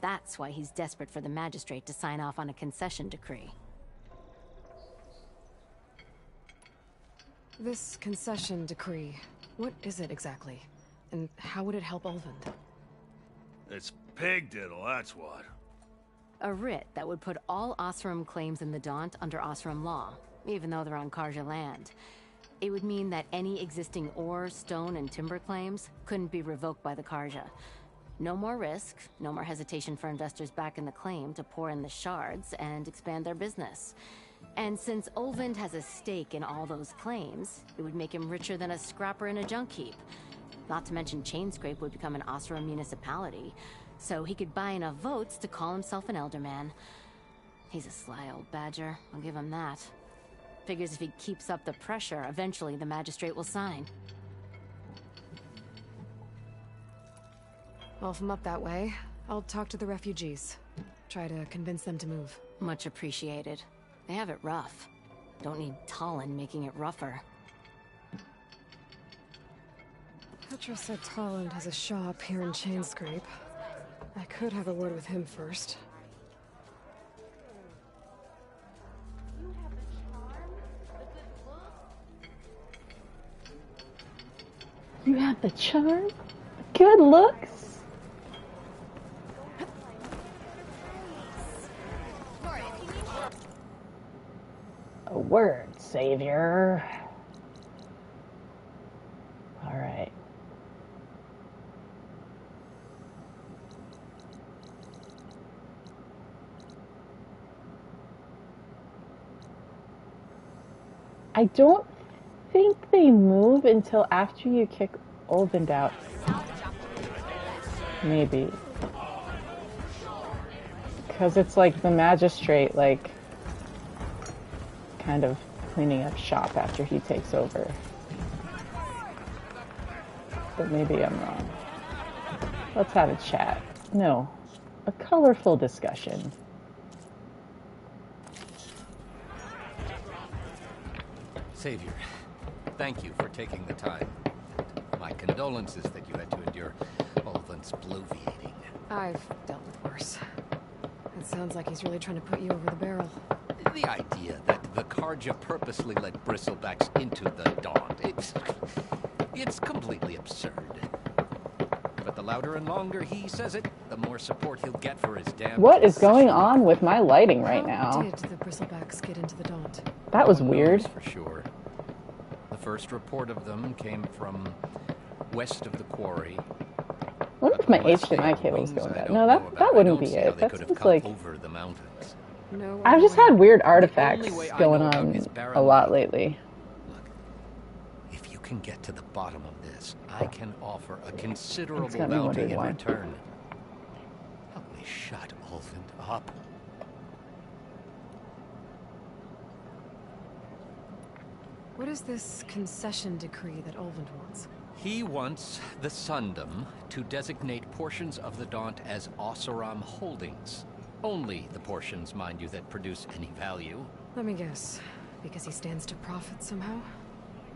That's why he's desperate for the magistrate to sign off on a concession decree. This concession decree, what is it exactly? And how would it help Ulvund? It's pig diddle, that's what. A writ that would put all Osram claims in the Daunt under Osram law, even though they're on Karja land. It would mean that any existing ore, stone, and timber claims couldn't be revoked by the Karja. No more risk, no more hesitation for investors back in the claim to pour in the shards and expand their business. And since Ulvund has a stake in all those claims, it would make him richer than a scrapper in a junk heap. Not to mention Chainscrape would become an Osram municipality, so he could buy enough votes to call himself an elderman. He's a sly old badger, I'll give him that. Figures if he keeps up the pressure, eventually the magistrate will sign. Well, if I'm up that way, I'll talk to the refugees. Try to convince them to move. Much appreciated. They have it rough. Don't need Tolland making it rougher. Petra said Tolland has a shop here in Chainscrape. I could have a word with him first. You have the charm? Good looks? A word, savior. Alright. I don't think they move until after you kick Olvind out. Maybe. Because it's like the magistrate, like, kind of cleaning up shop after he takes over. But maybe I'm wrong. Let's have a chat. No, a colorful discussion. Savior, thank you for taking the time. My condolences that you had to endure Olvind's bloviating. I've dealt with worse. It sounds like he's really trying to put you over the barrel. The idea that the Karja purposely let bristlebacks into the Daunt, it's completely absurd. But the louder and longer he says it, the more support he'll get for his damn... What is going on with my lighting right now? How did the bristlebacks get into the Daunt? That was weird. For sure. The first report of them came from west of the quarry. I wonder if my HDMI cable is going bad. No, that wouldn't be it. That seems like... over the mountains. No, I've just had weird artifacts going on a lot lately. Look, if you can get to the bottom of this, I can offer a considerable bounty in return. Help me shut Olvind up. What is this concession decree that Olvind wants? He wants the Sundom to designate portions of the Daunt as Oseram holdings. Only the portions, mind you, that produce any value. Let me guess. Because he stands to profit somehow?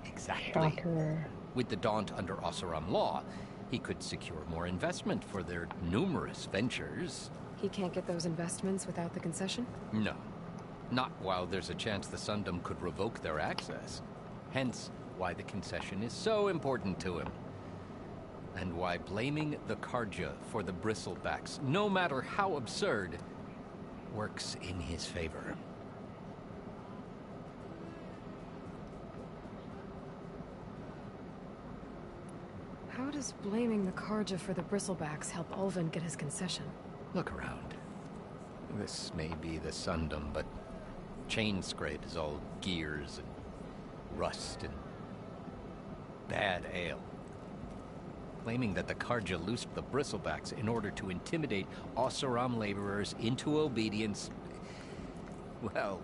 Exactly. Shocker. With the Daunt under Oseram law, he could secure more investment for their numerous ventures. He can't get those investments without the concession? No. Not while there's a chance the Sundom could revoke their access. Hence, why the concession is so important to him. And why blaming the Karja for the bristlebacks, no matter how absurd, works in his favor. How does blaming the Karja for the bristlebacks help Olvind get his concession? Look around. This may be the Sundom, but chain scrape is all gears and rust and bad ale. Claiming that the Karja loosed the bristlebacks in order to intimidate Oseram laborers into obedience. Well,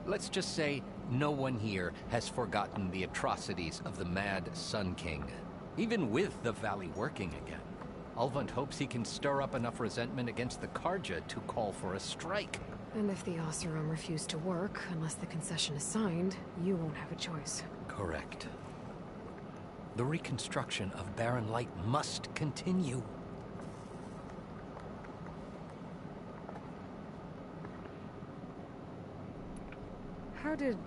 let's just say no one here has forgotten the atrocities of the Mad Sun King, even with the Valley working again. Olvind hopes he can stir up enough resentment against the Karja to call for a strike. And if the Oseram refuse to work, unless the concession is signed, you won't have a choice. Correct. The reconstruction of Barren Light must continue. How did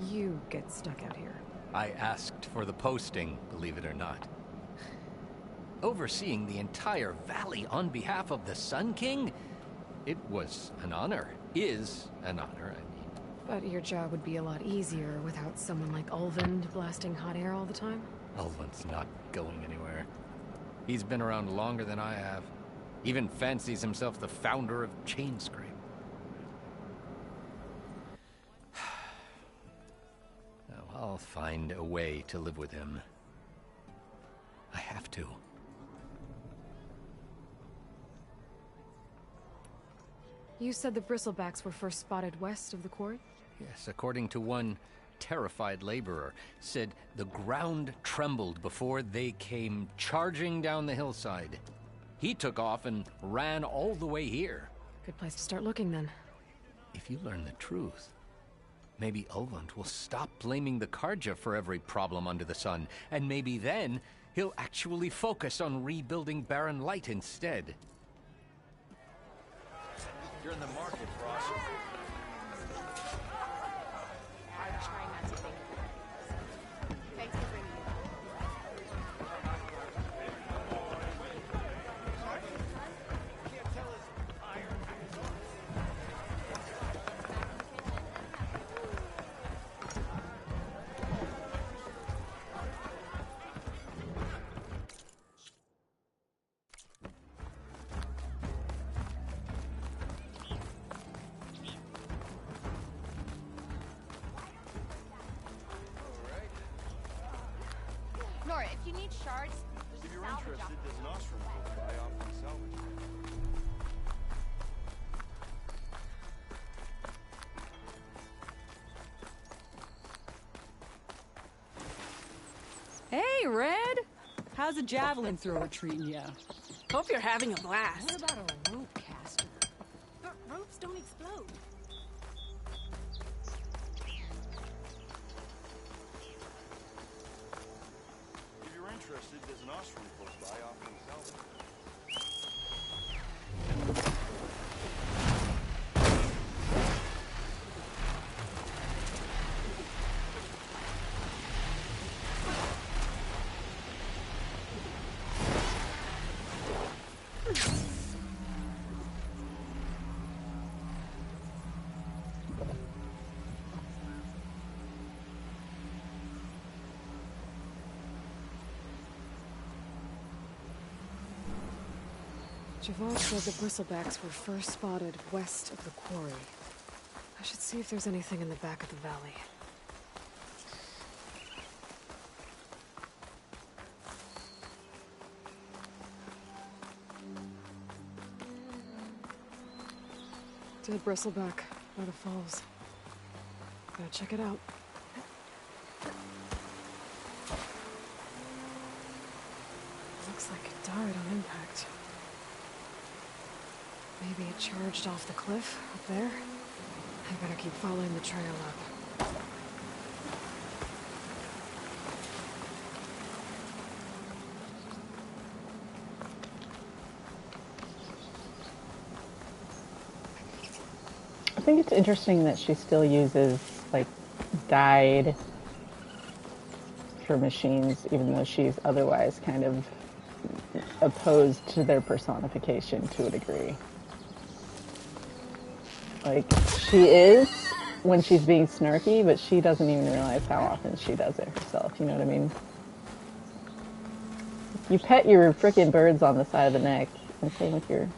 you get stuck out here? I asked for the posting, believe it or not. Overseeing the entire valley on behalf of the Sun King? It was an honor. Is an honor, I mean. But your job would be a lot easier without someone like Olvind blasting hot air all the time? Olvind's not going anywhere. He's been around longer than I have. Even fancies himself the founder of Chainscrape. Now, I'll find a way to live with him. I have to. You said the bristlebacks were first spotted west of the quarry? Yes, according to one terrified laborer, said the ground trembled before they came charging down the hillside. He took off and ran all the way here. Good place to start looking, then. If you learn the truth, maybe Olvind will stop blaming the Karja for every problem under the sun, and maybe then he'll actually focus on rebuilding Barren Light instead. You're in the market, Ross. Try not to think about it. Thanks for bringing it up. need shards, If there's you're a salvage interested, operation. there's an ostrom close by offering salvage. Hey, Red! How's a javelin thrower treating ya? Hope you're having a blast. What about a rope caster? But ropes don't explode. If you're interested, there's an ostrom close by offering salvage. Javad said the bristlebacks were first spotted west of the quarry. I should see if there's anything in the back of the valley. Dead bristleback by the falls. Gotta check it out. Looks like it died on impact. Maybe it charged off the cliff up there. I better keep following the trail up. I think it's interesting that she still uses, like, dyed for machines, even though she's otherwise kind of opposed to their personification to a degree. Like, she is when she's being snarky, but she doesn't even realize how often she does it herself, you know what I mean? You pet your frickin' birds on the side of the neck, and same with your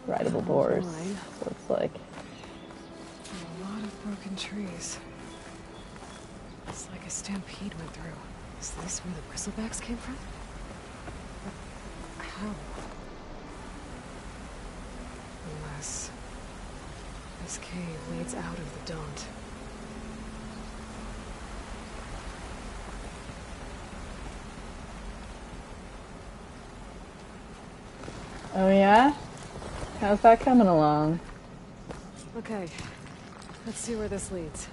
rideable boars. So it's like... A lot of broken trees. It's like a stampede went through. Is this where the bristlebacks came from? But how? Unless... this cave leads out of the daunt. Oh yeah? How's that coming along? Okay, let's see where this leads.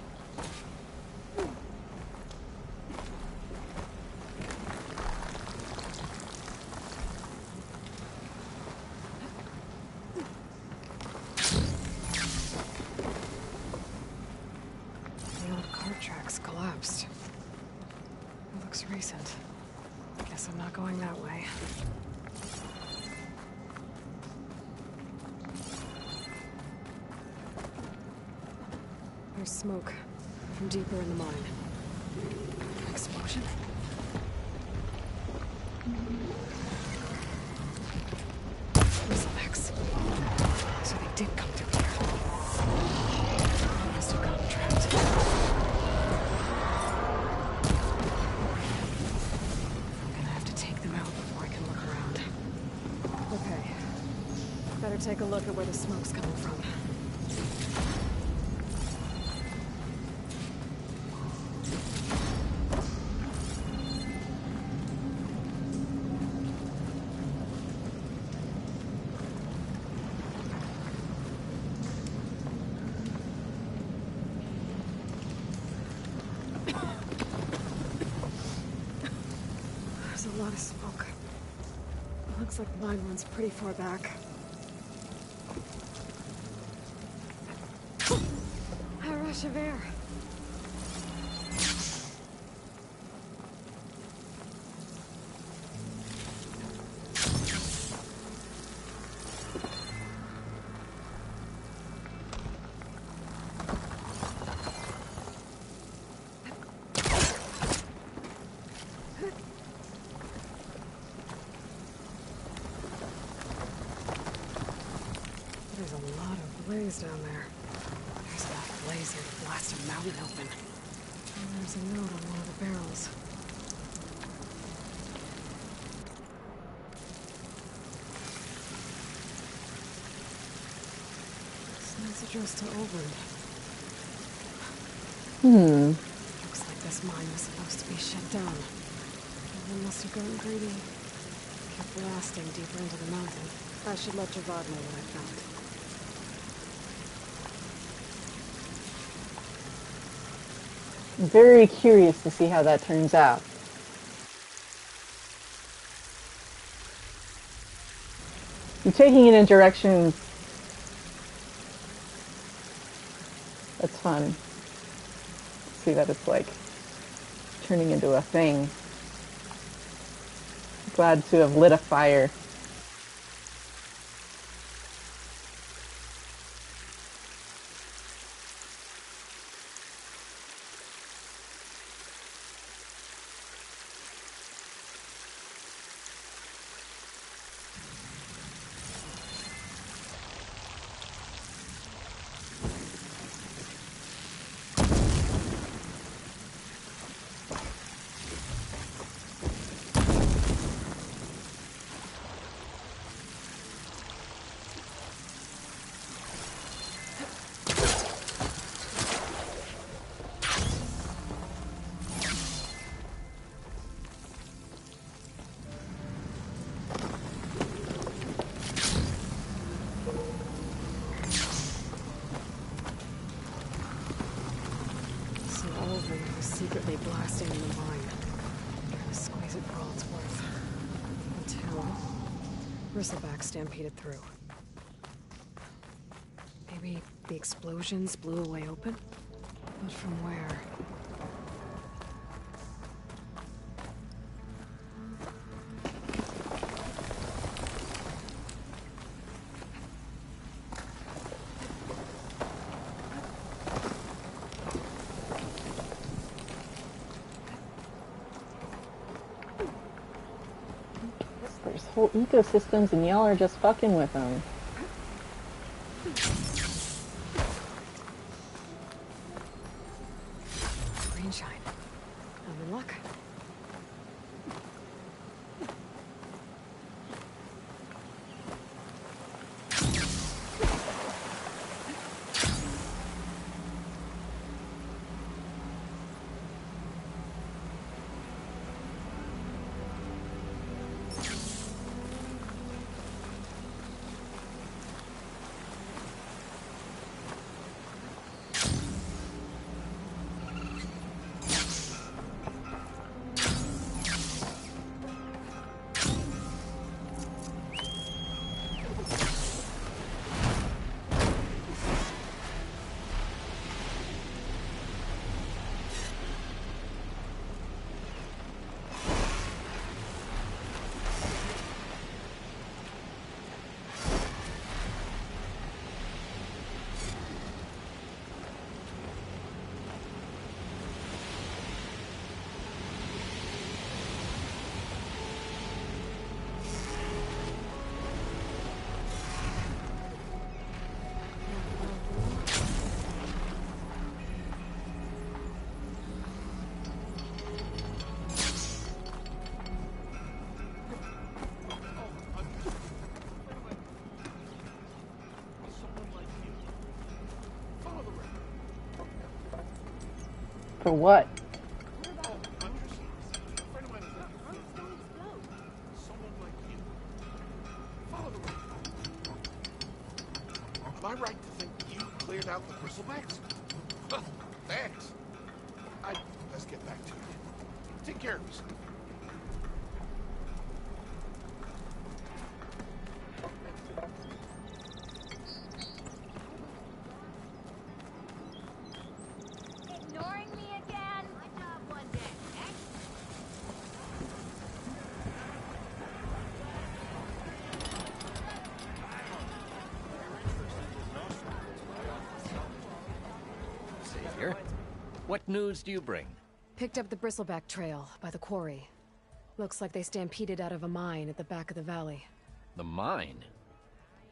The old cart tracks collapsed. It looks recent. Guess I'm not going that way. There's smoke from deeper in the mine. Explosion? Bristlebacks. So they did come through here. They must have gotten trapped. I'm gonna have to take them out before I can look around. Okay. Better take a look at where the smoke's coming from. There's a lot of smoke. It looks like the mine runs pretty far back. A rush of air. There's a lot of blaze down there. There's enough blaze here to blast a mountain open. And there's a note on one of the barrels. message goes to Olvin. Looks like this mine was supposed to be shut down. Olvin must have gotten greedy. Kept blasting deeper into the mountain. I should let Javad know what I found. I'm very curious to see how that turns out. You're taking it in directions. That's fun. See that it's like turning into a thing. Glad to have lit a fire. Secretly blasting in the mine. Trying to squeeze it for all it's worth. Until Bristleback stampeded through. Maybe the explosions blew a way open? But from where? There's whole ecosystems and y'all are just fucking with them. Green shine. I'm in luck. For what? Am I right to think you cleared out the bristlebacks? Thanks. I best get back to you. Take care of yourself. Ignoring me again? My job one day, eh? Savior, what news do you bring? Picked up the Bristleback trail by the quarry. Looks like they stampeded out of a mine at the back of the valley. The mine?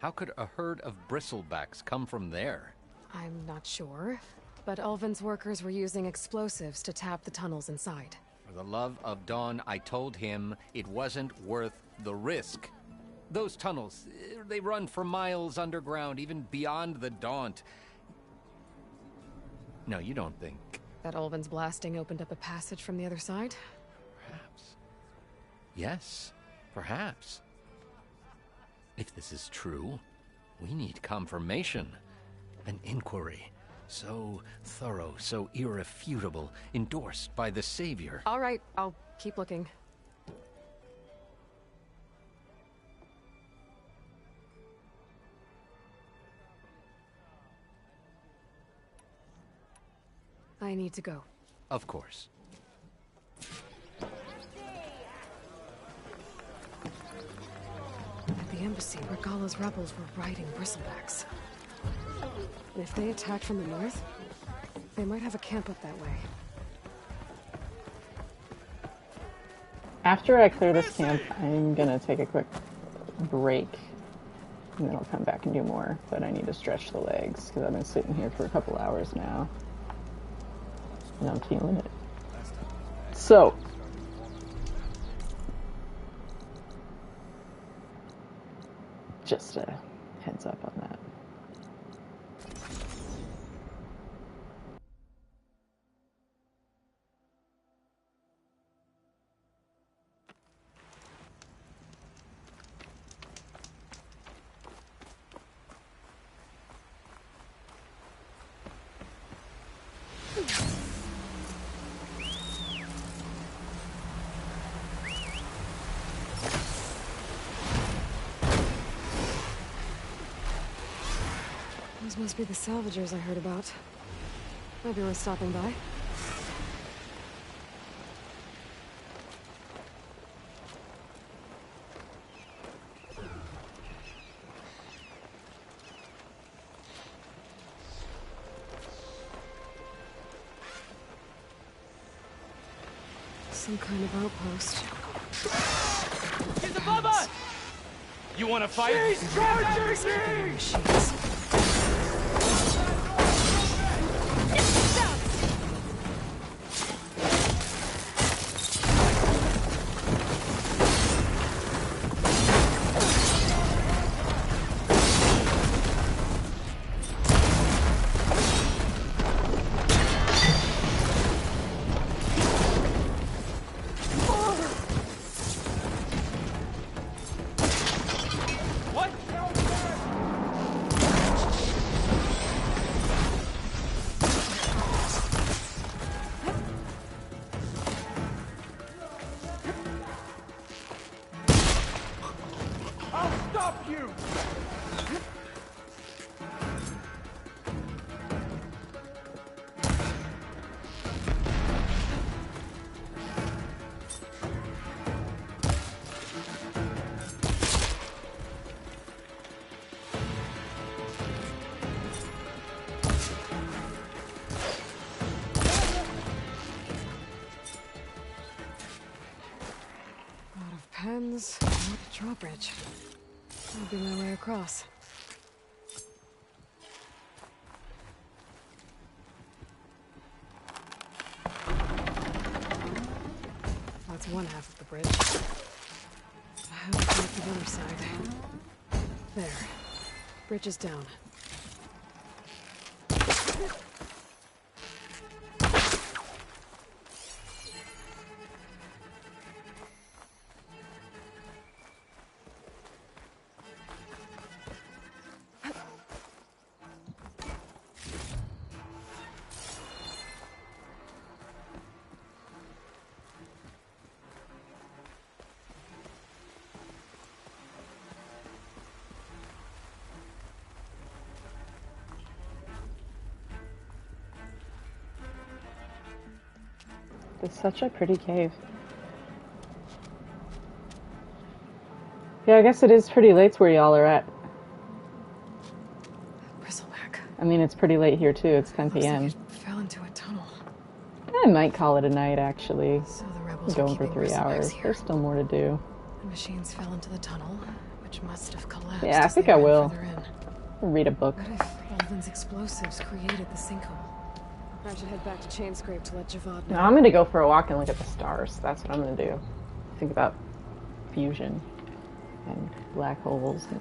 How could a herd of bristlebacks come from there? I'm not sure, but Ulvin's workers were using explosives to tap the tunnels inside. For the love of Dawn, I told him it wasn't worth the risk. Those tunnels, they run for miles underground, even beyond the Daunt. No, you don't think... That Ulvin's blasting opened up a passage from the other side? Perhaps. Yes, perhaps. If this is true, we need confirmation. An inquiry. So thorough, so irrefutable, endorsed by the Savior. All right, I'll keep looking. I need to go. Of course. At the embassy, Regala's rebels were riding bristlebacks. And if they attack from the north, they might have a camp up that way. After I clear this camp, I'm gonna take a quick break. And then I'll come back and do more. But I need to stretch the legs, because I've been sitting here for a couple hours now. And I'm feeling it. So, just a heads up on that. Those must be the salvagers I heard about. Might be worth stopping by. Some kind of outpost. He's above us! You wanna fight? He's charging me! Machines. Pens, and a drawbridge. That'll be my way across. That's one half of the bridge. I have to connect the other side. There. Bridge is down. It's such a pretty cave. Yeah, I guess it is pretty late where y'all are at. Bristleback. I mean, it's pretty late here too. It's 10 p.m. Looks like it fell into a tunnel. I might call it a night, actually. So the rebels We're were going for keeping 3 hours. here. There's still more to do. The machines fell into the tunnel, which must have collapsed. Yeah, I as think they I ran will. further in. I'll read a book. What if Ulvin's explosives created the sinkhole? I should head back to Chainscrape to let Javad know. No, I'm gonna go for a walk and look at the stars. That's what I'm gonna do. Think about fusion. and black holes and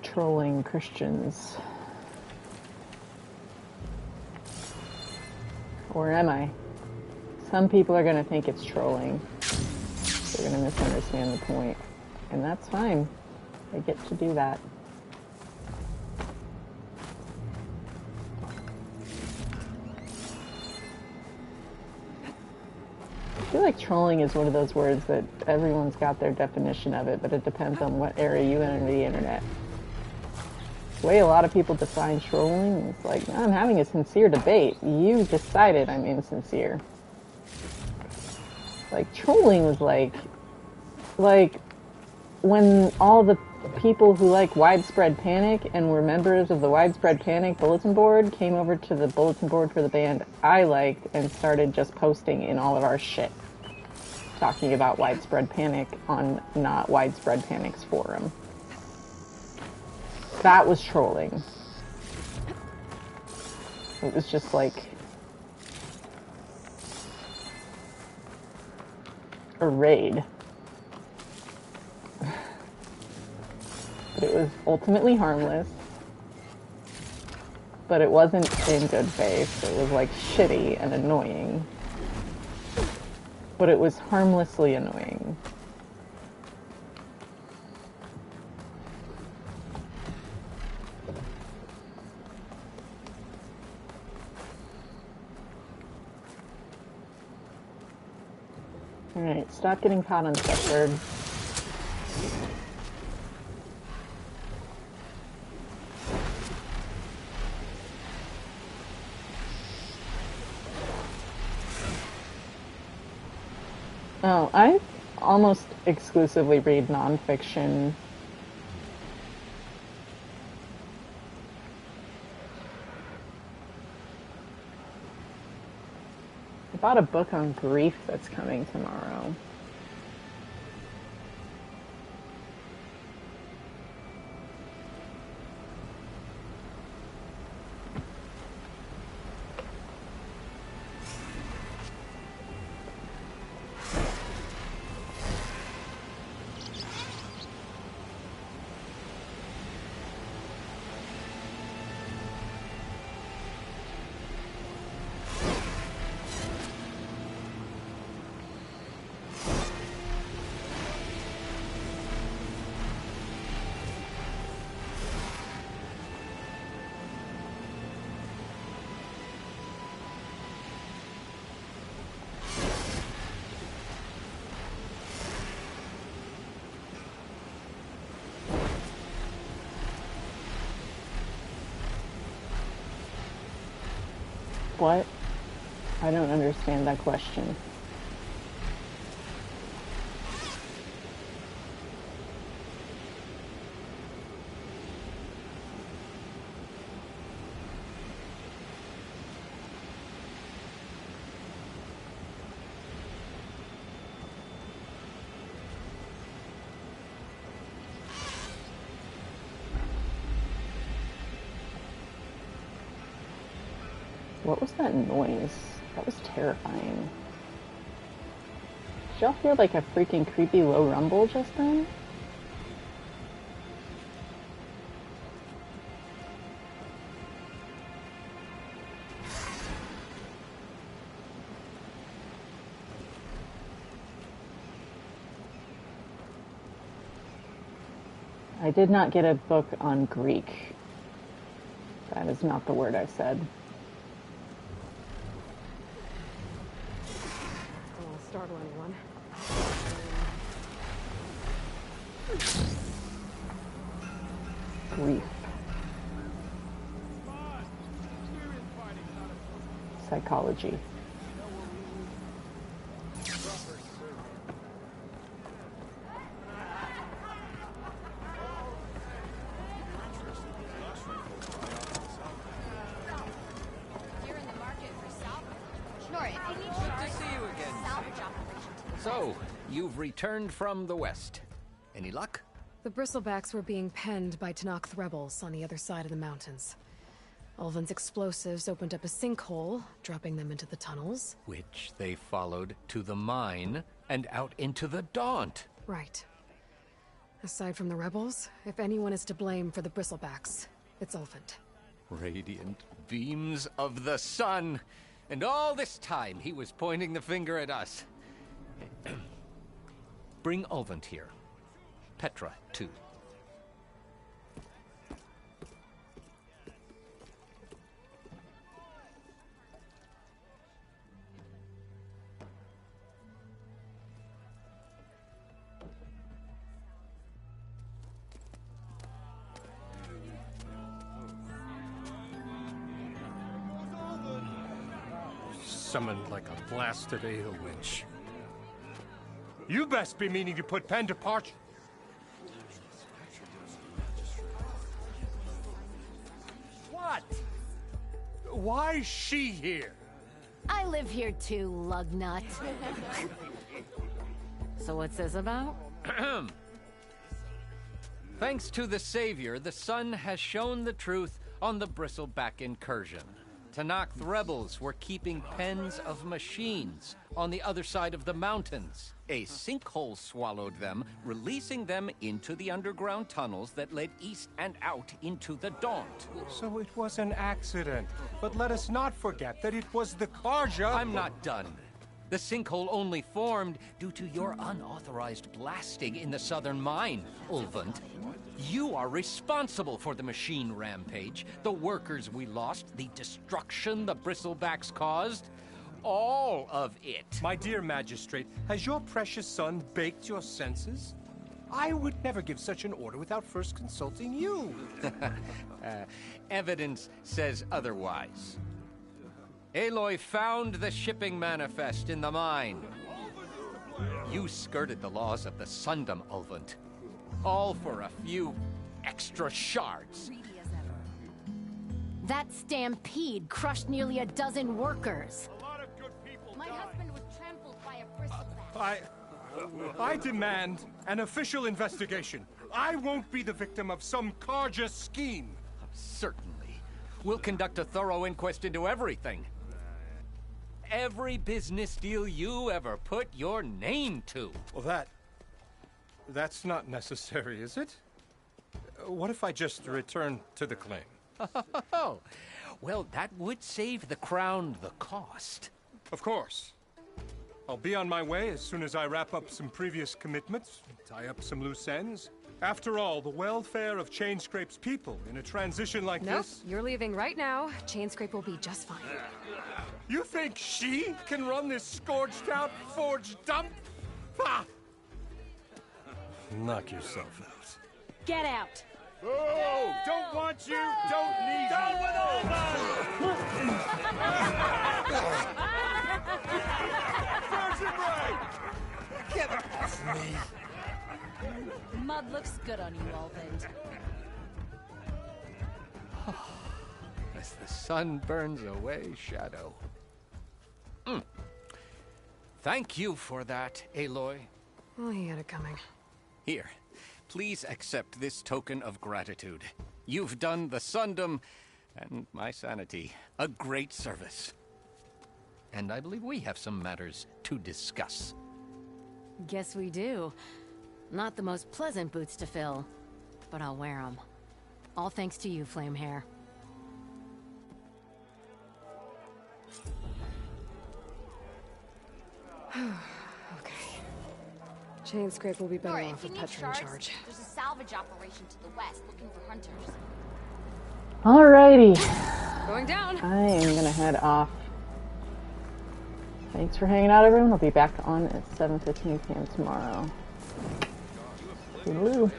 trolling Christians. Or am I? Some people are going to think it's trolling. They're going to misunderstand the point. And that's fine. I get to do that. I feel like trolling is one of those words that everyone's got their definition of it, but it depends on what area you enter the internet. The way a lot of people define trolling is like, I'm having a sincere debate. You decided I'm insincere. Like, trolling was like when all the people who like Widespread Panic and were members of the Widespread Panic bulletin board came over to the bulletin board for the band I liked and started just posting in all of our shit, talking about Widespread Panic on Not Widespread Panic's forum. That was trolling. It was just like a raid. But it was ultimately harmless. But it wasn't in good faith. It was like shitty and annoying. But it was harmlessly annoying. Alright, stop getting caught on Shepherd. Oh, I almost exclusively read nonfiction. I bought a book on grief that's coming tomorrow. What? I don't understand that question. What was that noise? That was terrifying. Did y'all hear like a freaking creepy low rumble just then? I did not get a book on Greek. That is not the word I said. Startle anyone. Grief. Psychology. So, you've returned from the west. Any luck? The bristlebacks were being penned by Tenakth rebels on the other side of the mountains. Ulvin's explosives opened up a sinkhole, dropping them into the tunnels. Which they followed to the mine and out into the Daunt. Right. Aside from the rebels, if anyone is to blame for the bristlebacks, it's Ulvund. Radiant beams of the sun. And all this time he was pointing the finger at us. Bring Ulvund here. Petra, too. Summoned like a blasted ale winch. You best be meaning to put pen to parch. What? Why's she here? I live here too, lugnut. So what's this about? Thanks to the Savior, the sun has shown the truth on the bristleback incursion. Tanakh rebels were keeping pens of machines on the other side of the mountains. A sinkhole swallowed them, releasing them into the underground tunnels that led east and out into the Daunt. So it was an accident, but let us not forget that it was the Karja. I'm not done. The sinkhole only formed due to your unauthorized blasting in the southern mine, Ulvund. You are responsible for the machine rampage, the workers we lost, the destruction the bristlebacks caused. All of it. My dear magistrate, has your precious son baked your senses? I would never give such an order without first consulting you. Evidence says otherwise. Aloy found the shipping manifest in the mine. You skirted the laws of the Sundom, Ulvund. All for a few extra shards. That stampede crushed nearly a dozen workers. My husband was trampled by a bristleback. I demand an official investigation. I won't be the victim of some Karja scheme. Certainly. We'll conduct a thorough inquest into everything. Every business deal you ever put your name to. Well, that's not necessary, is it? What if I just return to the claim? Oh, well, that would save the crown the cost. Of course. I'll be on my way as soon as I wrap up some previous commitments, tie up some loose ends. After all, the welfare of Chainscrape's people in a transition like this... Nope, you're leaving right now. Chainscrape will be just fine. You think she can run this scorched-out forge dump? Ha! Knock yourself out. Get out! Oh, don't want you, don't need you. Down with all that! Get off me! Mud looks good on you, Ulvund. As the sun burns away shadow. Thank you for that, Aloy. Well, he had it coming. Here, please accept this token of gratitude. You've done the Sundom and my sanity a great service. And I believe we have some matters to discuss. Guess we do. Not the most pleasant boots to fill, but I'll wear them. All thanks to you, Flamehair. Okay. Chainscrape will be better off with Petra in charge. There's a salvage operation to the west looking for hunters. Alrighty. Going down. I am gonna head off. Thanks for hanging out, everyone. I'll be back on at 7:15 p.m. tomorrow. Toodaloo.